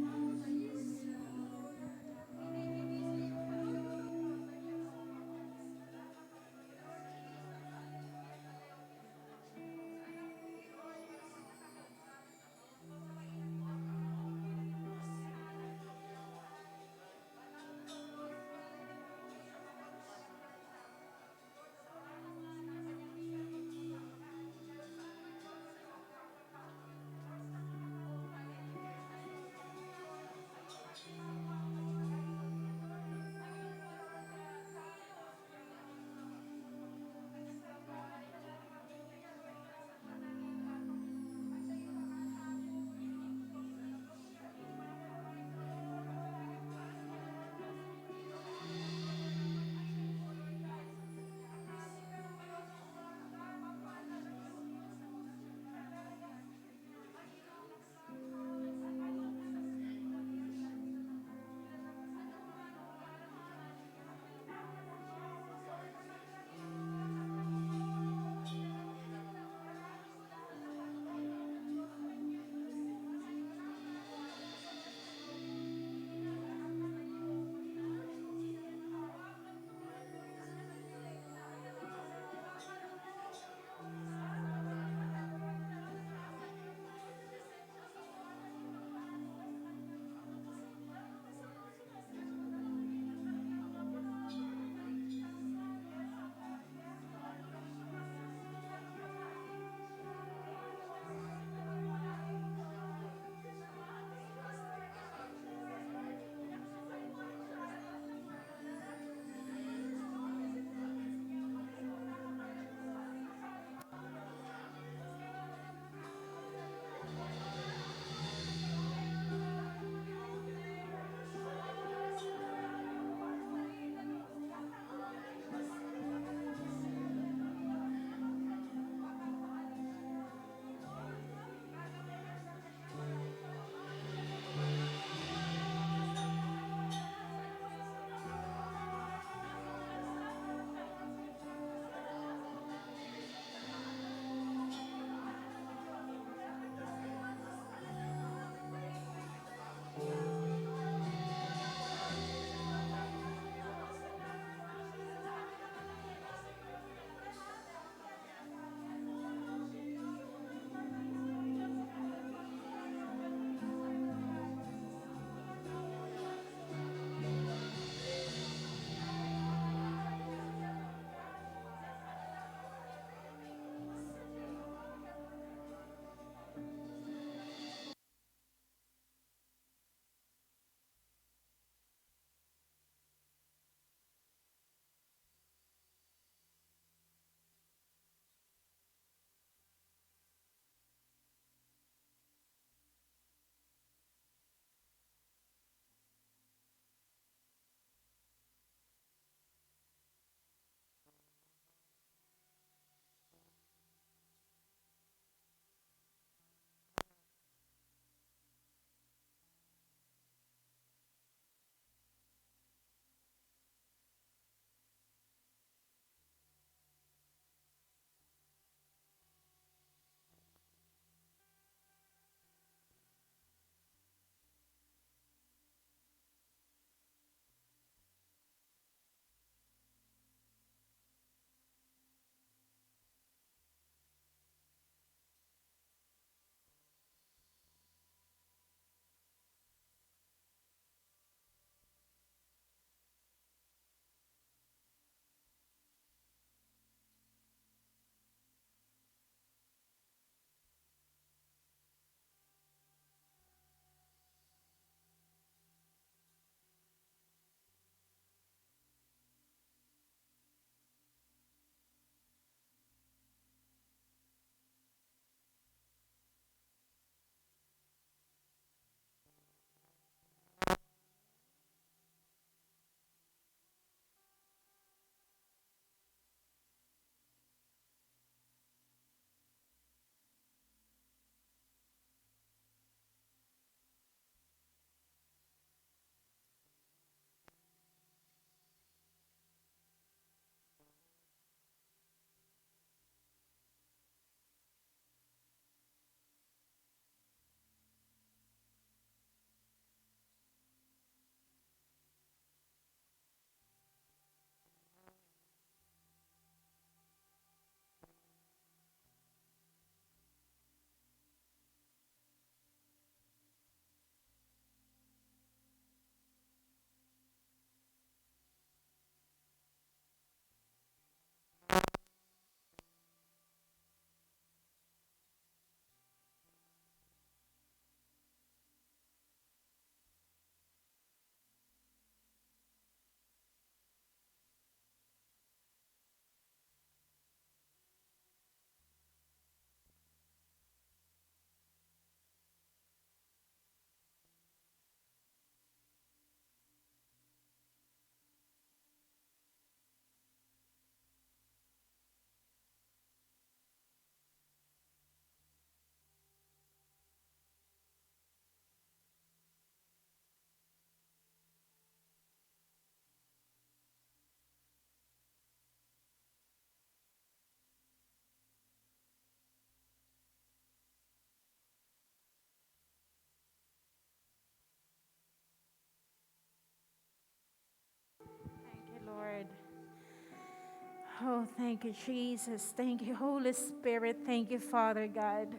Oh, thank you, Jesus. Thank you, Holy Spirit. Thank you, Father God.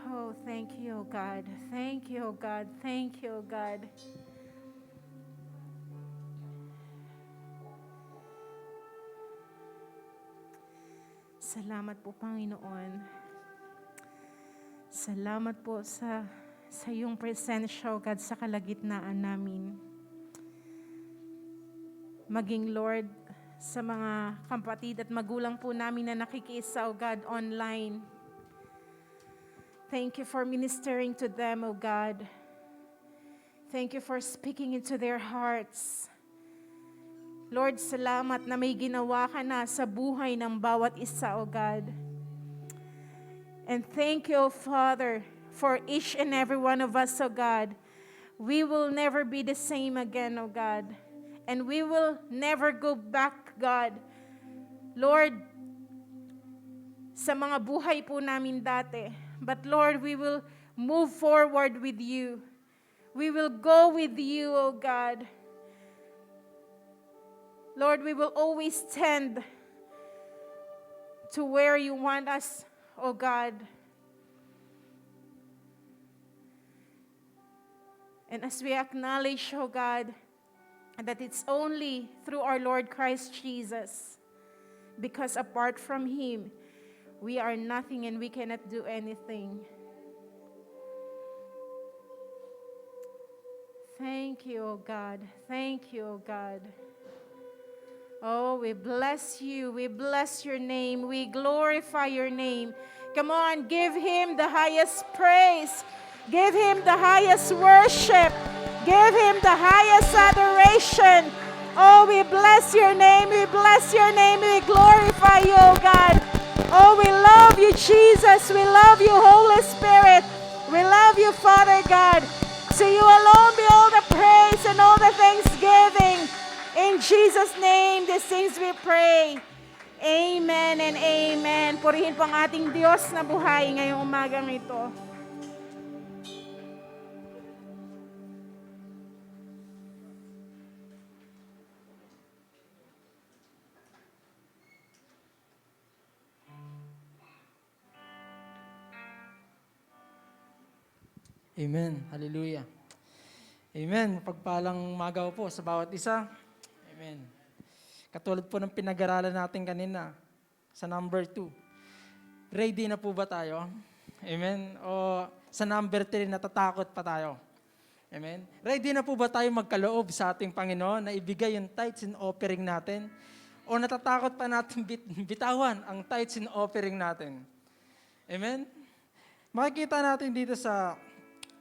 Oh, thank you, God. Thank you, God. Thank you, God. Salamat po, Panginoon. Salamat po sa iyong presensya, O God, sa kalagitnaan namin. Maging, Lord, sa mga kapatid at magulang po namin na nakikiisa, O God, online. Thank you for ministering to them, O God. Thank you for speaking into their hearts. Lord, salamat na may ginawa ka na sa buhay ng bawat isa, O God. And thank you, Father, for each and every one of us, O God. We will never be the same again, O God. And we will never go back, God. Lord, sa mga buhay po namin dati. But Lord, we will move forward with you. We will go with you, O God. Lord, we will always tend to where you want us, O God. And as we acknowledge, O God, that it's only through our Lord Christ Jesus, because apart from Him, we are nothing and we cannot do anything. Thank you, O God. Thank you, O God. Oh, we bless you. We bless your name. We glorify your name. Come on, give Him the highest praise. Give Him the highest worship. Give Him the highest adoration. Oh, we bless your name. We bless your name. We glorify you, oh God. Oh, we love you, Jesus. We love you, Holy Spirit. We love you, Father God. To you alone be all the praise and all the thanksgiving. In Jesus' name, these things we pray. Amen and amen. Purihin po ang ating Diyos na buhay ngayong umagang ito. Amen. Hallelujah. Amen. Pagpalang magaw po sa bawat isa. Amen. Katulad po ng pinag-aralan natin kanina sa number 2. Ready na po ba tayo? Amen. O sa number 3, natatakot pa tayo? Amen. Ready na po ba tayo magkaloob sa ating Panginoon na ibigay yung tithes and offering natin? O natatakot pa natin bitawan ang tithes and offering natin? Amen. Makikita natin dito sa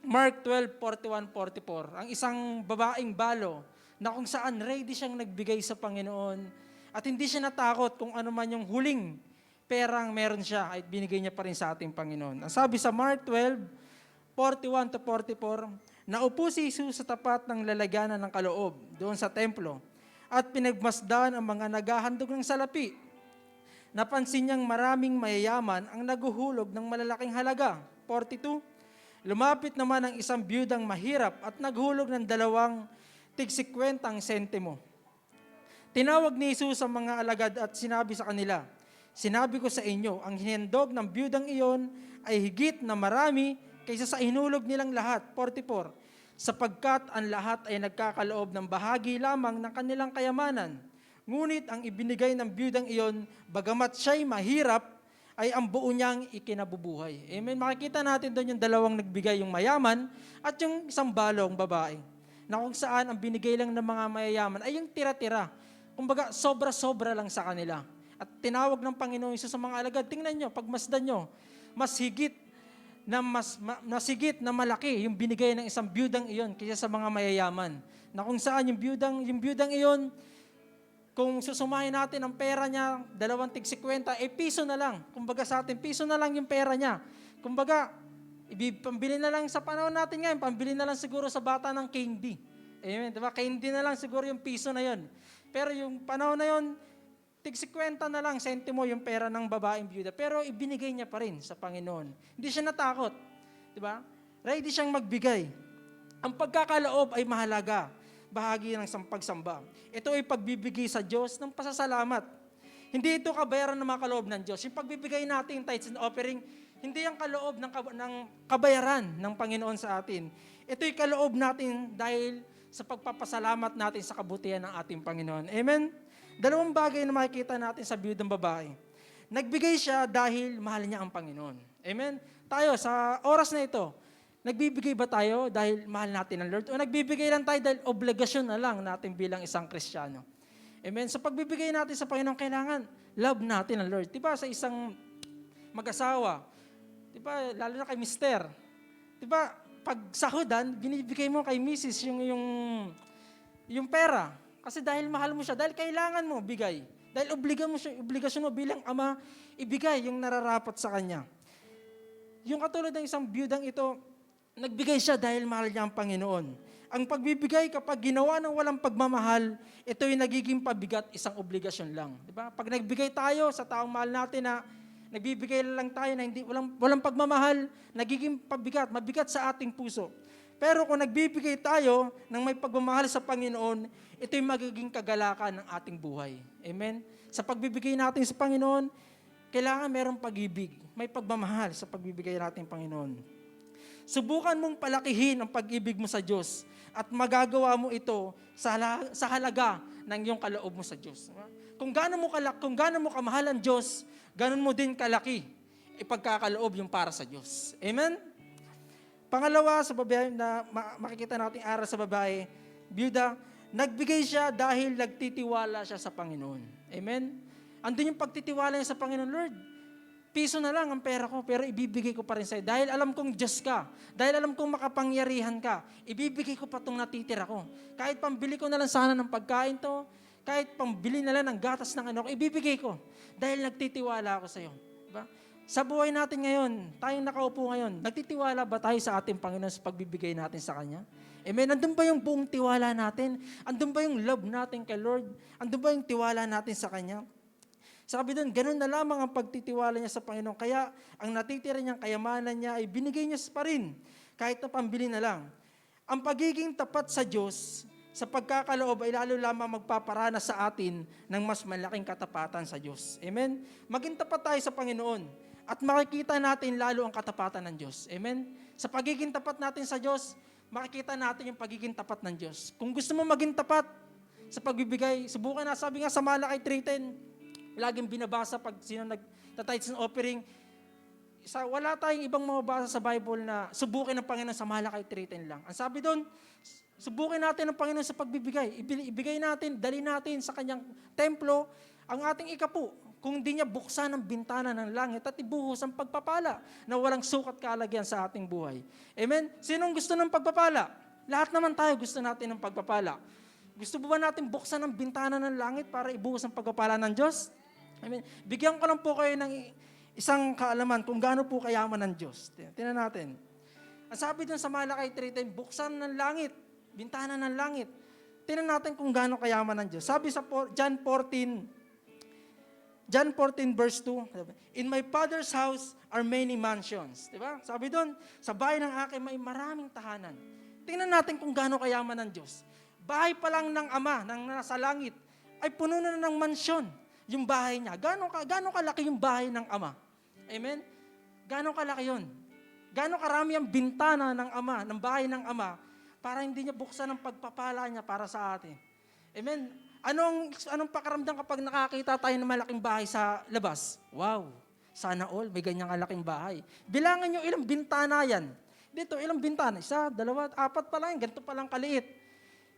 Mark 12:41-44, ang isang babaeng balo na kung saan ready siyang nagbigay sa Panginoon at hindi siya natakot kung ano man yung huling perang meron siya ay binigay niya pa rin sa ating Panginoon. Ang sabi sa Mark 12:41-44, naupo si Jesus sa tapat ng lalagyanan ng kaloob doon sa templo at pinagmasdan ang mga naghahandog ng salapi. Napansin niyang maraming mayayaman ang naguhulog ng malalaking halaga. 42, lumapit naman ang isang biyudang mahirap at naghulog ng 2 tig-50 sentimo. Tinawag ni Jesus ang mga alagad at sinabi sa kanila, sinabi ko sa inyo, ang hinendog ng biyudang iyon ay higit na marami kaysa sa hinulog nilang lahat. 44, sapagkat ang lahat ay nagkakaloob ng bahagi lamang ng kanilang kayamanan. Ngunit ang ibinigay ng biyudang iyon, bagamat siya'y mahirap, ay ang buo niyang ikinabubuhay. Amen. Makikita natin doon yung 2 nagbigay, yung mayaman at yung isang balong babae. Na kung saan ang binigay lang ng mga mayayaman ay yung tira-tira. Kumbaga, sobra-sobra lang sa kanila. At tinawag ng Panginoon Isus sa mga alagad, tingnan nyo, pagmasdan nyo, mas higit na malaki yung binigay ng isang biyudang iyon kaysa sa mga mayayaman. Na kung saan yung biyudang iyon, kung susumahin natin ang pera niya, 2 tig-50, piso na lang. Kumbaga sa atin, piso na lang yung pera niya. Kumbaga, pambili na lang sa panahon natin ngayon, pambili na lang siguro sa bata ng candy. Amen, diba? Candy na lang siguro yung piso na yon. Pero yung panahon na yon, tig-50 na lang, sentimo yung pera ng babaeng byuda. Pero ibinigay niya pa rin sa Panginoon. Hindi siya natakot. Diba? Ready siyang magbigay. Ang pagkakaloob ay mahalaga. bahagi ng pagsamba. Ito ay pagbibigay sa Diyos ng pasasalamat. Hindi ito kabayaran ng mga kaloob ng Diyos. Yung pagbibigay natin tithes and offering, hindi ang kaloob ng kabayaran ng Panginoon sa atin. Ito'y kaloob natin dahil sa pagpapasalamat natin sa kabutihan ng ating Panginoon. Amen? Dalawang bagay na makikita natin sa biyudang babae. Nagbigay siya dahil mahal niya ang Panginoon. Amen? Tayo, sa oras na ito, nagbibigay ba tayo dahil mahal natin ang Lord? O nagbibigay lang tayo dahil obligasyon na lang natin bilang isang Kristiyano? Amen? Sa pagbibigay natin sa Panginoon, kailangan love natin ang Lord. Diba sa isang mag-asawa, diba, lalo na kay mister, diba, pag sahudan, binibigay mo kay misis yung pera. Kasi dahil mahal mo siya, dahil kailangan mo bigay. Dahil obligasyon mo bilang ama, ibigay yung nararapat sa kanya. Yung katulad ng isang biyudang ito, nagbigay siya dahil mahal niya ang Panginoon. Ang pagbibigay kapag ginawa ng walang pagmamahal, ito'y nagiging pabigat, isang obligasyon lang. Diba? Pag nagbigay tayo sa taong mahal natin na nagbibigay lang tayo na walang pagmamahal, nagiging mabigat sa ating puso. Pero kung nagbibigay tayo ng may pagmamahal sa Panginoon, ito'y magiging kagalakan ng ating buhay. Amen? Sa pagbibigay natin sa Panginoon, kailangan merong pag-ibig, may pagmamahal sa pagbibigay natin, Panginoon. Subukan mong palakihin ang pag-ibig mo sa Diyos at magagawa mo ito sa halaga ng iyong kaloob mo sa Diyos. Kung gaano mo kamahal ang Diyos, ganon mo din kalaki ipagkakaloob yung para sa Diyos. Amen? Pangalawa, sa babae na makikita natin aral sa babae, biyuda, nagbigay siya dahil nagtitiwala siya sa Panginoon. Amen? Andun yung pagtitiwala niya sa Panginoon, Lord, piso na lang ang pera ko, pero ibibigay ko pa rin sa'yo. Dahil alam kong Diyos ka, dahil alam kong makapangyarihan ka, ibibigay ko pa itong natitira ko. Kahit pambili ko na lang sana ng pagkain to, kahit pambili na lang ng gatas ng ibibigay ko. Dahil nagtitiwala ako sa iyo. Diba? Sa buhay natin ngayon, tayong nakaupo ngayon, nagtitiwala ba tayo sa ating Panginoon sa pagbibigay natin sa Kanya? Amen? Andun ba yung buong tiwala natin? Andun ba yung love natin kay Lord? Andun ba yung tiwala natin sa Kanya? Sabi doon, ganun na lamang ang pagtitiwala niya sa Panginoon. Kaya ang natitira niyang kayamanan niya ay binigay niya pa rin, kahit na pambili na lang. Ang pagiging tapat sa Diyos, sa pagkakaloob ay lalo lamang magpaparana sa atin ng mas malaking katapatan sa Diyos. Amen? Maging tapat tayo sa Panginoon at makikita natin lalo ang katapatan ng Diyos. Amen? Sa pagiging tapat natin sa Diyos, makikita natin yung pagiging tapat ng Diyos. Kung gusto mo maging tapat sa pagbibigay, subukan na, sabi nga sa Malakay 3:10, laging binabasa pag sino nag-tithes and offering, wala tayong ibang mababasa sa Bible na subukin ng Panginoon sa Malakay 3:10 lang. Ang sabi doon, subukin natin ang Panginoon sa pagbibigay. Ibigay natin, dali natin sa kanyang templo ang ating ikapu. Kung di niya buksan ang bintana ng langit at ibuhos ang pagpapala na walang sukat kalagyan sa ating buhay. Amen? Sinong gusto ng pagpapala? Lahat naman tayo gusto natin ng pagpapala. Gusto ba natin buksan ang bintana ng langit para ibuhos ang pagpapala ng Diyos? Amen? Bigyan ko lang po kayo ng isang kaalaman kung gaano po kayaman ng Diyos. Tingnan natin. Ang sabi dun sa Malakay 3:10, buksan ng langit, bintana ng langit. Tingnan natin kung gaano kayaman ng Diyos. Sabi sa John 14 verse 2, in my Father's house are many mansions. Diba? Sabi doon, sa bahay ng akin may maraming tahanan. Tingnan natin kung gaano kayaman ng Diyos. Bahay pa lang ng Ama, ng nasa langit, ay puno na ng mansyon yung bahay niya. Gaano kalaki yung bahay ng Ama? Amen? Gaano kalaki yun? Gaano karami ang bintana ng Ama, ng bahay ng Ama, para hindi niya buksan ang pagpapala niya para sa atin. Amen? Anong pakaramdam kapag nakakita tayo ng malaking bahay sa labas? Wow, sana all, may ganyang kalaking bahay. Bilangan niyo ilang bintana yan. Dito, ilang bintana? 1, 2, 4 pa lang, ganito pa lang kaliit.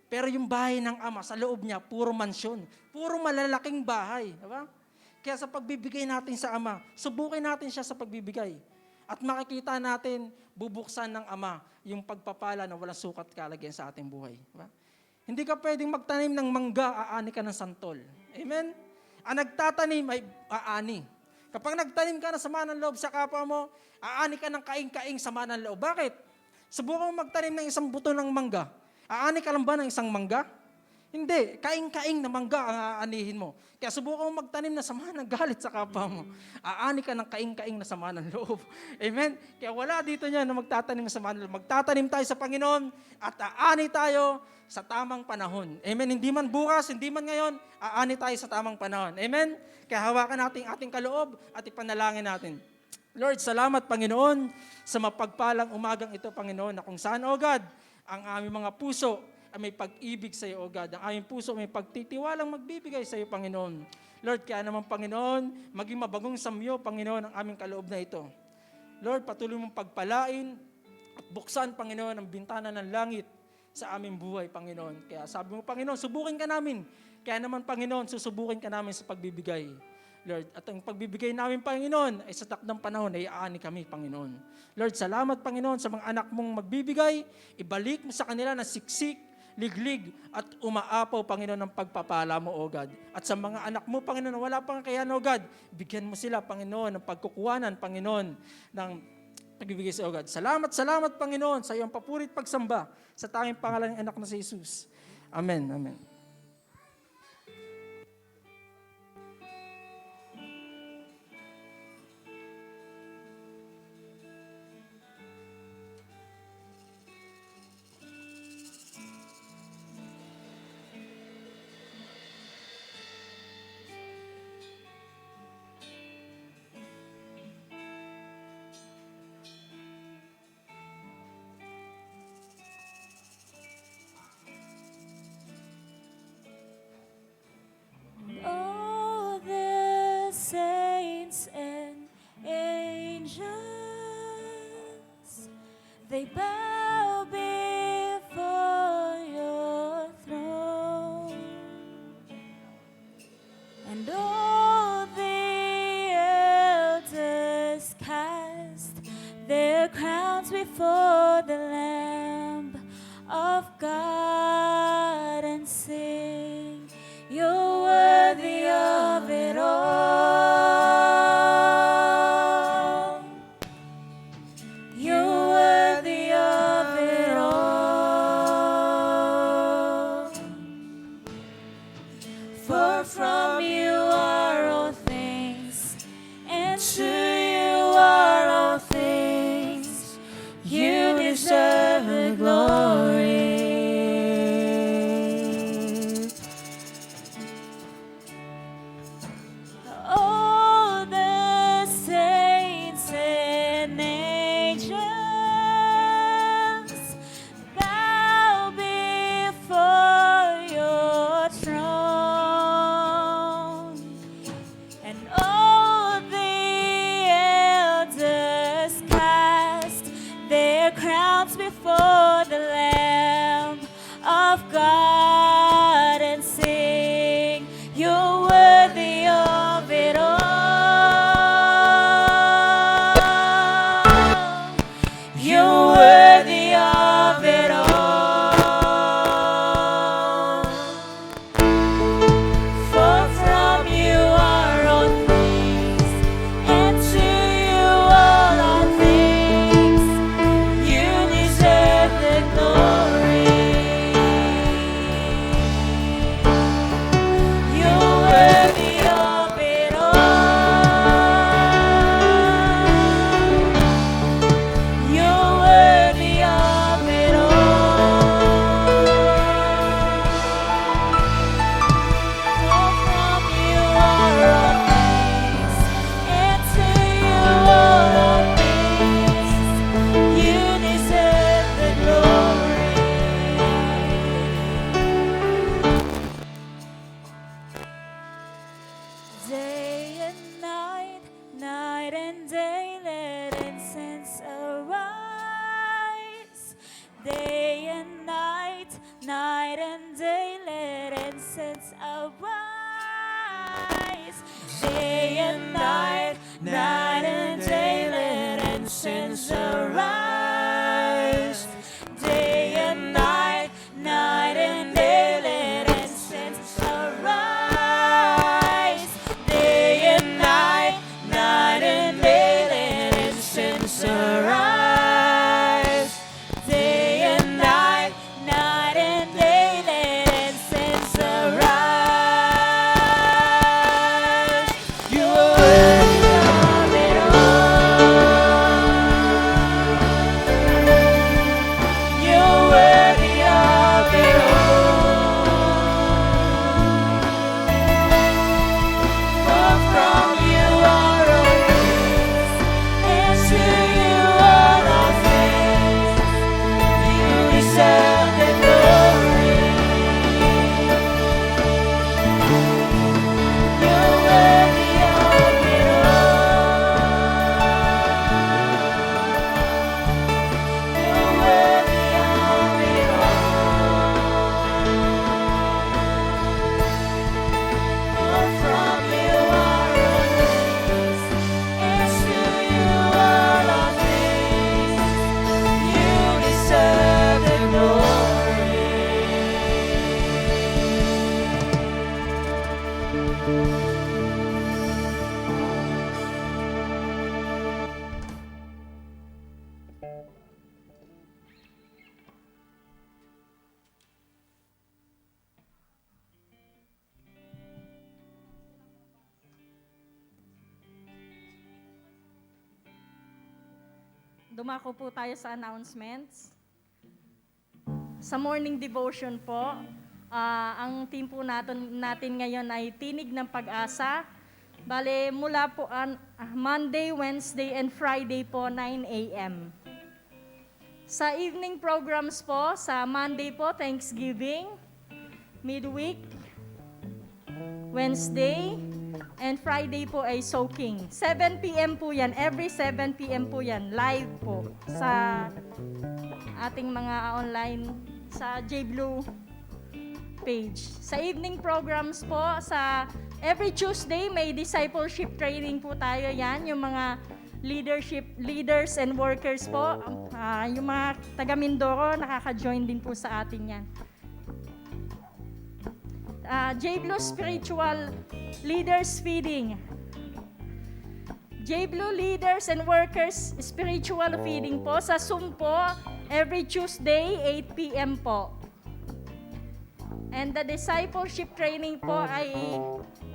Pero yung bahay ng Ama, sa loob niya, puro mansyon. Puro malalaking bahay. Diba? Kaya sa pagbibigay natin sa Ama, subukin natin siya sa pagbibigay. At makikita natin, bubuksan ng Ama yung pagpapala na walang sukat kalagyan sa ating buhay. Diba? Hindi ka pwedeng magtanim ng mangga, aani ka ng santol. Amen? Ang nagtatanim ay aani. Kapag nagtanim ka ng sama ng loob sa kapwa mo, aani ka ng kaing-kaing sama ng loob. Bakit? Subukan mo magtanim ng isang buto ng mangga. Aani ka lang ba ng isang mangga? Hindi, kaing-kaing na mangga ang aanihin mo. Kaya subukan mo magtanim na sama ng galit sa kapwa mo. Aani ka ng kaing-kaing na sama ng loob. Amen? Kaya wala dito niya na magtatanim ng sama ng loob. Magtatanim tayo sa Panginoon at aani tayo sa tamang panahon. Amen? Hindi man bukas, hindi man ngayon, aani tayo sa tamang panahon. Amen? Kaya hawakan natin ating kaloob at ipanalangin natin. Lord, salamat Panginoon sa mapagpalang umagang ito, Panginoon, na kung saan, O God, ang aming mga puso ay may pag-ibig sa iyo, O God. Ang aming puso may pagtitiwalang magbibigay sa iyo, Panginoon. Lord, kaya naman, Panginoon, maging mabagong samyo, Panginoon, ang aming kaloob na ito. Lord, patuloy mong pagpalain at buksan, Panginoon, ang bintana ng langit sa aming buhay, Panginoon. Kaya sabi mo, Panginoon, subukin ka namin. Kaya naman, Panginoon, susubukin ka namin sa pagbibigay. Lord, at ang pagbibigay namin, Panginoon, ay sa takdang panahon ay aani kami, Panginoon. Lord, salamat, Panginoon, sa mga anak mong magbibigay. Ibalik mo sa kanila na siksik, liglig, at umaapaw, Panginoon, ng pagpapala mo, O God. At sa mga anak mo, Panginoon, wala pang kakayahan, O God, bigyan mo sila, Panginoon, ng pagkukuhanan, Panginoon, ng pagbibigay sa O God. Salamat, salamat, Panginoon, sa iyong papurit pagsamba sa tanging pangalan ng anak na si Jesus. Amen, amen. All the saints and angels, they bow before your throne, and all the elders cast their crowns before the Lamb of God and sing, you're worthy of it all. You're worthy of it all. For from you are all things, and to you are all things. You deserve the glory. All the saints and angels bow before your throne, and all the elders cast their crowns before the Lamb of God and sing, you're worthy of it all. You're worthy of it all. For from you are all things, and to you all are things. You deserve the glory. You're worthy of it all. You're worthy of it all. For from you are all things, and to you all are things. You deserve the glory. Day and night, night and day, let incense arise. Day and night, night and day, let incense arise. Day and night, night and day, let incense arise. Day and night, night and day, let incense arise. Day and night, night and day, let incense arise. Day and night, night and day, let incense dumako po tayo sa announcements. Sa morning devotion po, ang team po natin ngayon ay Tinig ng Pag-asa. Bale, mula po Monday, Wednesday, and Friday po, 9 a.m. Sa evening programs po, sa Monday po, Thanksgiving, midweek, Wednesday, and Friday po ay soaking. 7 p.m. po yan. Every 7 p.m. po yan. Live po sa ating mga online sa JBlue page. Sa evening programs po, sa every Tuesday may discipleship training po tayo yan. Yung mga leaders and workers po. Yung mga taga Mindoro, nakaka-join din po sa atin yan. JBlue Spiritual Leaders Feeding. JBlue Leaders and Workers Spiritual Feeding po sa Zoom po, every Tuesday, 8 p.m. po. And the discipleship training po ay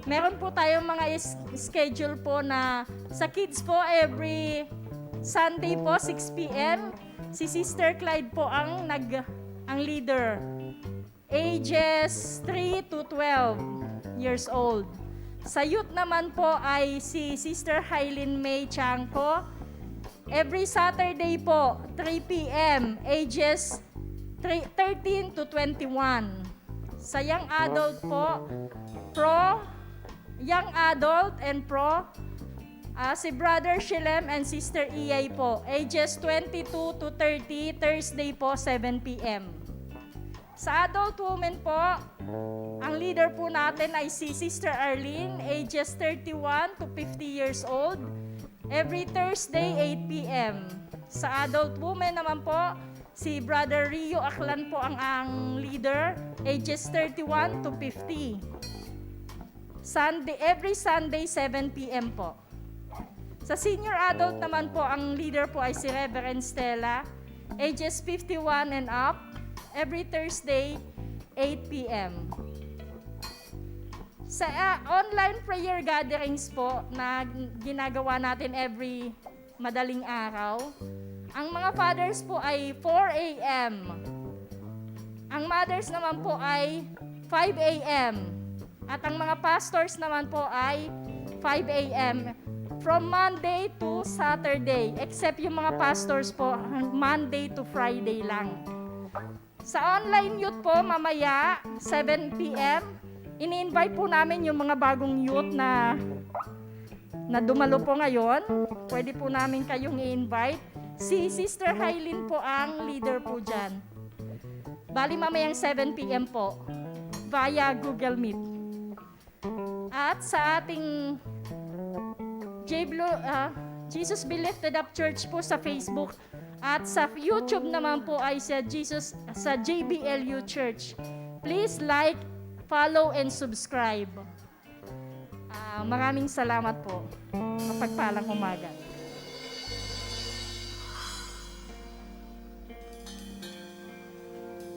meron po tayong mga schedule po na sa kids po every Sunday po, 6 p.m. Si Sister Clyde po ang leader. Ages 3 to 12 years old. Sa youth naman po ay si Sister Hylene May Chanko. Every Saturday po, 3 p.m. Ages 13 to 21. Sa young adult po, young adult and si Brother Shilem and Sister Iyay po. Ages 22 to 30, Thursday po, 7 p.m. Sa adult women po, ang leader po natin ay si Sister Arlene, ages 31 to 50 years old. Every Thursday, 8 p.m. Sa adult women naman po, si Brother Rio Aklan po ang leader, ages 31 to 50. Every Sunday, 7 p.m. po. Sa senior adult naman po, ang leader po ay si Reverend Stella, ages 51 and up. Every Thursday, 8 p.m. Sa online prayer gatherings po na ginagawa natin every madaling araw, ang mga fathers po ay 4 a.m. Ang mothers naman po ay 5 a.m. At ang mga pastors naman po ay 5 a.m. From Monday to Saturday, except yung mga pastors po, Monday to Friday lang. Sa online youth po, mamaya, 7 p.m., ini-invite po namin yung mga bagong youth na dumalo po ngayon. Pwede po namin kayong i-invite. Si Sister Hylene po ang leader po dyan. Bali mamayang 7 p.m. po, via Google Meet. At sa ating Jesus Be Lifted Up Church po sa Facebook, at sa YouTube naman po ay sa JBLU Church. Please like, follow, and subscribe. Maraming salamat po. Mapagpalang umaga.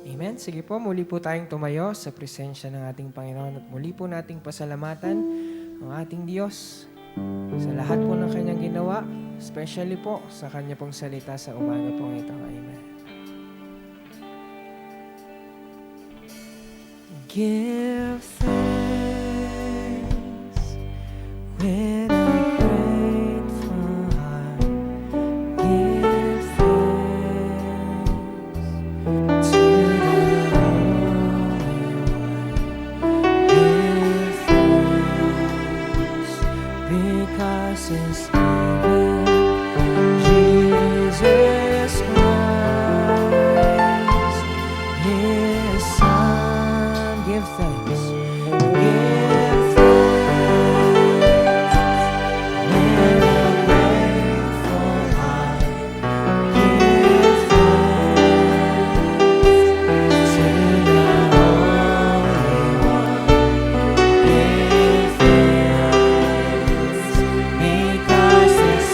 Amen. Sige po, muli po tayong tumayo sa presensya ng ating Panginoon at muli po nating pasalamatan ang ating Diyos sa lahat po ng kanyang ginawa, especially po sa kanya pong salita sa umaga po ito. Amen. Give thanks with a grateful heart. Give thanks to the Holy One. Give thanks because His given Jesus Christ, His Son. Give thanks. Give thanks with a grateful heart. Give thanks to the Holy One. Give thanks because His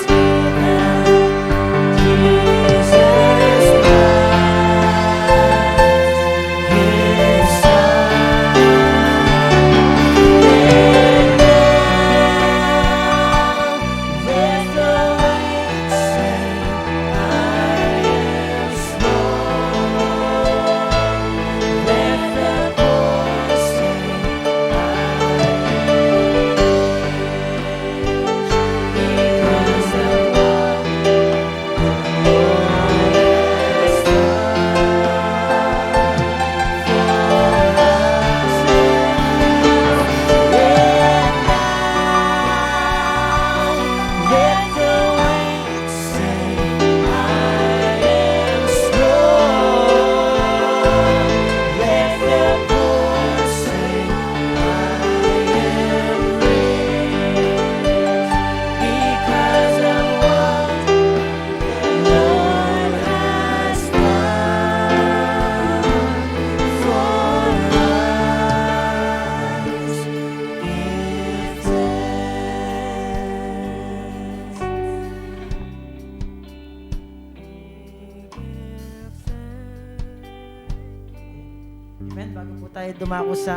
po tayo dumako sa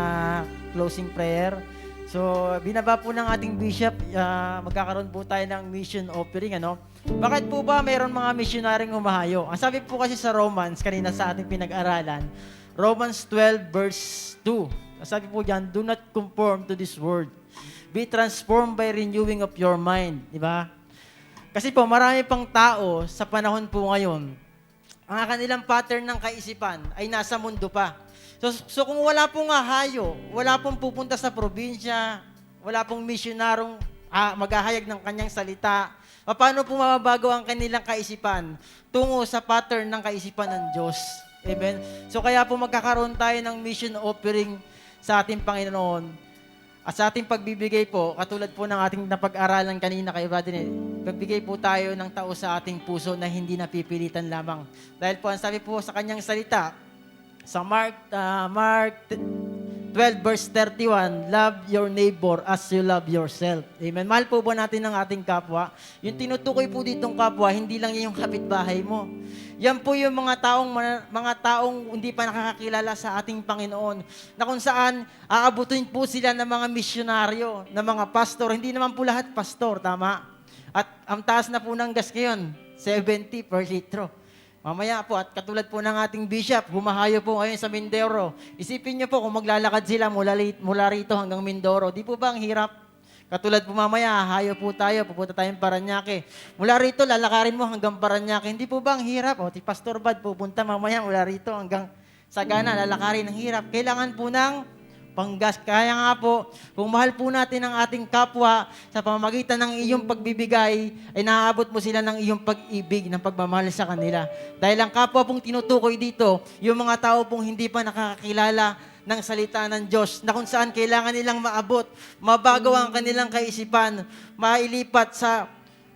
closing prayer. So, binaba po ng ating bishop, magkakaroon po tayo ng mission offering, ano? Bakit po ba mayroon mga missionaryong humahayo? Ang sabi po kasi sa Romans, kanina sa ating pinag-aralan, Romans 12 verse 2. Ang sabi po diyan, do not conform to this world. Be transformed by renewing of your mind. Di ba? Kasi po, marami pang tao sa panahon po ngayon, ang kanilang pattern ng kaisipan ay nasa mundo pa. So kung wala pong hahayo, wala pong pupunta sa probinsya, wala pong misyonarong maghahayag ng kanyang salita, paano po mababago ang kanilang kaisipan tungo sa pattern ng kaisipan ng Diyos? Amen? So kaya po magkakaroon tayo ng mission offering sa ating Panginoon. At sa ating pagbibigay po, katulad po ng ating napag-aralan kanina kay Brother Ned, pagbigay po tayo ng tao sa ating puso na hindi napipilitan lamang. Dahil po, ang sabi po sa kanyang salita, sa Mark 12 verse 31, love your neighbor as you love yourself. Amen. Mahal po ba natin ang ating kapwa? Yung tinutukoy po ditong kapwa, hindi lang yung kapitbahay mo. Yan po yung mga taong hindi pa nakakakilala sa ating Panginoon, na kung saan aabutin po sila ng mga misyonaryo, ng mga pastor. Hindi naman po lahat pastor, tama? At ang taas na po ng gas ngayon, 70 per litro. Mamaya po, at katulad po ng ating bishop, humahayo po ngayon sa Mindoro. Isipin niyo po kung maglalakad sila mula rito hanggang Mindoro. Di po ba ang hirap? Katulad po mamaya, hayo po tayo, pupunta tayong Paranaque. Mula rito, lalakarin mo hanggang Paranaque. Hindi po ba ang hirap? O, si Pastor Bad pupunta mamaya mula rito hanggang Sagana, lalakarin ng hirap. Kailangan po ng panggas. Kaya nga po, kung mahal po natin ang ating kapwa, sa pamamagitan ng iyong pagbibigay, ay naaabot mo sila ng iyong pag-ibig, ng pagmamahal sa kanila. Dahil ang kapwa pong tinutukoy dito, yung mga tao pong hindi pa nakakakilala ng salita ng Diyos, na kung saan kailangan nilang maabot, mabago ang kanilang kaisipan, mailipat sa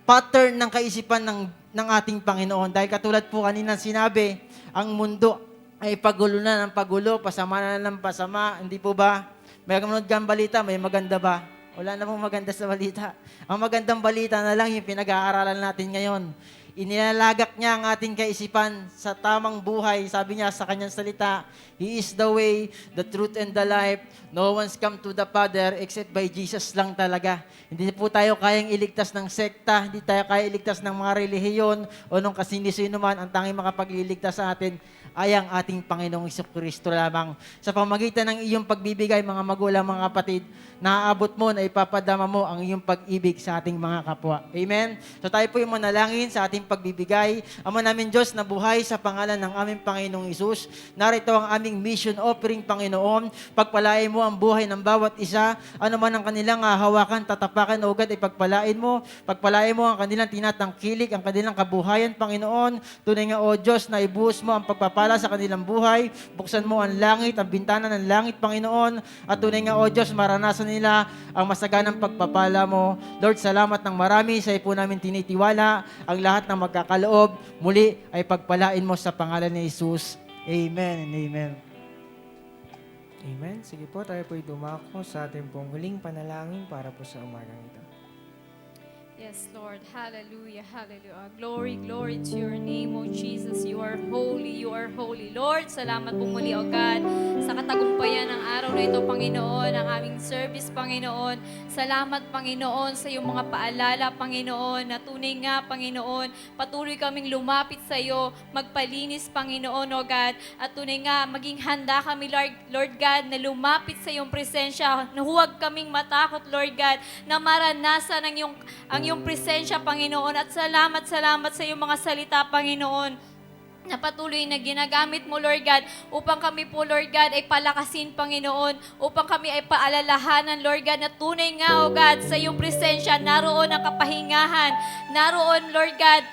pattern ng kaisipan ng ating Panginoon. Dahil katulad po kanina sinabi, ang mundo ay pagulo na ng pagulo, pasama na ng pasama. Hindi po ba? May manood kang balita, may maganda ba? Wala na pong maganda sa balita. Ang magandang balita na lang yung pinag-aaralan natin ngayon. Inilalagak niya ang ating kaisipan sa tamang buhay. Sabi niya sa kanyang salita, He is the way, the truth, and the life. No one's come to the Father except by Jesus lang talaga. Hindi po tayo kayang iligtas ng sekta, hindi tayo kaya iligtas ng mga relihiyon o nung kasino-sino man. Ang tanging makapagliligtas sa atin ay ang ating Panginoong Jesucristo lamang. Sa pamagitan ng iyong pagbibigay, mga magulang, mga kapatid, naaabot mo na ipapadama mo ang iyong pag-ibig sa ating mga kapwa. Amen? So tayo po yung manalangin sa ating pagbibigay. Ama namin Diyos na buhay sa pangalan ng aming Panginoong Isus. Narito ang aming mission offering, Panginoon. Pagpalain mo ang buhay ng bawat isa. Ano man ang kanilang hawakan, tatapakan o agad, ipagpalain mo. Pagpalain mo ang kanilang tinatangkilik, ang kanilang kabuhayan, Panginoon. Tunay nga, O Diyos, na ibuhos mo ang pagpapala sa kanilang buhay. Buksan mo ang langit, ang bintana ng langit, Panginoon. At tunay nga, O Diyos, maranasan nila ang masaganang pagpapala mo. Lord, salamat ng marami. Sa iyo po namin tinitiwala ang lahat ng magkakaloob. Muli ay pagpalain mo sa pangalan ni Jesus. Amen and amen. Amen. Sige po, tayo po'y dumako sa ating pong huling panalangin para po sa umagang ito. Yes, Lord. Hallelujah, hallelujah. Glory, glory to your name, O Jesus. You are holy, you are holy. Lord, salamat po muli, O God, sa katagumpayan ng araw na ito, Panginoon, ang aming service, Panginoon. Salamat, Panginoon, sa iyong mga paalala, Panginoon, na tunay nga, Panginoon, patuloy kaming lumapit sa iyo, magpalinis, Panginoon, O God, at tunay nga, maging handa kami, Lord God, na lumapit sa iyong presensya, na huwag kaming matakot, Lord God, na maranasan ang iyong presensya, Panginoon. At salamat sa iyong mga salita, Panginoon, na patuloy na ginagamit mo, Lord God, upang kami po, Lord God, ay palakasin, Panginoon, upang kami ay paalalahanan, Lord God, na tunay nga, O God, sa iyong presensya, naroon ang kapahingahan, naroon, Lord God,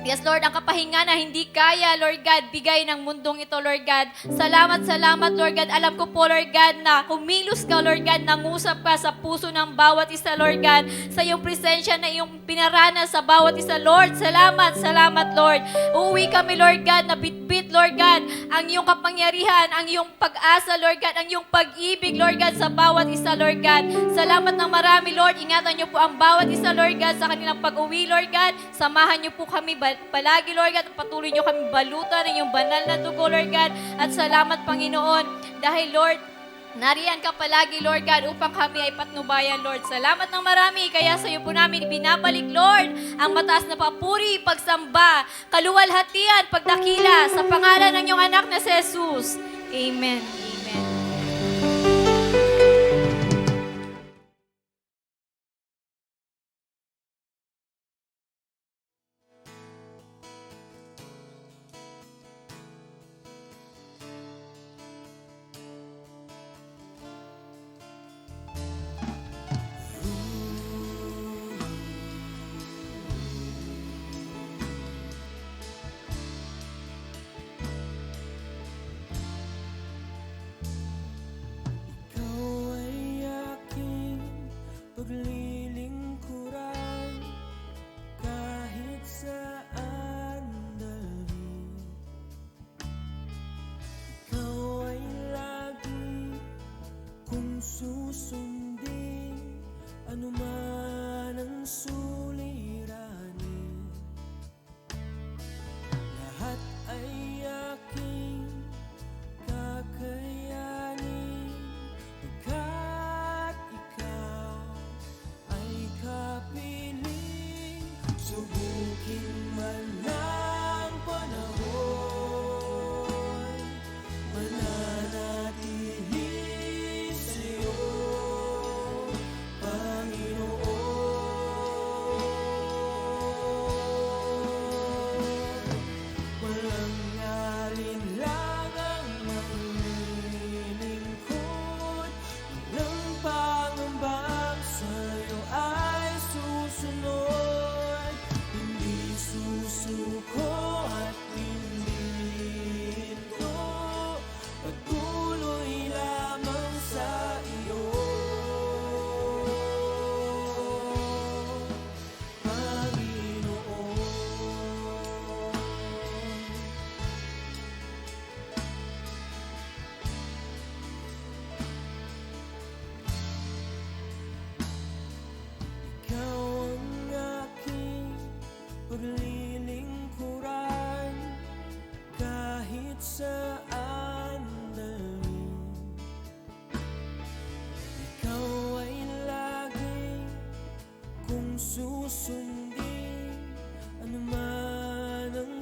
yes, Lord, ang kapahinga na hindi kaya, Lord God, bigay ng mundong ito, Lord God. Salamat, Lord God. Alam ko po, Lord God, na kumilos ka, Lord God, nangusap ka sa puso ng bawat isa, Lord God, sa iyong presensya na iyong pinarana sa bawat isa, Lord. Salamat, Lord. Uuwi kami, Lord God, na bitbit Spirit, Lord God, ang iyong kapangyarihan, ang iyong pag-asa, Lord God, ang iyong pag-ibig, Lord God, sa bawat isa, Lord God. Salamat ng marami, Lord. Ingatan niyo po ang bawat isa, Lord God, sa kanilang pag-uwi, Lord God. Samahan niyo po kami palagi, Lord God, at patuloy niyo kami balutan ng iyong banal na dugo, Lord God. At salamat, Panginoon, dahil, Lord, nariyan ka palagi, Lord God, upang kami ay patnubayan, Lord. Salamat ng marami. Kaya sa iyo po namin binabalik, Lord, ang mataas na papuri, pagsamba, kaluwalhatian, pagdakila, sa pangalan ng iyong anak na si Jesus. Amen. Amen. Ikaw ay aking paglilingkuran kahit saan dalhin. Ikaw ay lagi kong susundin, anuman ang suliranin. Lahat ay aking kakayanin, pagkat ikaw ay kapiling. Subukin man ng panahon, mananatili sa'yo, Panginoon. Walang alinlangang manglilingkod, walang pangambang sa'yo ay susunod. Hindi susuko at hindi hinto, patuloy lamang sa iyo, Panginoon. Ikaw ang aking paglilingkuran kahit saan dalhin. Ikaw ay lagi kong susundin, anuman ang